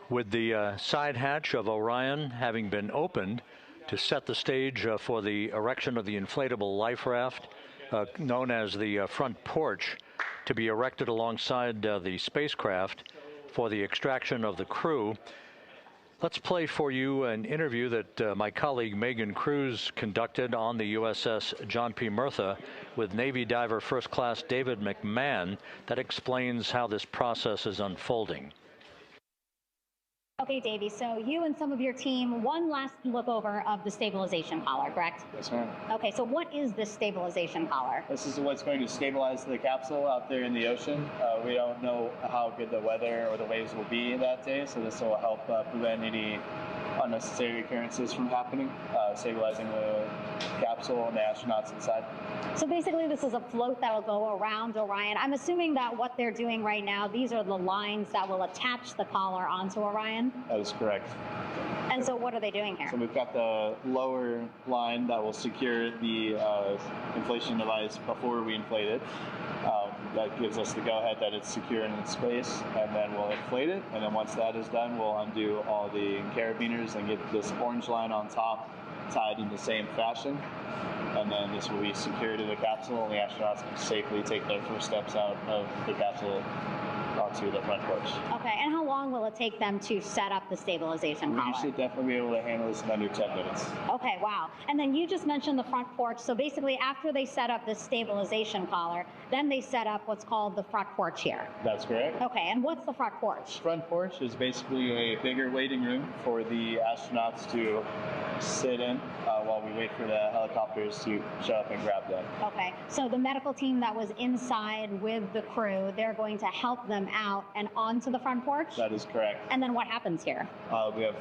A: With the side hatch of Orion having been opened to set the stage for the erection of the inflatable life raft, known as the front porch, to be erected alongside the spacecraft for the extraction of the crew. Let's play for you an interview that my colleague Megan Cruz conducted on the USS John P. Murtha with Navy diver First Class David McMahon that explains how this process is unfolding.
B: Okay, Davey, so you and some of your team, one last look over of the stabilization collar, correct?
Q: Yes, ma'am.
B: Okay, so what is this stabilization collar?
Q: This is what's going to stabilize the capsule out there in the ocean. We don't know how good the weather or the waves will be that day, so this will help prevent any unnecessary occurrences from happening, stabilizing the capsule and the astronauts inside.
B: So basically this is a float that will go around Orion. I'm assuming that what they're doing right now, these are the lines that will attach the collar onto Orion?
Q: That is correct.
B: And so what are they doing here?
Q: So we've got the lower line that will secure the inflation device before we inflate it. That gives us the go-ahead that it's secure in its space, and then we'll inflate it. And then once that is done, we'll undo all the carabiners and get this orange line on top tied in the same fashion. And then this will be secured to the capsule, and the astronauts can safely take their first steps out of the capsule onto the front porch.
B: Okay, and how long will it take them to set up the stabilization collar?
Q: We should definitely be able to handle this in under 10 minutes.
B: Okay, wow. And then you just mentioned the front porch. So basically after they set up this stabilization collar, then they set up what's called the front porch here.
Q: That's correct.
B: Okay, and what's the front porch?
Q: Front porch is basically a bigger waiting room for the astronauts to sit in while we wait for the helicopters to show up and grab them.
B: Okay, so the medical team that was inside with the crew, they're going to help them out and onto the front porch?
Q: That is correct.
B: And then what happens here?
Q: We have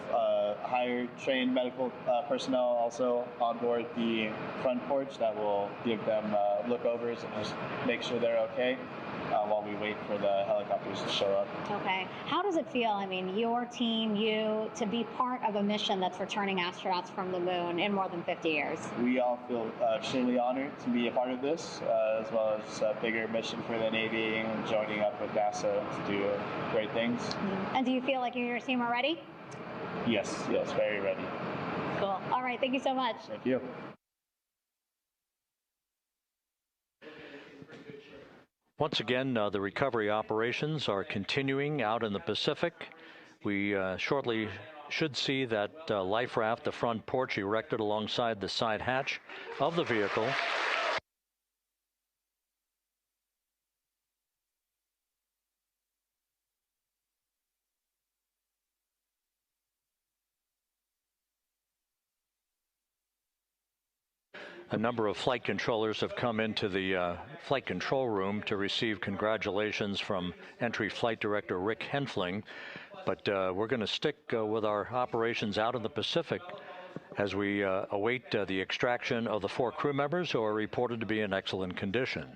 Q: higher trained medical personnel also on board the front porch that will give them lookovers and just make sure they're okay while we wait for the helicopters to show up.
B: Okay. How does it feel, I mean, your team, you, to be part of a mission that's returning astronauts from the moon in more than 50 years?
Q: We all feel extremely honored to be a part of this, as well as a bigger mission for the Navy and joining up with NASA to do great things.
B: Mm-hmm. And do you feel like you and your team are ready?
Q: Yes, very ready.
B: Cool. All right, thank you so much.
Q: Thank you.
A: Once again, the recovery operations are continuing out in the Pacific. We shortly should see that life raft, the front porch, erected alongside the side hatch of the vehicle. A number of flight controllers have come into the flight control room to receive congratulations from Entry Flight Director Rick Henfling. But we're going to stick with our operations out in the Pacific as we await the extraction of the 4 crew members who are reported to be in excellent condition.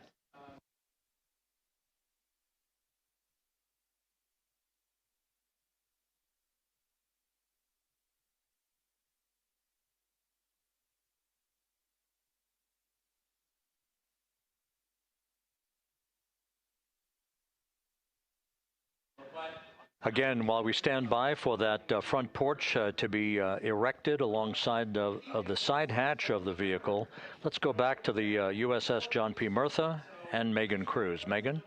A: Again, while we stand by for that front porch to be erected alongside of the side hatch of the vehicle, let's go back to the USS John P. Murtha and Megan Cruz. Megan?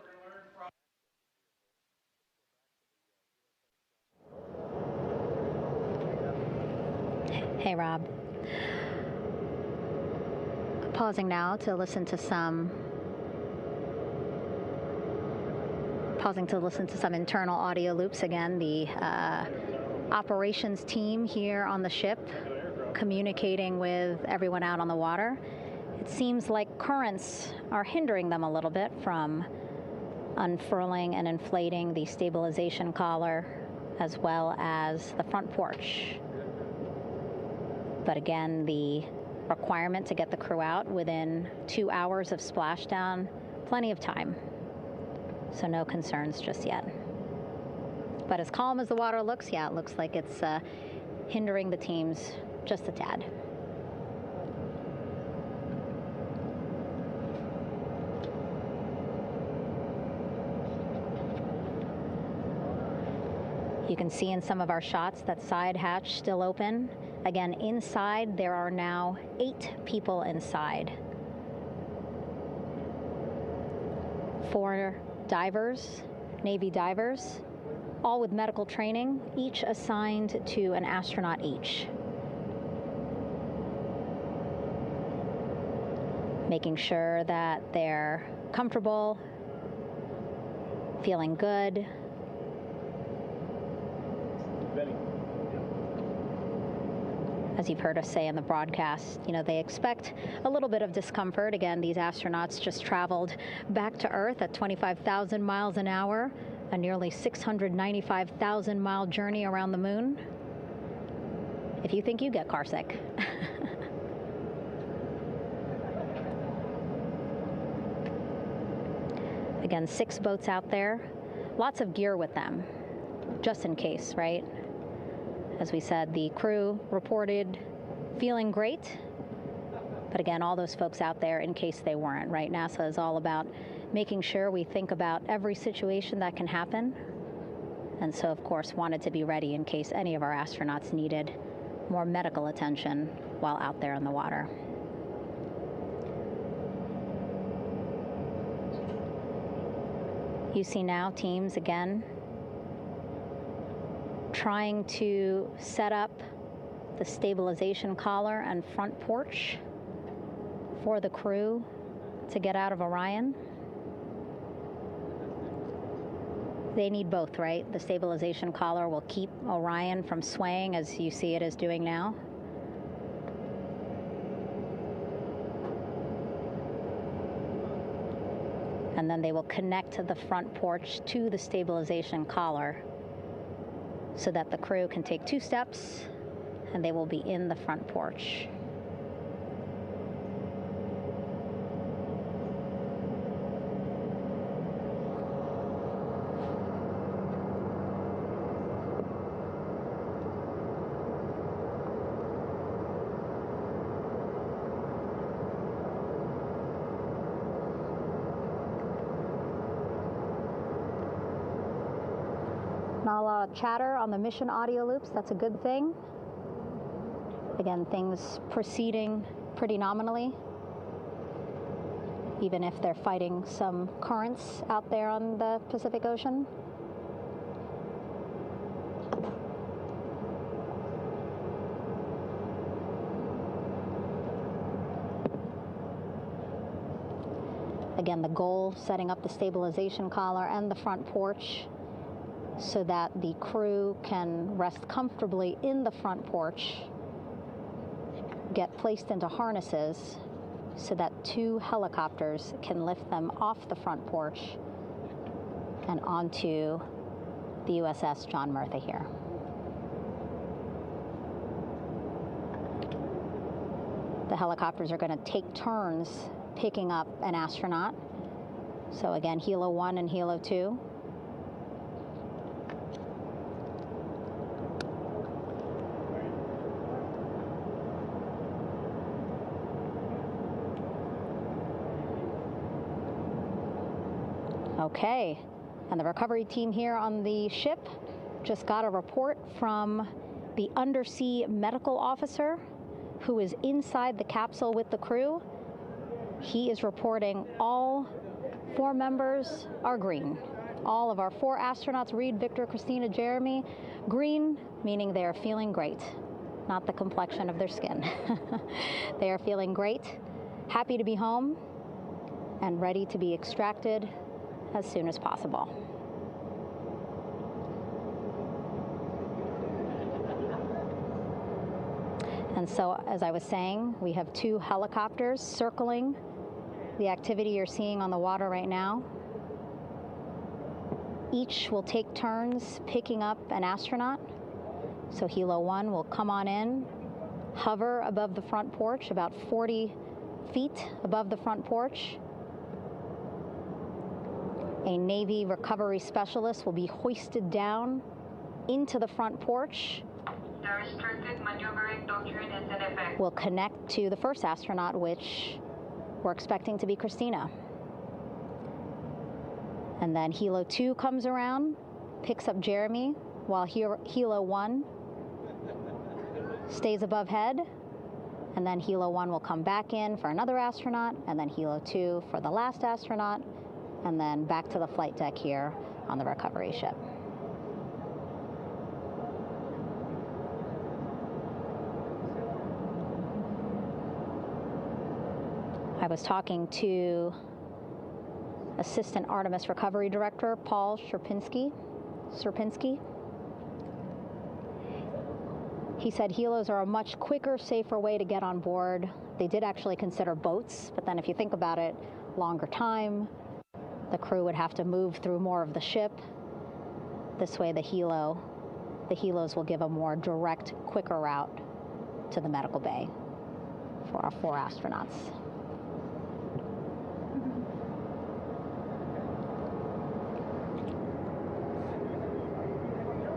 B: Hey, Rob. Pausing now to listen to some internal audio loops. Again, the operations team here on the ship communicating with everyone out on the water. It seems like currents are hindering them a little bit from unfurling and inflating the stabilization collar as well as the front porch. But again, the requirement to get the crew out within 2 hours of splashdown, plenty of time. So no concerns just yet. But as calm as the water looks, yeah, it looks like it's hindering the teams just a tad. You can see in some of our shots that side hatch still open. Again, inside there are now 8 people inside. 4 divers, Navy divers, all with medical training, each assigned to an astronaut each. Making sure that they're comfortable, feeling good. As you've heard us say in the broadcast, you know, they expect a little bit of discomfort. Again, these astronauts just traveled back to Earth at 25,000 miles an hour, a nearly 695,000-mile journey around the moon. If you think you get carsick. Again, 6 boats out there, lots of gear with them, just in case, right? As we said, the crew reported feeling great, but again, all those folks out there in case they weren't, right? NASA is all about making sure we think about every situation that can happen, and so, of course, wanted to be ready in case any of our astronauts needed more medical attention while out there in the water. You see now teams, again, trying to set up the stabilization collar and front porch for the crew to get out of Orion. They need both, right? The stabilization collar will keep Orion from swaying as you see it is doing now. And then they will connect the front porch to the stabilization collar so that the crew can take 2 steps and they will be in the front porch. Not a lot of chatter on the mission audio loops. That's a good thing. Again, things proceeding pretty nominally, even if they're fighting some currents out there on the Pacific Ocean. Again, the goal, setting up the stabilization collar and the front porch so that the crew can rest comfortably in the front porch, get placed into harnesses so that 2 helicopters can lift them off the front porch and onto the USS John Murtha here. The helicopters are going to take turns picking up an astronaut. So again, Helo 1 and Helo 2. Okay, and the recovery team here on the ship just got a report from the undersea medical officer who is inside the capsule with the crew. He is reporting all 4 members are green. All of our 4 astronauts, Reed, Victor, Christina, Jeremy, green, meaning they are feeling great, not the complexion of their skin. They are feeling great, happy to be home, and ready to be extracted as soon as possible. And so, as I was saying, we have 2 helicopters circling the activity you're seeing on the water right now. Each will take turns picking up an astronaut. So Helo 1 will come on in, hover above the front porch, about 40 feet above the front porch. A Navy recovery specialist will be hoisted down into the front porch.
R: The restricted maneuvering doctrine is in effect.
B: Will connect to the first astronaut, which we're expecting to be Christina. And then Helo 2 comes around, picks up Jeremy, while Helo 1 stays above head, and then Helo 1 will come back in for another astronaut, and then Helo 2 for the last astronaut, and then back to the flight deck here on the recovery ship. I was talking to Assistant Artemis Recovery Director Paul Sierpinski. He said helos are a much quicker, safer way to get on board. They did actually consider boats, but then if you think about it, longer time, the crew would have to move through more of the ship. This way the helos will give a more direct, quicker route to the medical bay for our 4 astronauts.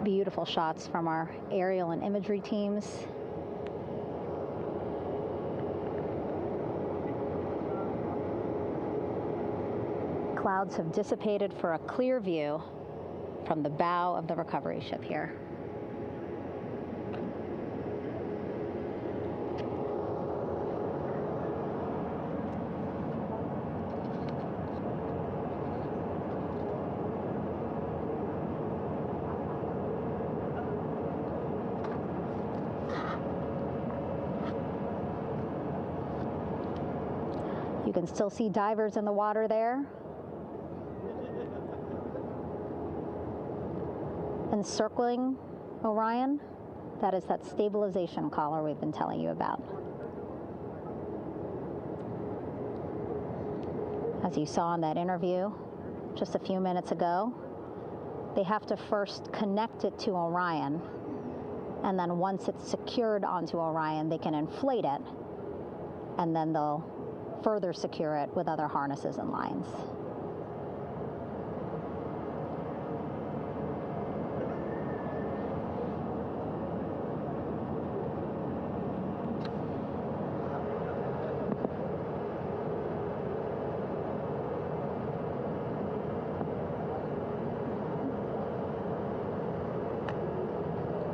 B: Beautiful shots from our aerial and imagery teams. Clouds have dissipated for a clear view from the bow of the recovery ship here. You can still see divers in the water there. Encircling Orion, that is that stabilization collar we've been telling you about. As you saw in that interview just a few minutes ago, they have to first connect it to Orion, and then once it's secured onto Orion, they can inflate it, and then they'll further secure it with other harnesses and lines.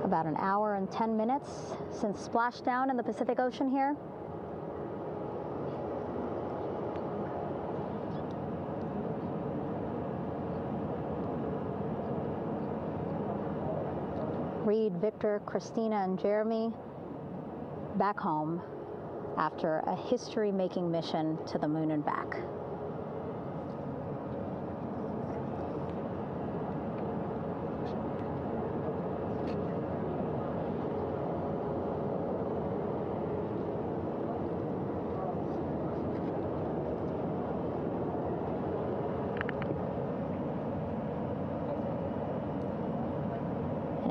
B: About an hour and 10 minutes since splashdown in the Pacific Ocean here. Reed, Victor, Christina, and Jeremy back home after a history-making mission to the moon and back.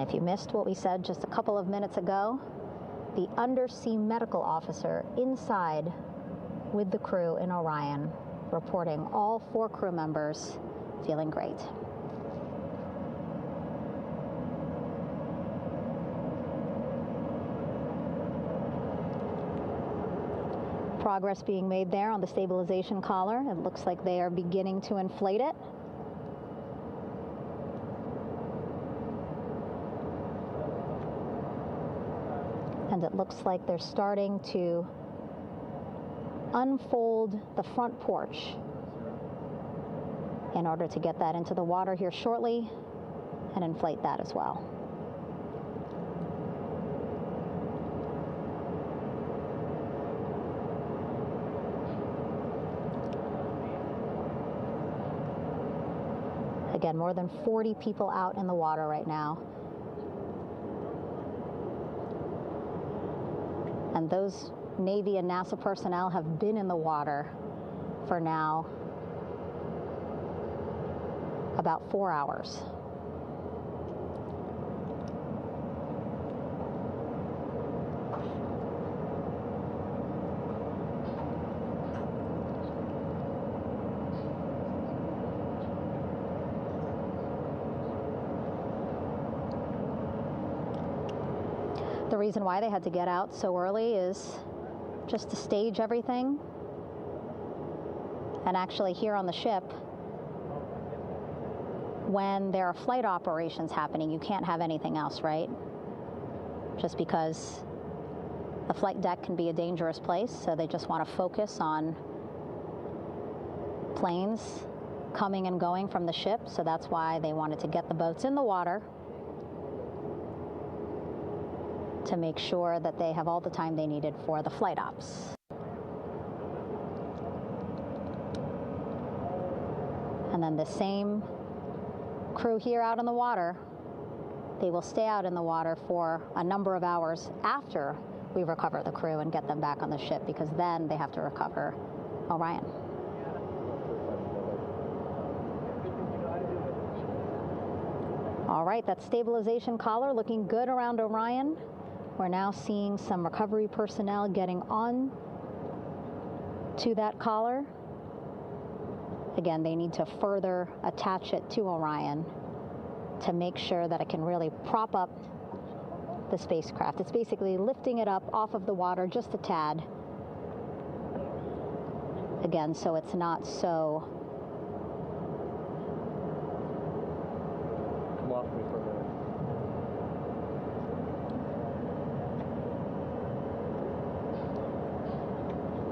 B: If you missed what we said just a couple of minutes ago, the undersea medical officer inside with the crew in Orion, reporting all 4 crew members feeling great. Progress being made there on the stabilization collar. It looks like they are beginning to inflate it. And it looks like they're starting to unfold the front porch in order to get that into the water here shortly and inflate that as well. Again, more than 40 people out in the water right now. And those Navy and NASA personnel have been in the water for now about 4 hours. The reason why they had to get out so early is just to stage everything. And actually here on the ship, when there are flight operations happening, you can't have anything else, right? Just because the flight deck can be a dangerous place, so they just want to focus on planes coming and going from the ship, so that's why they wanted to get the boats in the water to make sure that they have all the time they needed for the flight ops. And then the same crew here out in the water, they will stay out in the water for a number of hours after we recover the crew and get them back on the ship, because then they have to recover Orion. All right, that stabilization collar looking good around Orion. We're now seeing some recovery personnel getting on to that collar. Again, they need to further attach it to Orion to make sure that it can really prop up the spacecraft. It's basically lifting it up off of the water just a tad. Again, so it's not so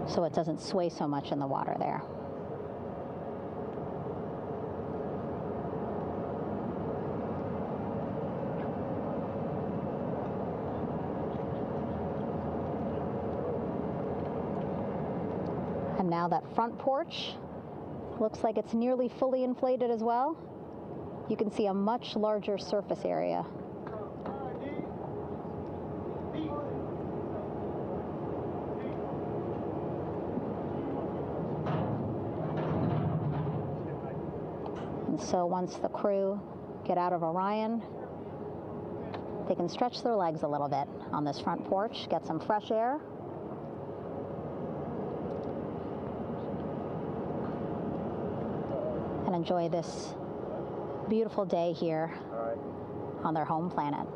B: so it doesn't sway so much in the water there. And now that front porch looks like it's nearly fully inflated as well. You can see a much larger surface area. And so once the crew get out of Orion, they can stretch their legs a little bit on this front porch, get some fresh air. And enjoy this beautiful day here on their home planet.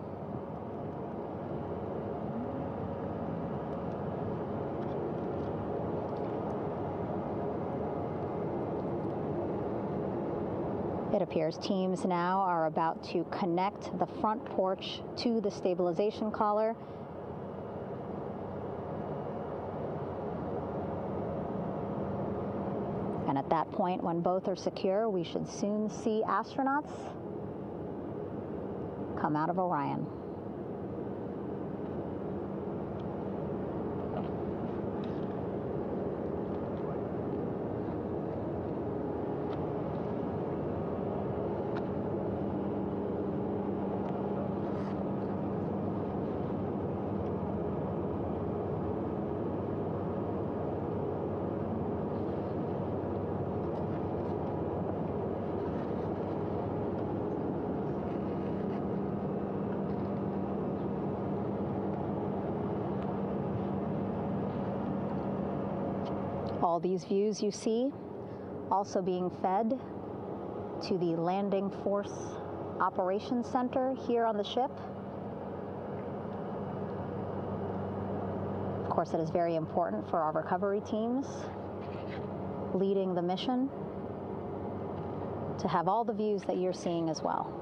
B: It appears teams now are about to connect the front porch to the stabilization collar. And at that point, when both are secure, we should soon see astronauts come out of Orion. All these views you see also being fed to the Landing Force Operations Center here on the ship. Of course, it is very important for our recovery teams leading the mission to have all the views that you're seeing as well.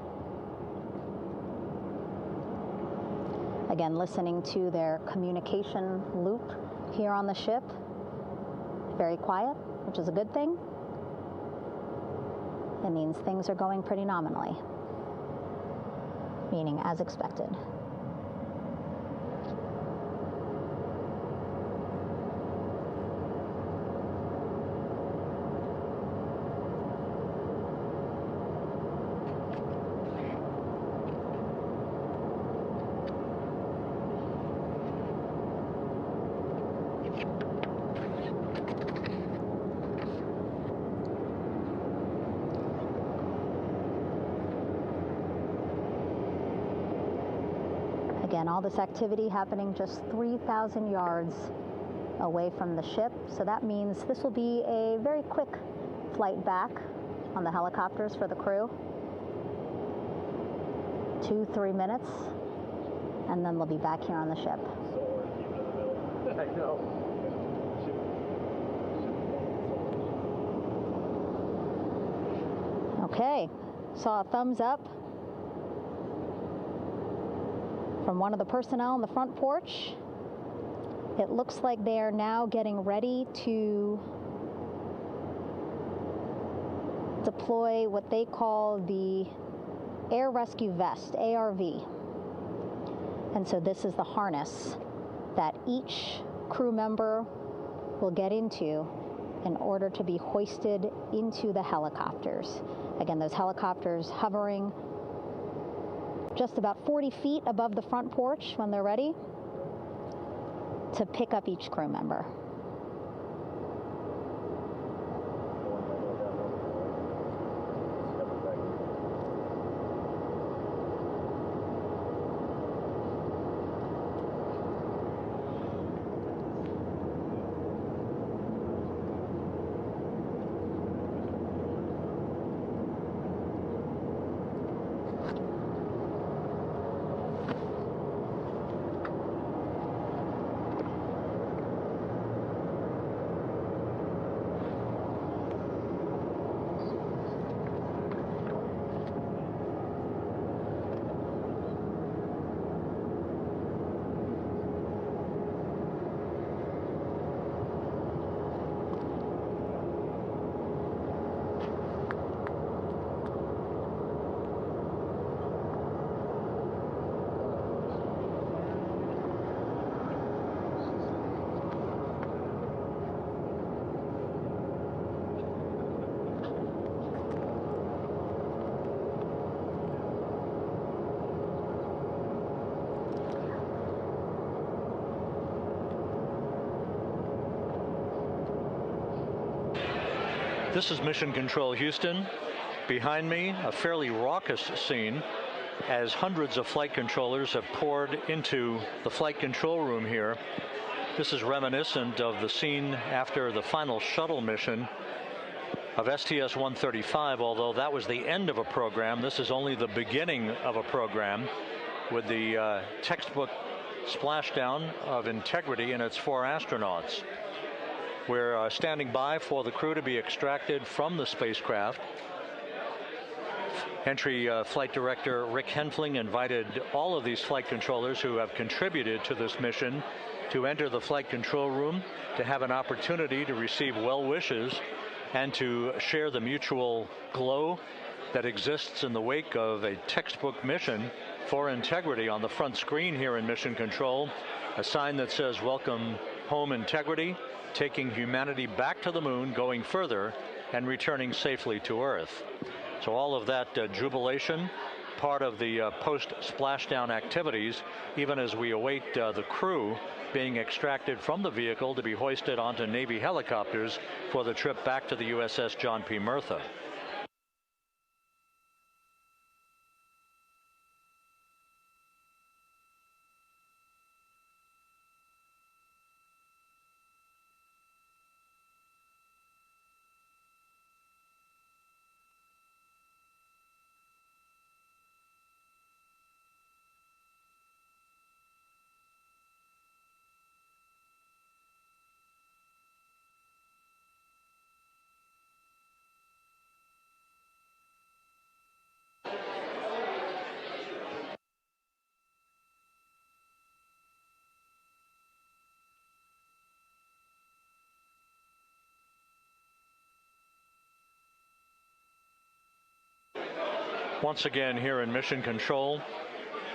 B: Again, listening to their communication loop here on the ship. Very quiet, which is a good thing. It means things are going pretty nominally, meaning as expected. Again, all this activity happening just 3,000 yards away from the ship. So that means this will be a very quick flight back on the helicopters for the crew. 2-3 minutes, and then they'll be back here on the ship.
S: I know.
B: Okay, saw a thumbs up from one of the personnel on the front porch. It looks like they are now getting ready to deploy what they call the Air Rescue Vest, ARV. And so this is the harness that each crew member will get into in order to be hoisted into the helicopters. Again, those helicopters hovering just about 40 feet above the front porch when they're ready to pick up each crew member.
A: This is Mission Control Houston. Behind me, a fairly raucous scene as hundreds of flight controllers have poured into the flight control room here. This is reminiscent of the scene after the final shuttle mission of STS-135, although that was the end of a program. This is only the beginning of a program with the textbook splashdown of Integrity and its 4 astronauts. We're standing by for the crew to be extracted from the spacecraft. Entry Flight Director Rick Henfling invited all of these flight controllers who have contributed to this mission to enter the flight control room to have an opportunity to receive well wishes and to share the mutual glow that exists in the wake of a textbook mission for Integrity. On the front screen here in Mission Control, a sign that says "Welcome Home, Integrity," taking humanity back to the moon, going further, and returning safely to Earth. So all of that jubilation, part of the post-splashdown activities, even as we await the crew being extracted from the vehicle to be hoisted onto Navy helicopters for the trip back to the USS John P. Murtha. Once again here in Mission Control,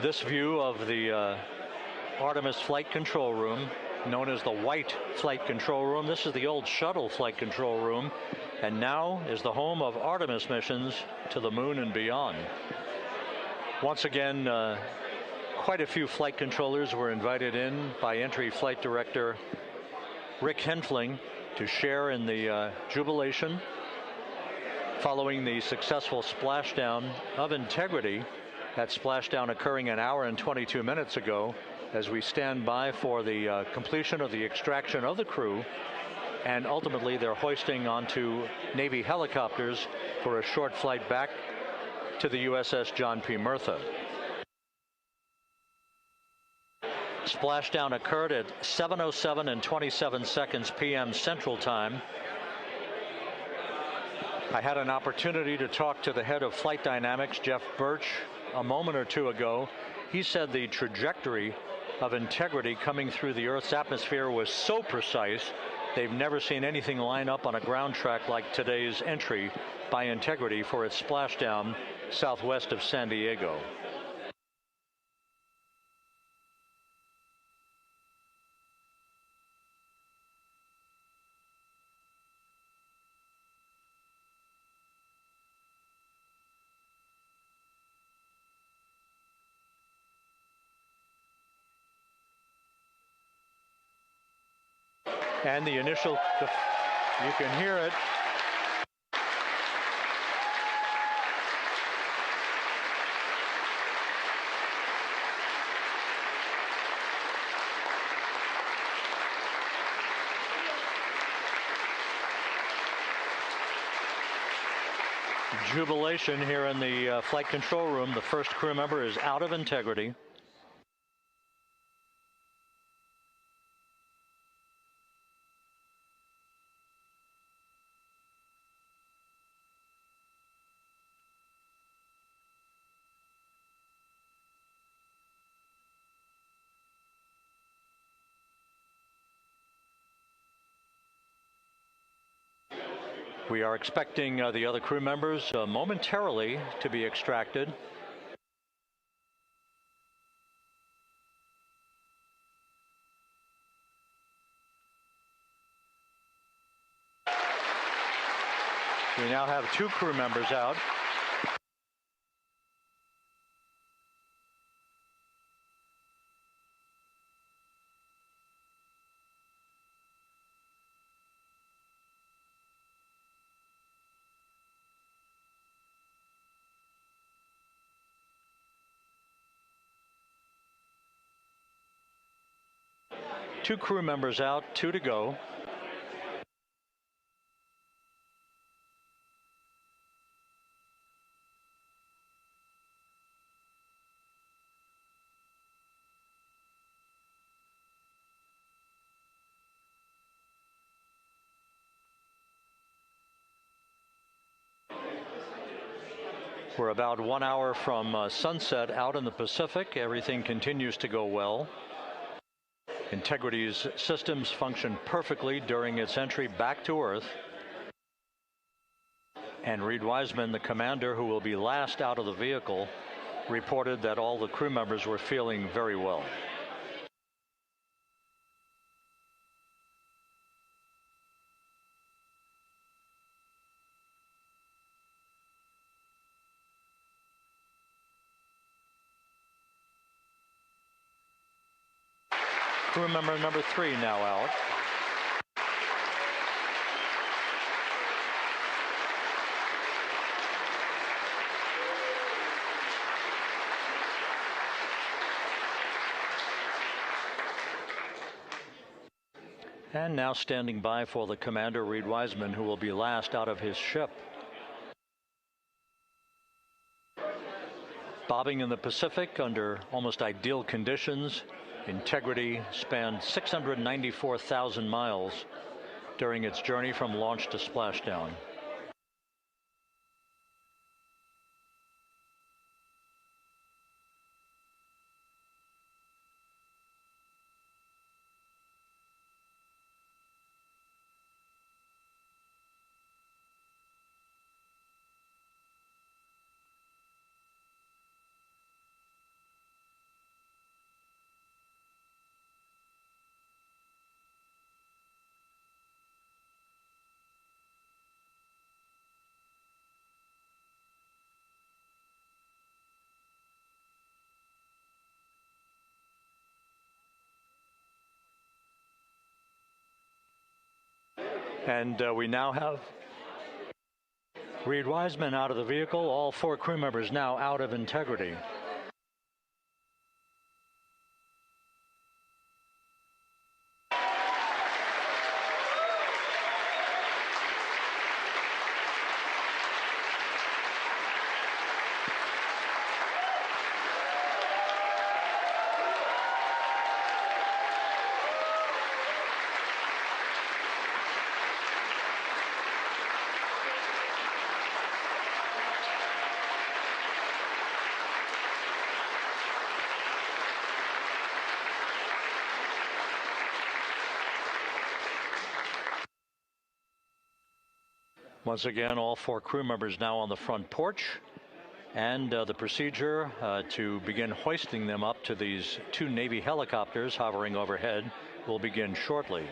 A: this view of the Artemis Flight Control Room, known as the White Flight Control Room. This is the old shuttle flight control room, and now is the home of Artemis missions to the moon and beyond. Once again, quite a few flight controllers were invited in by Entry Flight Director Rick Henfling to share in the jubilation following the successful splashdown of Integrity. That splashdown occurring an hour and 22 minutes ago, as we stand by for the completion of the extraction of the crew, and ultimately they're hoisting onto Navy helicopters for a short flight back to the USS John P. Murtha. Splashdown occurred at 7:07 and 27 seconds p.m. Central Time. I had an opportunity to talk to the head of flight dynamics, Jeff Birch, a moment or two ago. He said the trajectory of Integrity coming through the Earth's atmosphere was so precise, they've never seen anything line up on a ground track like today's entry by Integrity for its splashdown southwest of San Diego. And the initial, you can hear it. Jubilation here in the flight control room. The first crew member is out of Integrity. We are expecting the other crew members momentarily to be extracted. We now have 2 crew members out. Two crew members out, 2 to go. We're about 1 hour from sunset out in the Pacific. Everything continues to go well. Integrity's systems function perfectly during its entry back to Earth. And Reed Wiseman, the commander who will be last out of the vehicle, reported that all the crew members were feeling very well. Crew member number 3 now out. And now standing by for the commander, Reed Wiseman, who will be last out of his ship. Bobbing in the Pacific under almost ideal conditions, Integrity spanned 694,000 miles during its journey from launch to splashdown. And we now have Reed Wiseman out of the vehicle, all 4 crew members now out of Integrity. Once again, all 4 crew members now on the front porch, and the procedure to begin hoisting them up to these 2 Navy helicopters hovering overhead will begin shortly.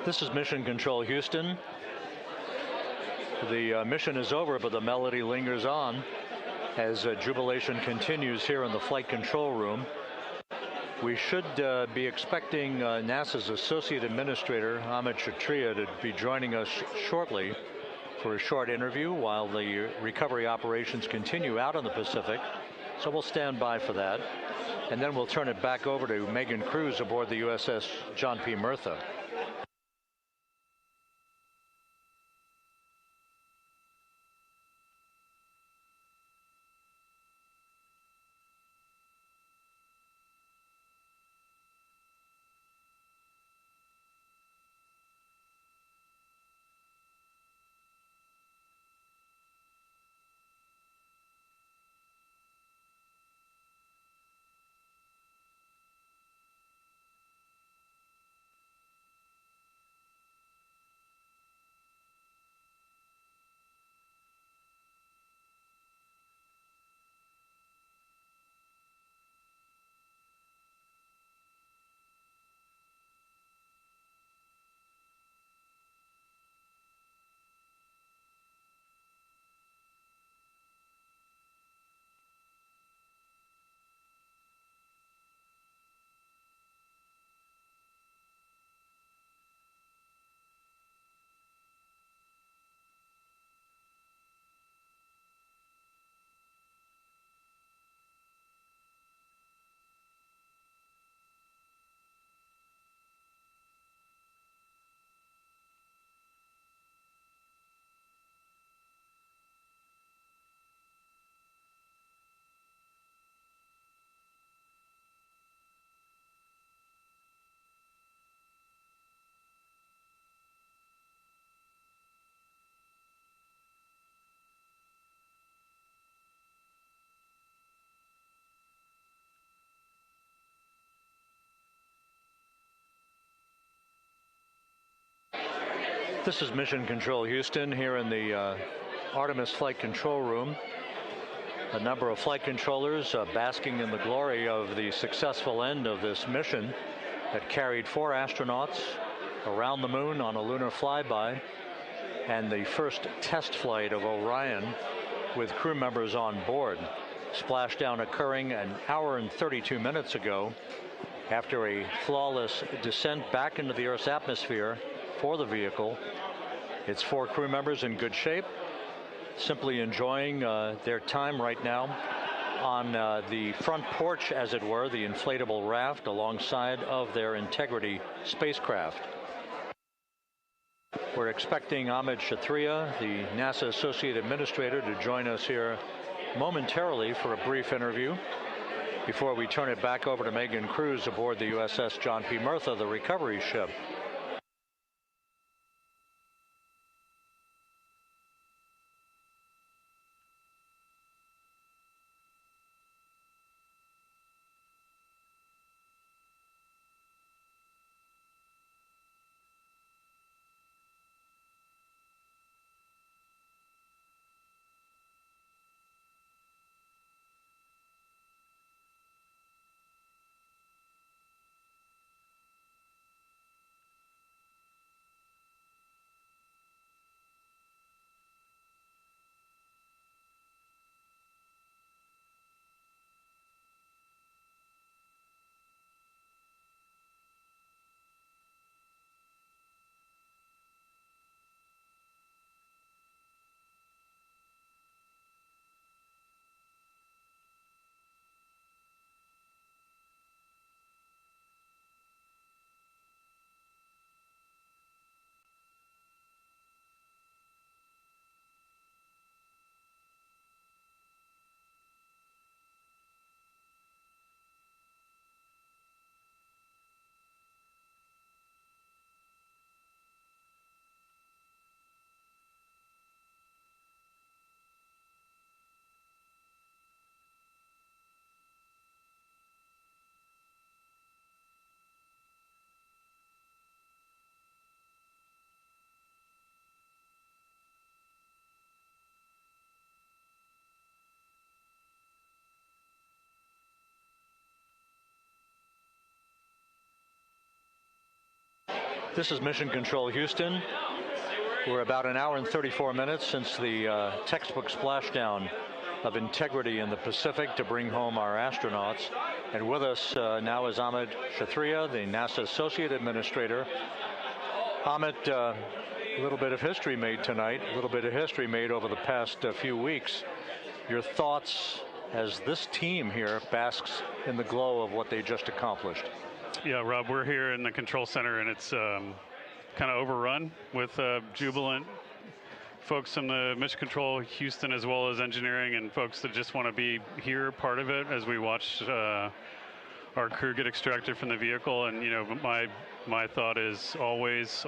A: This is Mission Control Houston. The mission is over, but the melody lingers on as jubilation continues here in the flight control room. We should be expecting NASA's Associate Administrator, Amit Kshatriya, to be joining us shortly for a short interview while the recovery operations continue out in the Pacific. So we'll stand by for that. And then we'll turn it back over to Megan Cruz aboard the USS John P. Murtha. This is Mission Control Houston here in the Artemis Flight Control Room. A number of flight controllers basking in the glory of the successful end of this mission that carried 4 astronauts around the moon on a lunar flyby, and the first test flight of Orion with crew members on board. Splashdown occurring an hour and 32 minutes ago after a flawless descent back into the Earth's atmosphere for the vehicle. Its 4 crew members in good shape, simply enjoying their time right now on the front porch, as it were, the inflatable raft alongside of their Integrity spacecraft. We're expecting Amit Kshatriya, the NASA Associate Administrator, to join us here momentarily for a brief interview before we turn it back over to Megan Cruz aboard the USS John P. Murtha, the recovery ship. This is Mission Control Houston. We're about an hour and 34 minutes since the textbook splashdown of integrity in the Pacific to bring home our astronauts. And with us now is Amit Kshatriya, the NASA Associate Administrator. Amit, a little bit of history made tonight, a little bit of history made over the past few weeks. Your thoughts as this team here basks in the glow of what they just accomplished?
T: Yeah, Rob, we're here in the control center, and it's kind of overrun with jubilant folks from the Mission Control Houston, as well as engineering, and folks that just want to be here, part of it, as we watch our crew get extracted from the vehicle. And, you know, my thought is always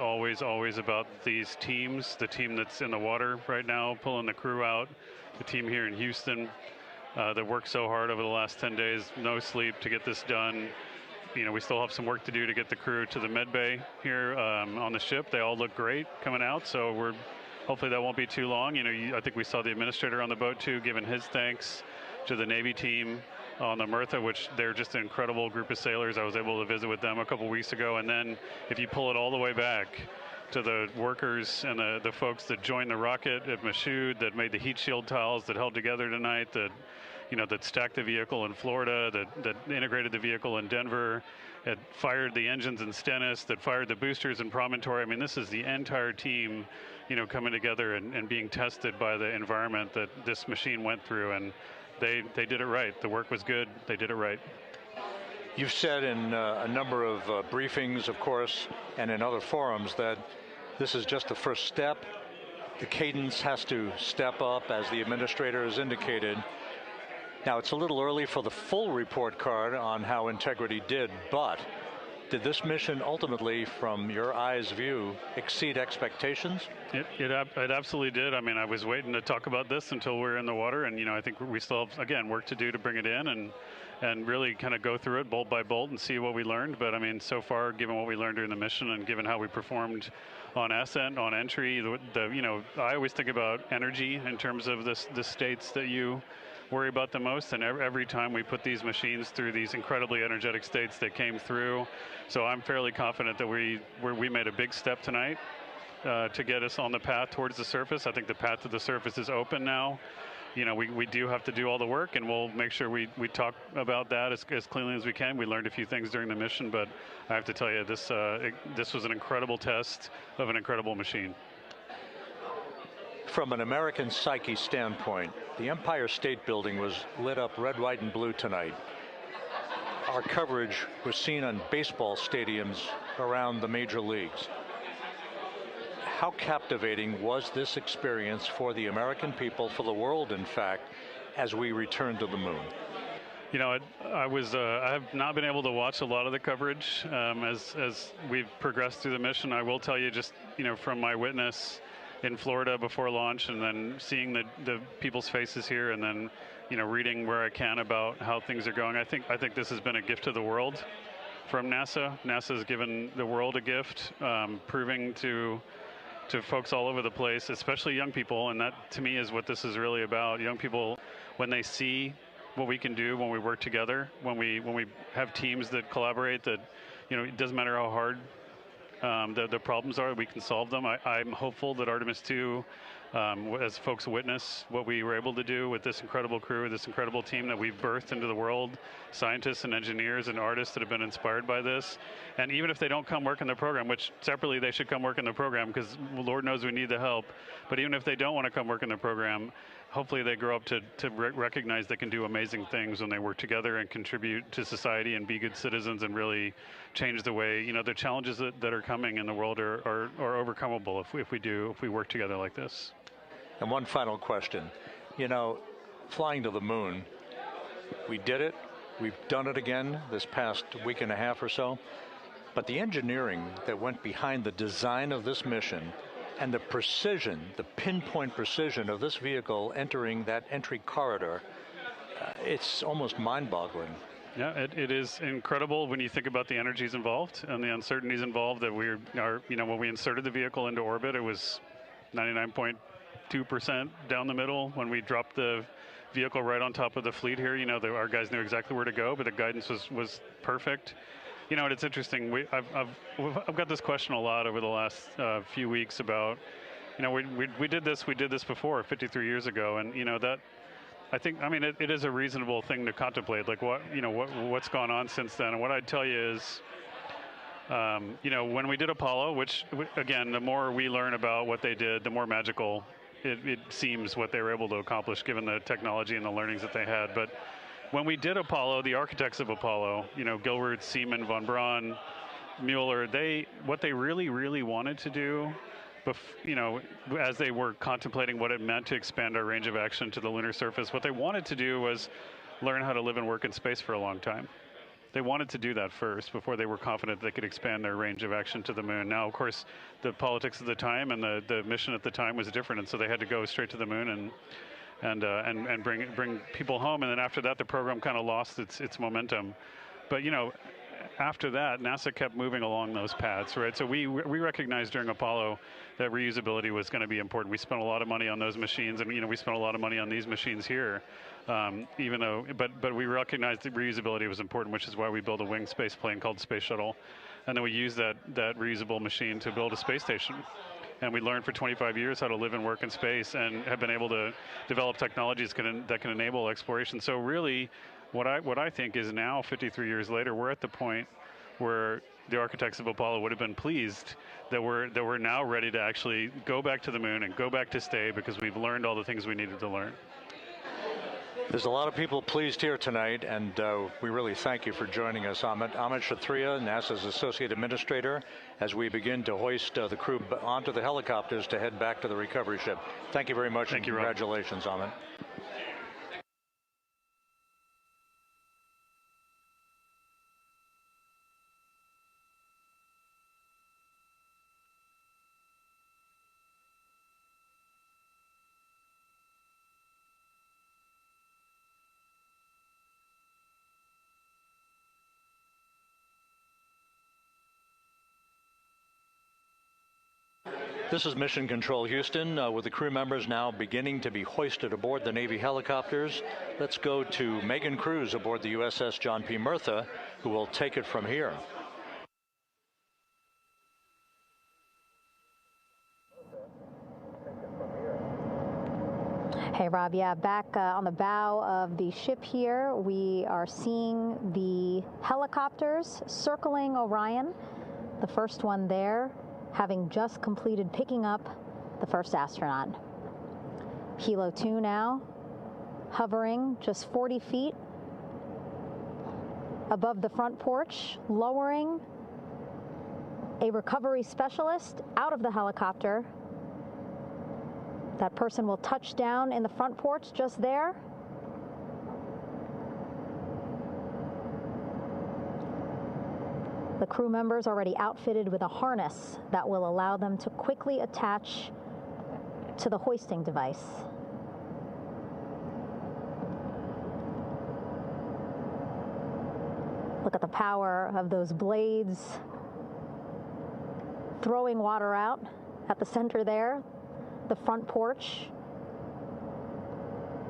T: about these teams, the team that's in the water right now, pulling the crew out, the team here in Houston that worked so hard over the last 10 days, no sleep to get this done. You know, we still have some work to do to get the crew to the med bay here on the ship. They all look great coming out, so hopefully that won't be too long. You know, I think we saw the administrator on the boat too, giving his thanks to the Navy team on the Mirtha, which they're just an incredible group of sailors. I was able to visit with them a couple weeks ago. And then if you pull it all the way back to the workers and the folks that joined the rocket at Michoud, that made the heat shield tiles that held together tonight, that stacked the vehicle in Florida, that integrated the vehicle in Denver, that fired the engines in Stennis, that fired the boosters in Promontory. I mean, this is the entire team, you know, coming together and being tested by the environment that this machine went through, and they did it right. The work was good. They did it right.
A: You've said in a number of briefings, of course, and in other forums that this is just the first step. The cadence has to step up, as the administrator has indicated. Now, it's a little early for the full report card on how integrity did, but did this mission ultimately, from your eyes view, exceed expectations?
T: It absolutely did. I mean, I was waiting to talk about this until we're in the water, and, you know, I think we still have, again, work to do to bring it in and really kind of go through it bolt by bolt and see what we learned. But, I mean, so far, given what we learned during the mission and given how we performed on ascent, on entry, you know, I always think about energy in terms of the states that you worry about the most, and every time we put these machines through these incredibly energetic states, they came through. So I'm fairly confident that we made a big step tonight to get us on the path towards the surface. I think the path to the surface is open now. You know, we do have to do all the work, and we'll make sure we talk about that as cleanly as we can. We learned a few things during the mission, but I have to tell you, this was an incredible test of an incredible machine.
A: From an American psyche standpoint, the Empire State Building was lit up red, white, and blue tonight. Our coverage was seen on baseball stadiums around the major leagues. How captivating was this experience for the American people, for the world, in fact, as we returned to the moon?
T: You know, I have not been able to watch a lot of the coverage as we've progressed through the mission. I will tell you, just, you know, from my witness in Florida before launch, and then seeing the people's faces here, and then, you know, reading where I can about how things are going. I think this has been a gift to the world from NASA. NASA has given the world a gift, proving to folks all over the place, especially young people, and that to me is what this is really about. Young people, when they see what we can do when we work together, when we have teams that collaborate, that, you know, it doesn't matter how hard the problems are, we can solve them. I'm hopeful that Artemis II, as folks witness what we were able to do with this incredible crew, this incredible team that we've birthed into the world, scientists and engineers and artists that have been inspired by this. And even if they don't come work in the program, which separately they should come work in the program, because Lord knows we need the help, but even if they don't want to come work in the program, hopefully they grow up to recognize they can do amazing things when they work together and contribute to society and be good citizens and really change the way, you know, the challenges that are coming in the world are overcomable if we work together like this.
A: And one final question. You know, flying to the moon, we did it. We've done it again this past week and a half or so. But the engineering that went behind the design of this mission and the precision, the pinpoint precision of this vehicle entering that entry corridor, it's almost mind-boggling.
T: Yeah, it is incredible when you think about the energies involved and the uncertainties involved. That you know, when we inserted the vehicle into orbit, it was 99.2% down the middle. When we dropped the vehicle right on top of the fleet here, you know, our guys knew exactly where to go, but the guidance was perfect. You know, it's interesting. I've got this question a lot over the last few weeks about, you know, we did this before 53 years ago, and you know that. I think, I mean, it is a reasonable thing to contemplate, like what's gone on since then. And what I'd tell you is, you know, when we did Apollo, which again, the more we learn about what they did, the more magical it seems what they were able to accomplish given the technology and the learnings that they had. But when we did Apollo, the architects of Apollo, you know, Gilbert, Seaman, von Braun, Mueller, what they really wanted to do, you know, as they were contemplating what it meant to expand our range of action to the lunar surface, what they wanted to do was learn how to live and work in space for a long time. They wanted to do that first before they were confident they could expand their range of action to the moon. Now, of course, the politics of the time and the mission at the time was different, and so they had to go straight to the moon and bring people home. And then after that, the program kind of lost its momentum. But you know, after that, NASA kept moving along those paths, right? So we recognized during Apollo that reusability was going to be important. We spent a lot of money on those machines, and you know, we spent a lot of money on these machines here, even though, but we recognized that reusability was important, which is why we built a winged space plane called Space Shuttle, and then we used that reusable machine to build a space station. And we learned for 25 years how to live and work in space, and have been able to develop technologies that can enable exploration. So really, what I think is now, 53 years later, we're at the point where the architects of Apollo would have been pleased that we're now ready to actually go back to the moon and go back to stay, because we've learned all the things we needed to learn.
A: There's a lot of people pleased here tonight, and we really thank you for joining us. Amit Kshatriya, NASA's Associate Administrator, as we begin to hoist the crew onto the helicopters to head back to the recovery ship. Thank you very much.
T: Thank you,
A: congratulations, Amit. This is Mission Control Houston, with the crew members now beginning to be hoisted aboard the Navy helicopters. Let's go to Megan Cruz aboard the USS John P. Murtha, who will take it from here.
B: Hey, Rob, yeah, back on the bow of the ship here, we are seeing the helicopters circling Orion, the first one there, having just completed picking up the first astronaut. Helo 2 now, hovering just 40 feet above the front porch, lowering a recovery specialist out of the helicopter. That person will touch down in the front porch just there. The crew members already outfitted with a harness that will allow them to quickly attach to the hoisting device. Look at the power of those blades throwing water out at the center there, the front porch,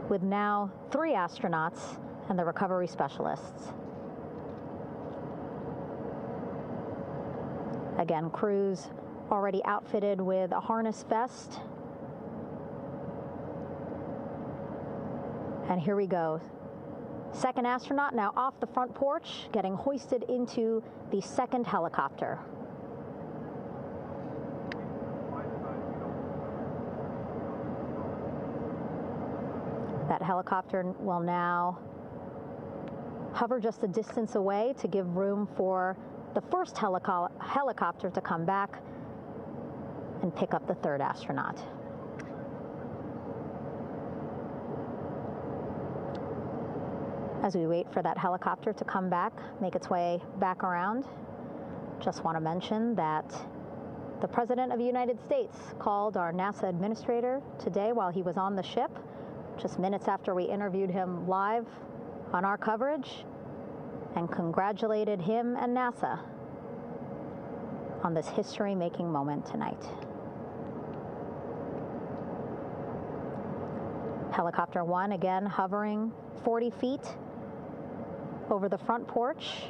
B: with now 3 astronauts and the recovery specialists. Again, crews already outfitted with a harness vest. And here we go. Second astronaut now off the front porch, getting hoisted into the second helicopter. That helicopter will now hover just a distance away to give room for the first helicopter to come back and pick up the third astronaut. As we wait for that helicopter to come back, make its way back around, just want to mention that the President of the United States called our NASA administrator today while he was on the ship, just minutes after we interviewed him live on our coverage, and congratulated him and NASA on this history-making moment tonight. Helicopter 1 again hovering 40 feet over the front porch.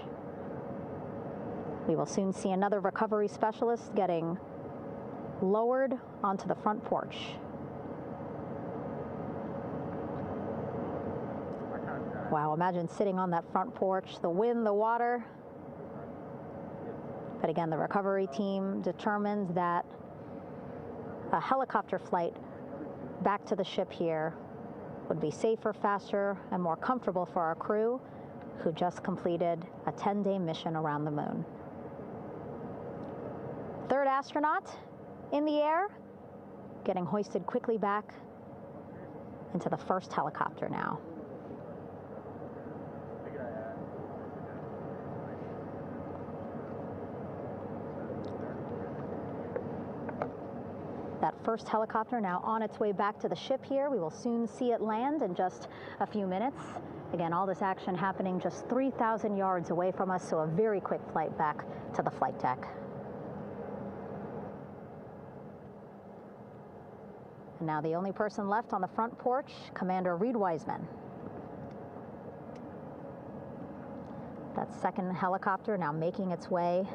B: We will soon see another recovery specialist getting lowered onto the front porch. Wow, imagine sitting on that front porch, the wind, the water. But again, the recovery team determined that a helicopter flight back to the ship here would be safer, faster, and more comfortable for our crew who just completed a 10-day mission around the moon. Third astronaut in the air, getting hoisted quickly back into the first helicopter now. That first helicopter now on its way back to the ship here. We will soon see it land in just a few minutes. Again, all this action happening just 3,000 yards away from us, so a very quick flight back to the flight deck. And now the only person left on the front porch, Commander Reed Wiseman. That second helicopter now making its way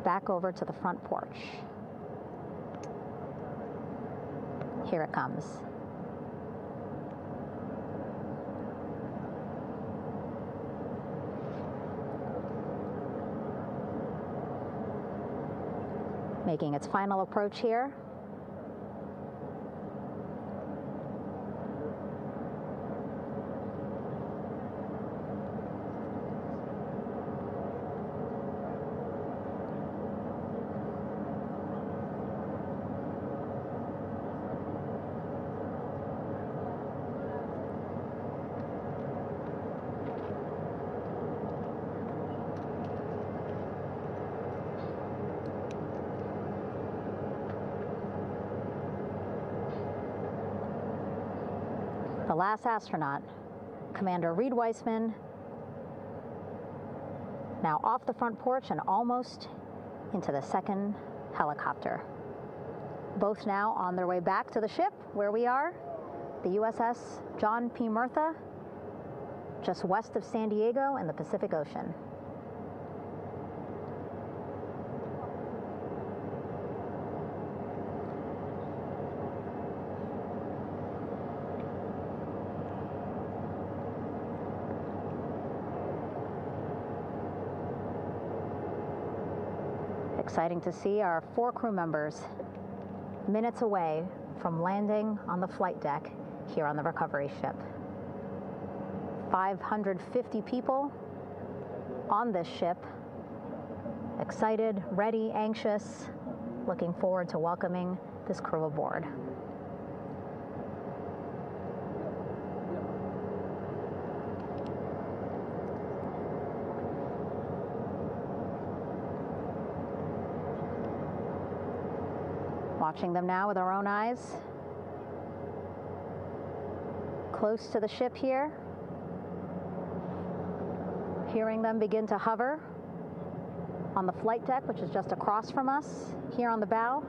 B: back over to the front porch. Here it comes. Making its final approach here. The last astronaut, Commander Reed Wiseman, now off the front porch and almost into the second helicopter. Both now on their way back to the ship where we are, the USS John P. Murtha, just west of San Diego in the Pacific Ocean. Exciting to see our 4 crew members minutes away from landing on the flight deck here on the recovery ship. 550 people on this ship, excited, ready, anxious, looking forward to welcoming this crew aboard. Watching them now with our own eyes. Close to the ship here. Hearing them begin to hover on the flight deck, which is just across from us, here on the bow.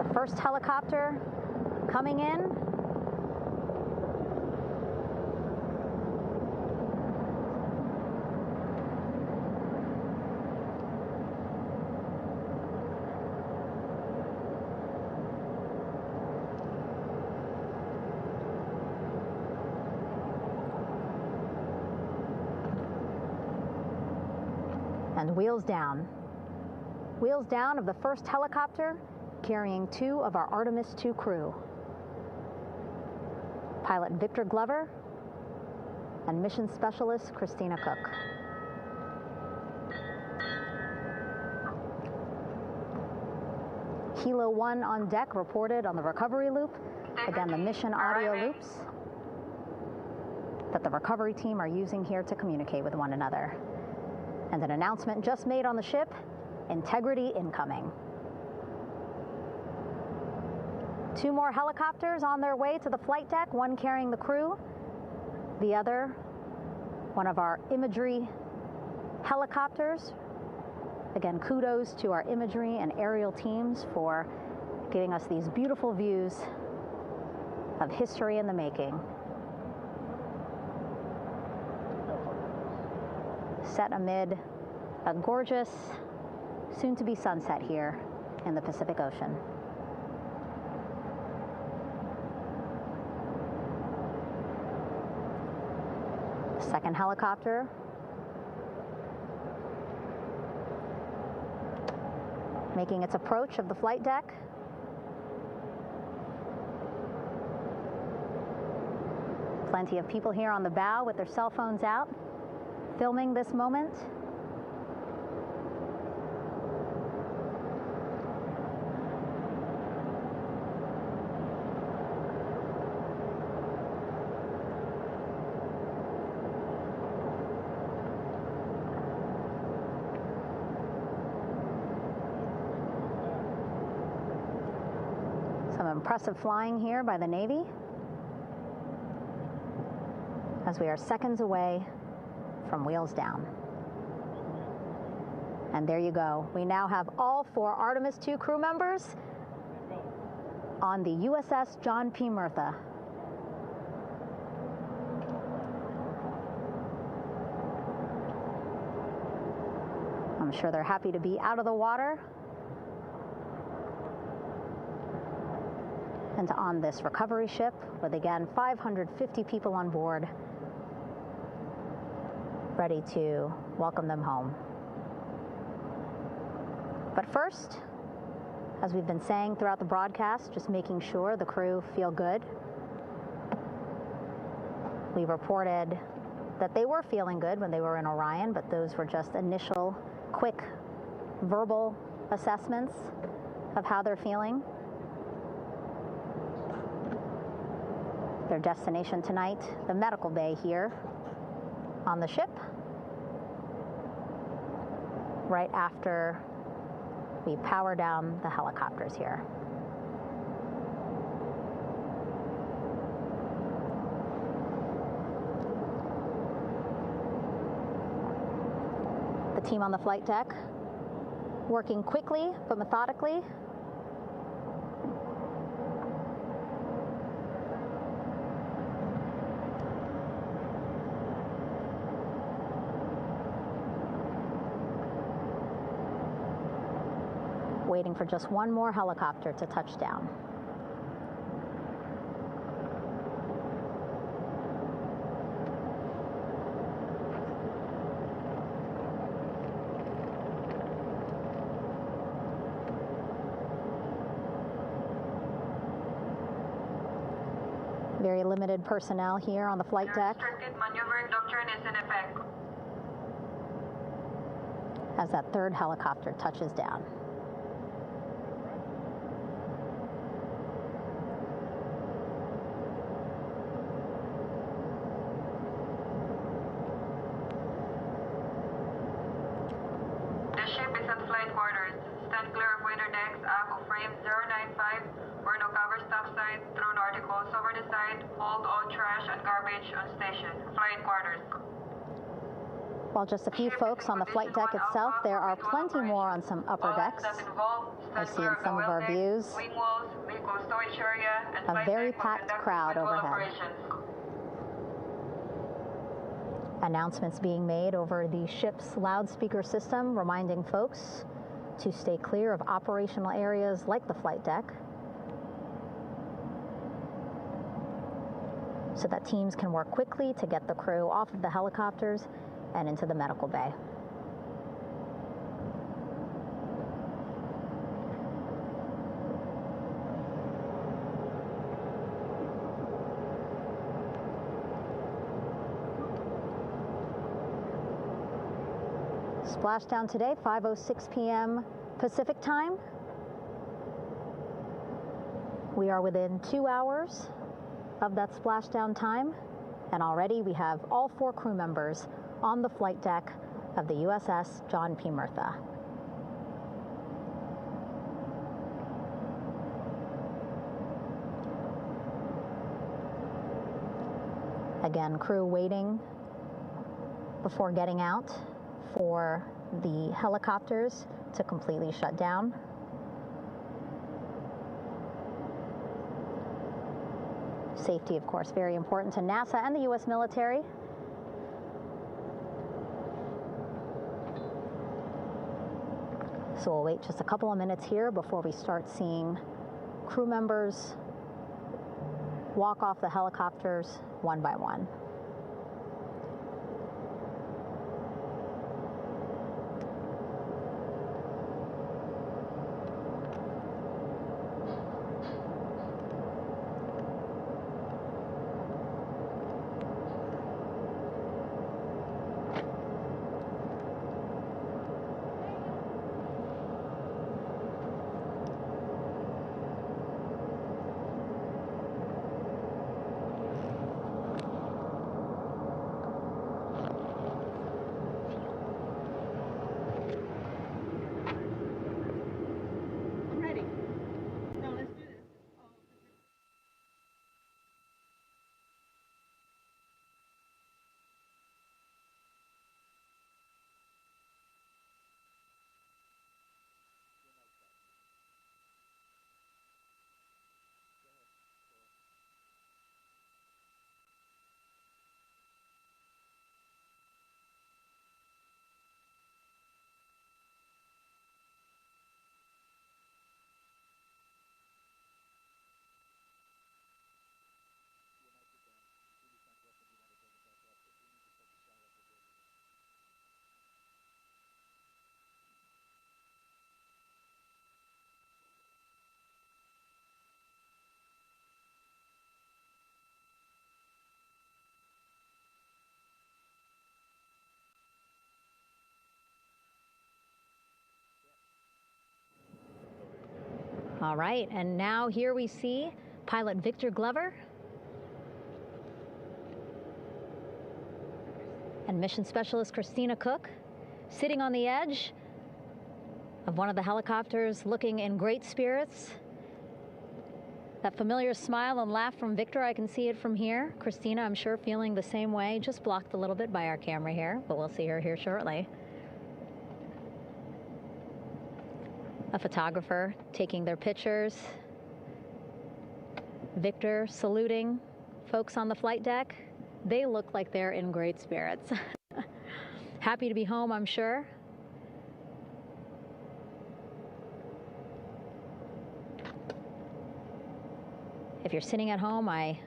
B: The first helicopter coming in. And wheels down. Wheels down of the first helicopter carrying 2 of our Artemis II crew. Pilot Victor Glover and mission specialist Christina Cook. Kilo 1 on deck reported on the recovery loop. Again, the mission audio loops that the recovery team are using here to communicate with one another. And an announcement just made on the ship, integrity incoming. 2 more helicopters on their way to the flight deck, one carrying the crew, the other, one of our imagery helicopters. Again, kudos to our imagery and aerial teams for giving us these beautiful views of history in the making. Set amid a gorgeous, soon-to-be sunset here in the Pacific Ocean. Second helicopter making its approach of the flight deck. Plenty of people here on the bow with their cell phones out, filming this moment. Some impressive flying here by the Navy, as we are seconds away from wheels down. And there you go. We now have all 4 Artemis II crew members on the USS John P. Murtha. I'm sure they're happy to be out of the water and on this recovery ship with, again, 550 people on board, ready to welcome them home. But first, as we've been saying throughout the broadcast, just making sure the crew feel good. We reported that they were feeling good when they were in Orion, but those were just initial, quick, verbal assessments of how they're feeling. Their destination tonight, the medical bay here on the ship, right after we power down the helicopters here. The team on the flight deck working quickly but methodically. Waiting for just one more helicopter to touch down. Very limited personnel here on the flight deck.
R: Restricted maneuvering doctrine is in effect.
B: As that third helicopter touches down.
R: The ship is at flight quarters. Stand clear of waiter decks, aft of frame 095. Burn no cover stop signs, thrown articles over the side. Hold all trash and garbage on station. Flight quarters.
B: While just a few folks on the flight deck itself, there are plenty more on some upper decks. I see in some of our views a very packed crowd overhead. Announcements being made over the ship's loudspeaker system, reminding folks to stay clear of operational areas like the flight deck, so that teams can work quickly to get the crew off of the helicopters and into the medical bay. Splashdown today, 5:06 p.m. Pacific time. We are within 2 hours of that splashdown time, and already we have all 4 crew members on the flight deck of the USS John P. Murtha. Again, crew waiting before getting out for the helicopters to completely shut down. Safety, of course, very important to NASA and the U.S. military. So we'll wait just a couple of minutes here before we start seeing crew members walk off the helicopters one by one. All right, and now here we see pilot Victor Glover and mission specialist Christina Cook sitting on the edge of one of the helicopters, looking in great spirits. That familiar smile and laugh from Victor, I can see it from here. Christina, I'm sure, feeling the same way, just blocked a little bit by our camera here, but we'll see her here shortly. A photographer taking their pictures. Victor saluting folks on the flight deck. They look like they're in great spirits. Happy to be home, I'm sure. If you're sitting at home, I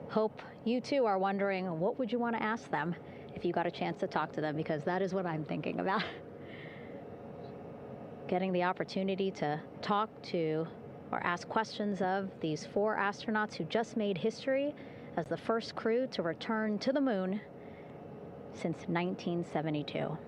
B: hope you too are wondering, what would you want to ask them if you got a chance to talk to them? Because that is what I'm thinking about. Getting the opportunity to talk to or ask questions of these 4 astronauts who just made history as the first crew to return to the moon since 1972.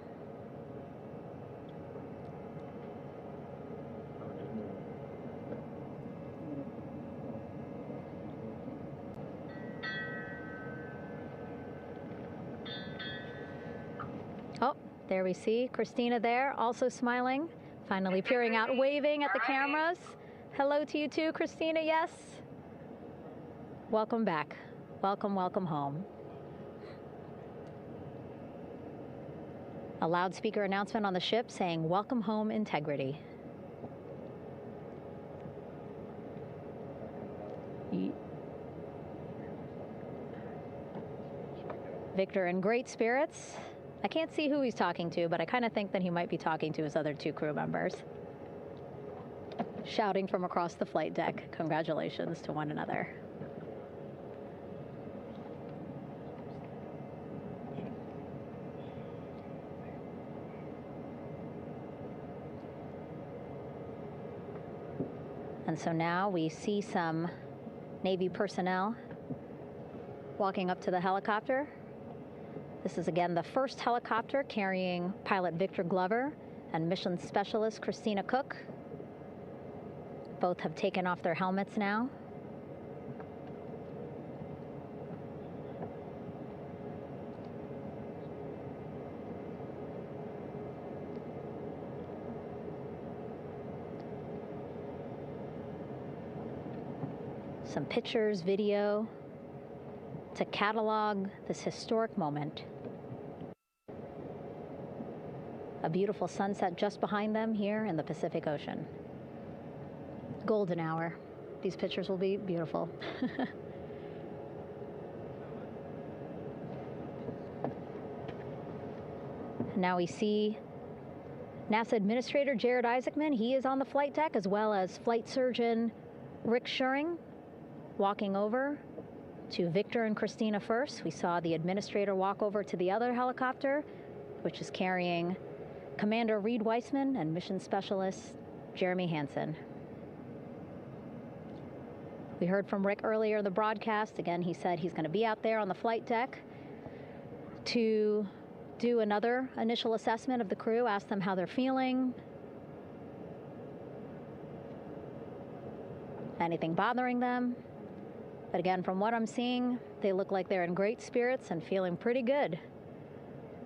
B: Oh, there we see Christina there, also smiling. Finally peering out, waving at the cameras. Hello to you too, Christina, yes. Welcome back. Welcome, welcome home. A loudspeaker announcement on the ship saying, "Welcome home, Integrity." Victor in great spirits. I can't see who he's talking to, but I kind of think that he might be talking to his other 2 crew members. Shouting from across the flight deck, congratulations to one another. And so now we see some Navy personnel walking up to the helicopter. This is again the first helicopter carrying pilot Victor Glover and mission specialist Christina Cook. Both have taken off their helmets now. Some pictures, video to catalog this historic moment. A beautiful sunset just behind them here in the Pacific Ocean. Golden hour. These pictures will be beautiful. Now we see NASA Administrator Jared Isaacman. He is on the flight deck, as well as Flight Surgeon Rick Schuring walking over to Victor and Christina first. We saw the administrator walk over to the other helicopter, which is carrying Commander Reed Weissman and Mission Specialist Jeremy Hansen. We heard from Rick earlier in the broadcast. Again, he said he's going to be out there on the flight deck to do another initial assessment of the crew, ask them how they're feeling, anything bothering them. But again, from what I'm seeing, they look like they're in great spirits and feeling pretty good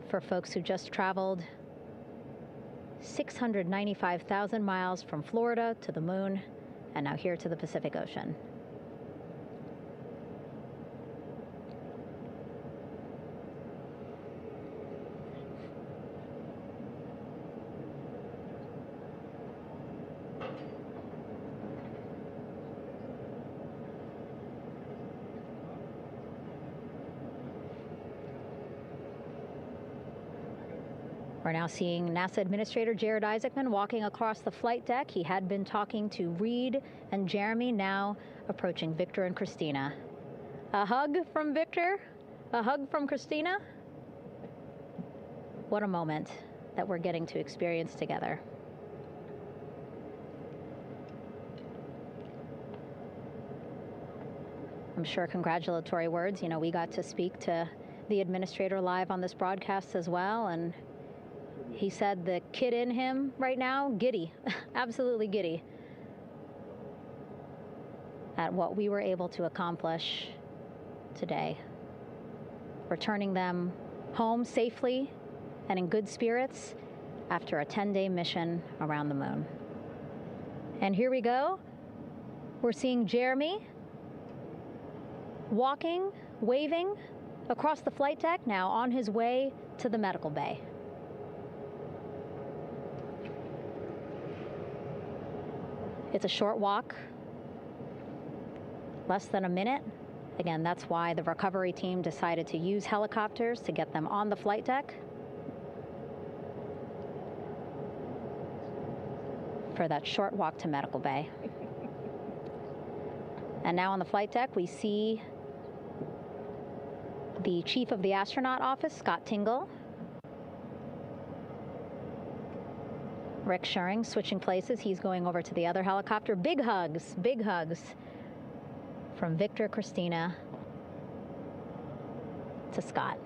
B: for folks who just traveled 695,000 miles from Florida to the moon and now here to the Pacific Ocean. We're now seeing NASA Administrator Jared Isaacman walking across the flight deck. He had been talking to Reed and Jeremy, now approaching Victor and Christina. A hug from Victor, a hug from Christina. What a moment that we're getting to experience together. I'm sure congratulatory words. You know, we got to speak to the administrator live on this broadcast as well, and he said the kid in him right now, giddy, absolutely giddy at what we were able to accomplish today. Returning them home safely and in good spirits after a 10-day mission around the moon. And here we go. We're seeing Jeremy walking, waving across the flight deck, now on his way to the medical bay. It's a short walk, less than a minute. Again, that's why the recovery team decided to use helicopters to get them on the flight deck for that short walk to medical bay. And now on the flight deck, we see the chief of the astronaut office, Scott Tingle. Rick Schuring switching places. He's going over to the other helicopter. Big hugs from Victor, Christina to Scott.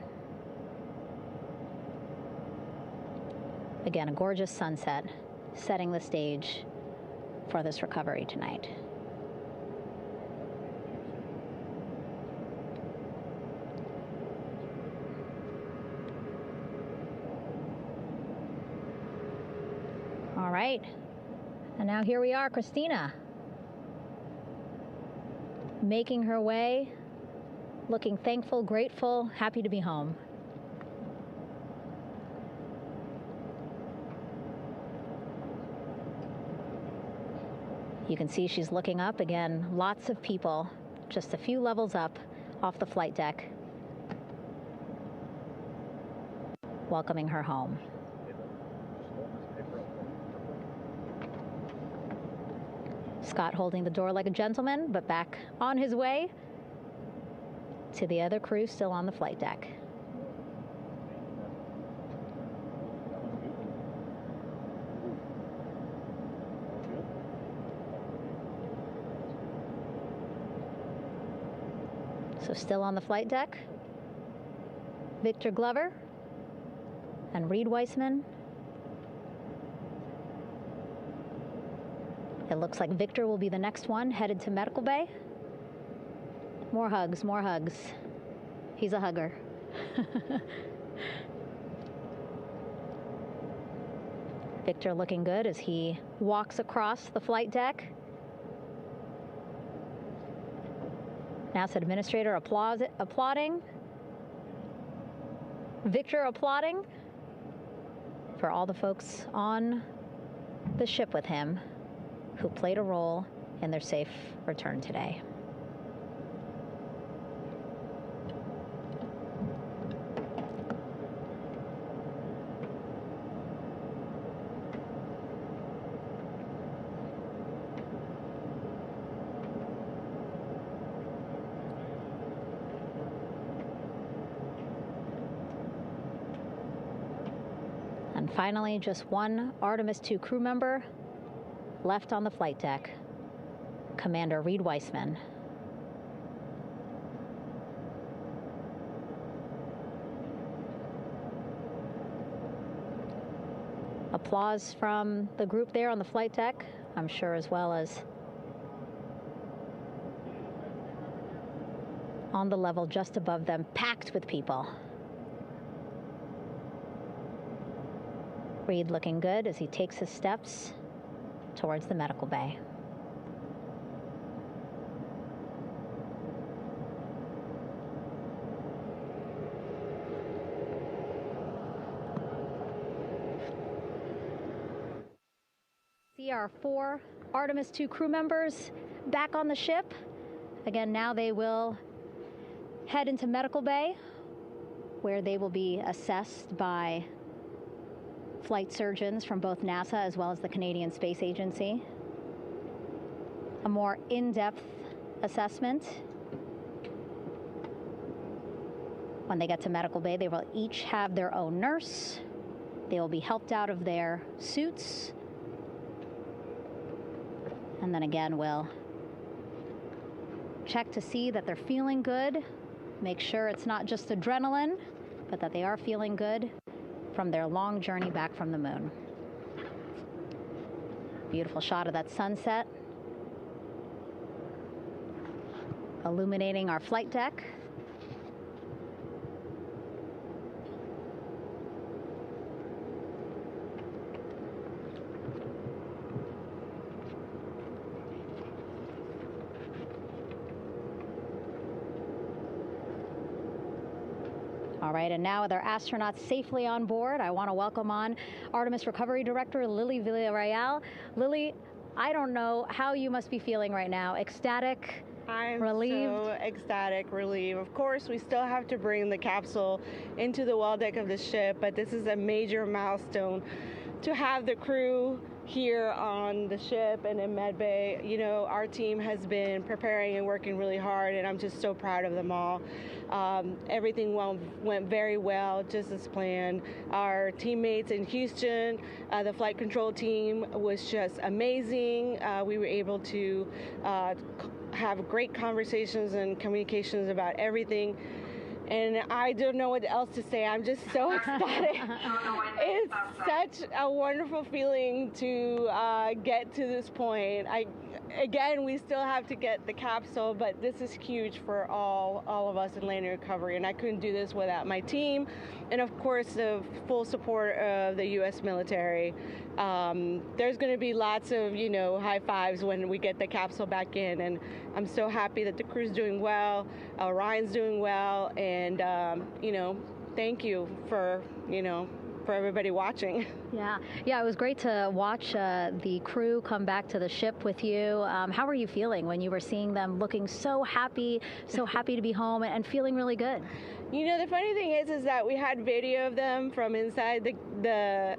B: Again, a gorgeous sunset setting the stage for this recovery tonight. All right, and now here we are, Christina, making her way, looking thankful, grateful, happy to be home. You can see she's looking up. Again, lots of people, just a few levels up off the flight deck, welcoming her home. Scott holding the door like a gentleman, but back on his way to the other crew still on the flight deck. So still on the flight deck, Victor Glover and Reed Weissman. It looks like Victor will be the next one headed to medical bay. More hugs, more hugs. He's a hugger. Victor looking good as he walks across the flight deck. NASA Administrator applauding. Victor applauding for all the folks on the ship with him who played a role in their safe return today. Finally, just one Artemis II crew member left on the flight deck, Commander Reed Weissman. Applause from the group there on the flight deck, I'm sure, as well as on the level just above them, packed with people. Reed looking good as he takes his steps towards the medical bay. See our 4 Artemis II crew members back on the ship. Again, now they will head into medical bay, where they will be assessed by flight surgeons from both NASA as well as the Canadian Space Agency. A more in-depth assessment. When they get to medical bay, they will each have their own nurse. They will be helped out of their suits. And then again, we'll check to see that they're feeling good. Make sure it's not just adrenaline, but that they are feeling good from their long journey back from the moon. Beautiful shot of that sunset, illuminating our flight deck. All right, and now with our astronauts safely on board, I want to welcome on Artemis Recovery Director Lily Villarreal. Lily, I don't know how you must be feeling right now. Ecstatic, relieved?
J: So ecstatic, relieved. Of course, we still have to bring the capsule into the well deck of the ship, but this is a major milestone to have the crew here on the ship and in medbay. You know, our team has been preparing and working really hard, and I'm just so proud of them all. Everything went very well, just as planned. Our teammates in Houston, the flight control team was just amazing. We were able to have great conversations and communications about everything. And I don't know what else to say. I'm just so ecstatic. It's such a wonderful feeling to get to this point. Again, we still have to get the capsule, but this is huge for all of us in landing recovery. And I couldn't do this without my team, and of course the full support of the U.S. military. There's going to be lots of, high fives when we get the capsule back in, and I'm so happy that the crew's doing well, Ryan's doing well, and thank you for everybody watching.
B: Yeah, it was great to watch the crew come back to the ship with you. How were you feeling when you were seeing them looking so happy to be home and feeling really good?
J: The funny thing is that we had video of them from inside the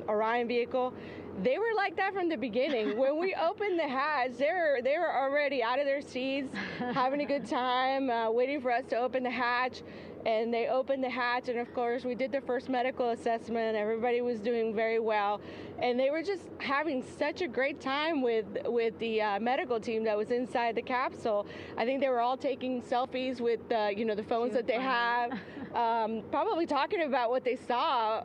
J: Orion vehicle. They were like that from the beginning. When we opened the hatch, they were already out of their seats, having a good time, waiting for us to open the hatch. And they opened the hatch, and of course we did the first medical assessment. Everybody was doing very well, and they were just having such a great time with the medical team that was inside the capsule. I think they were all taking selfies with the phones that they have, probably talking about what they saw,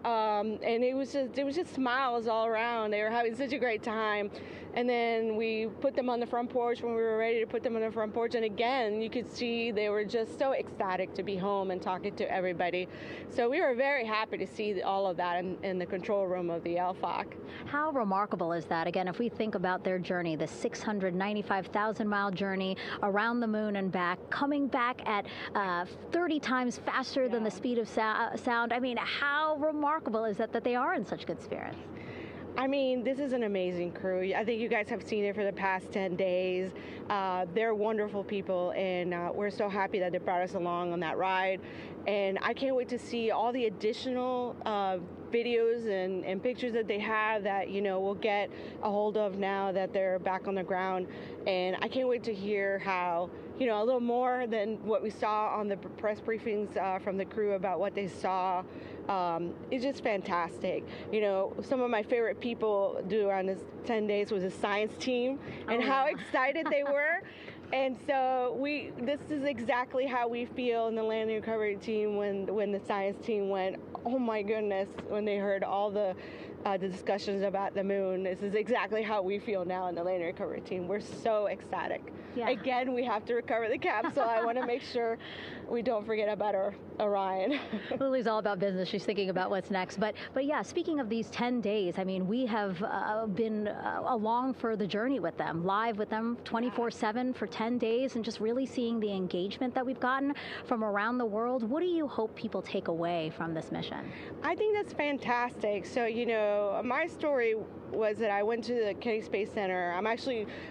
J: and it was just smiles all around. They were having such a great time. And then we put them on the front porch when we were ready to put them on the front porch. And again, you could see they were just so ecstatic to be home and talking to everybody. So we were very happy to see all of that in the control room of the LFOC.
B: How remarkable is that? Again, if we think about their journey, the 695,000-mile journey around the moon and back, coming back at 30 times faster than the speed of sound. I mean, how remarkable is that they are in such good spirits?
J: I mean, this is an amazing crew. I think you guys have seen it for the past 10 days. They're wonderful people, and we're so happy that they brought us along on that ride. And I can't wait to see all the additional videos and pictures that they have that, we'll get a hold of now that they're back on the ground. And I can't wait to hear how, a little more than what we saw on the press briefings from the crew about what they saw. It's just fantastic. Some of my favorite people around this 10 days was the science team and how excited they were. And so this is exactly how we feel in the landing recovery team when the science team went, oh my goodness, when they heard all the discussions about the moon. This is exactly how we feel now in the landing recovery team. We're so ecstatic. Yeah. Again, we have to recover the capsule. I want to make sure we don't forget about Orion.
B: Lily's all about business. She's thinking about what's next. But yeah, speaking of these 10 days, I mean, we have been along for the journey with them, live with them 24/7 for 10 days, and just really seeing the engagement that we've gotten from around the world. What do you hope people take away from this mission?
J: I think that's fantastic. So, my story was that I went to the Kennedy Space Center. I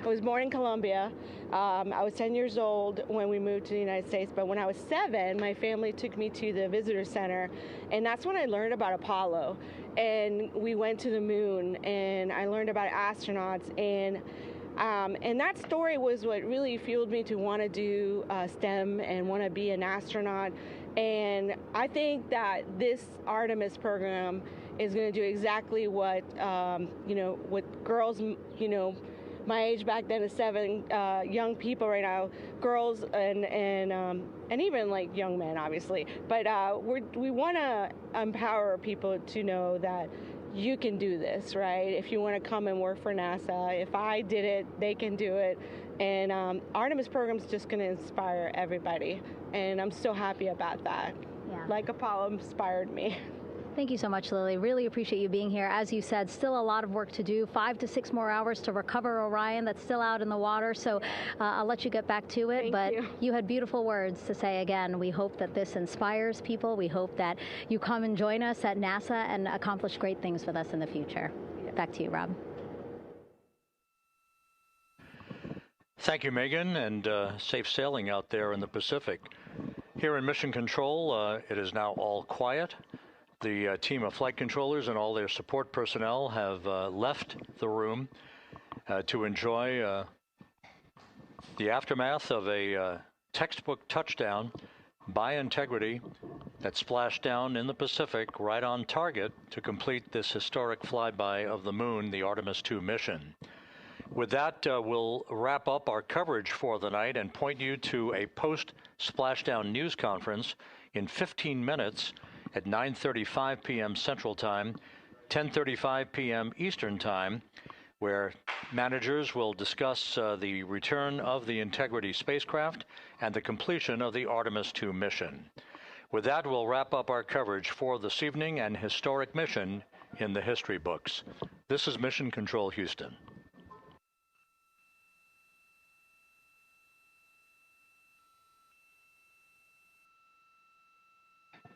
J: was born in Colombia. I was 10 years old when we moved to the United States, but when I was 7, my family took me to the visitor center, and that's when I learned about Apollo. And we went to the moon, and I learned about astronauts, and that story was what really fueled me to want to do STEM and want to be an astronaut. And I think that this Artemis program is going to do exactly what, what girls, my age back then is 7, young people right now, girls and even like young men, obviously. But we want to empower people to know that you can do this, right? If you want to come and work for NASA, if I did it, they can do it. And Artemis program is just going to inspire everybody. And I'm so happy about that. Yeah. Like Apollo inspired me.
B: Thank you so much, Lily. Really appreciate you being here. As you said, still a lot of work to do, 5 to 6 more hours to recover Orion that's still out in the water. So I'll let you get back to it. But you had beautiful words to say again. We hope that this inspires people. We hope that you come and join us at NASA and accomplish great things with us in the future. Back to you, Rob.
A: Thank you, Megan, and safe sailing out there in the Pacific. Here in Mission Control, it is now all quiet. The team of flight controllers and all their support personnel have left the room to enjoy the aftermath of a textbook touchdown by Integrity that splashed down in the Pacific right on target to complete this historic flyby of the moon, the Artemis II mission. With that, we'll wrap up our coverage for the night and point you to a post-splashdown news conference in 15 minutes at 9:35 p.m. Central Time, 10:35 p.m. Eastern Time, where managers will discuss the return of the Integrity spacecraft and the completion of the Artemis II mission. With that, we'll wrap up our coverage for this evening and historic mission in the history books. This is Mission Control Houston.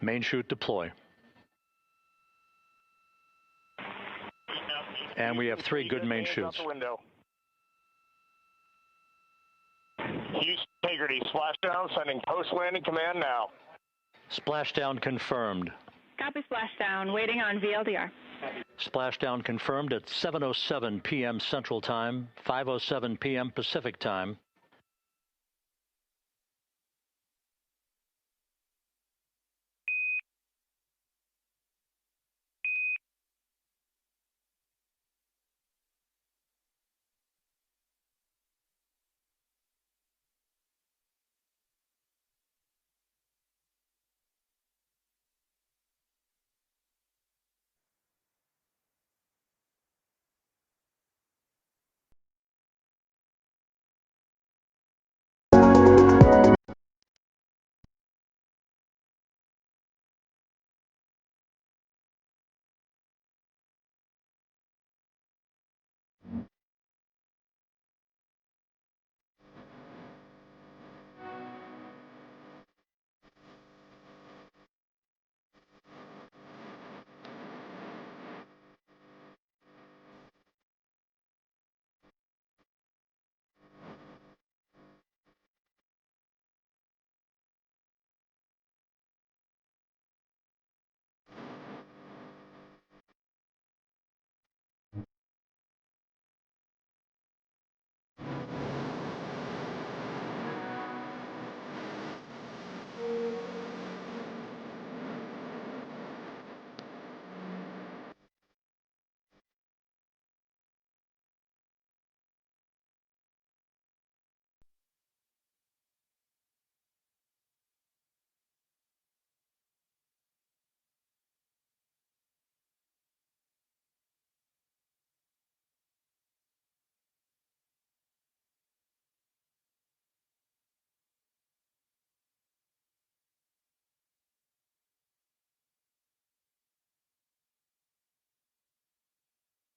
A: Main chute deploy. And we have 3 good main chutes.
D: Houston Integrity, splashdown, sending post-landing command now.
A: Splashdown confirmed.
E: Copy splashdown, waiting on VLDR.
A: Splashdown confirmed at 7:07 p.m. Central Time, 5:07 p.m. Pacific Time.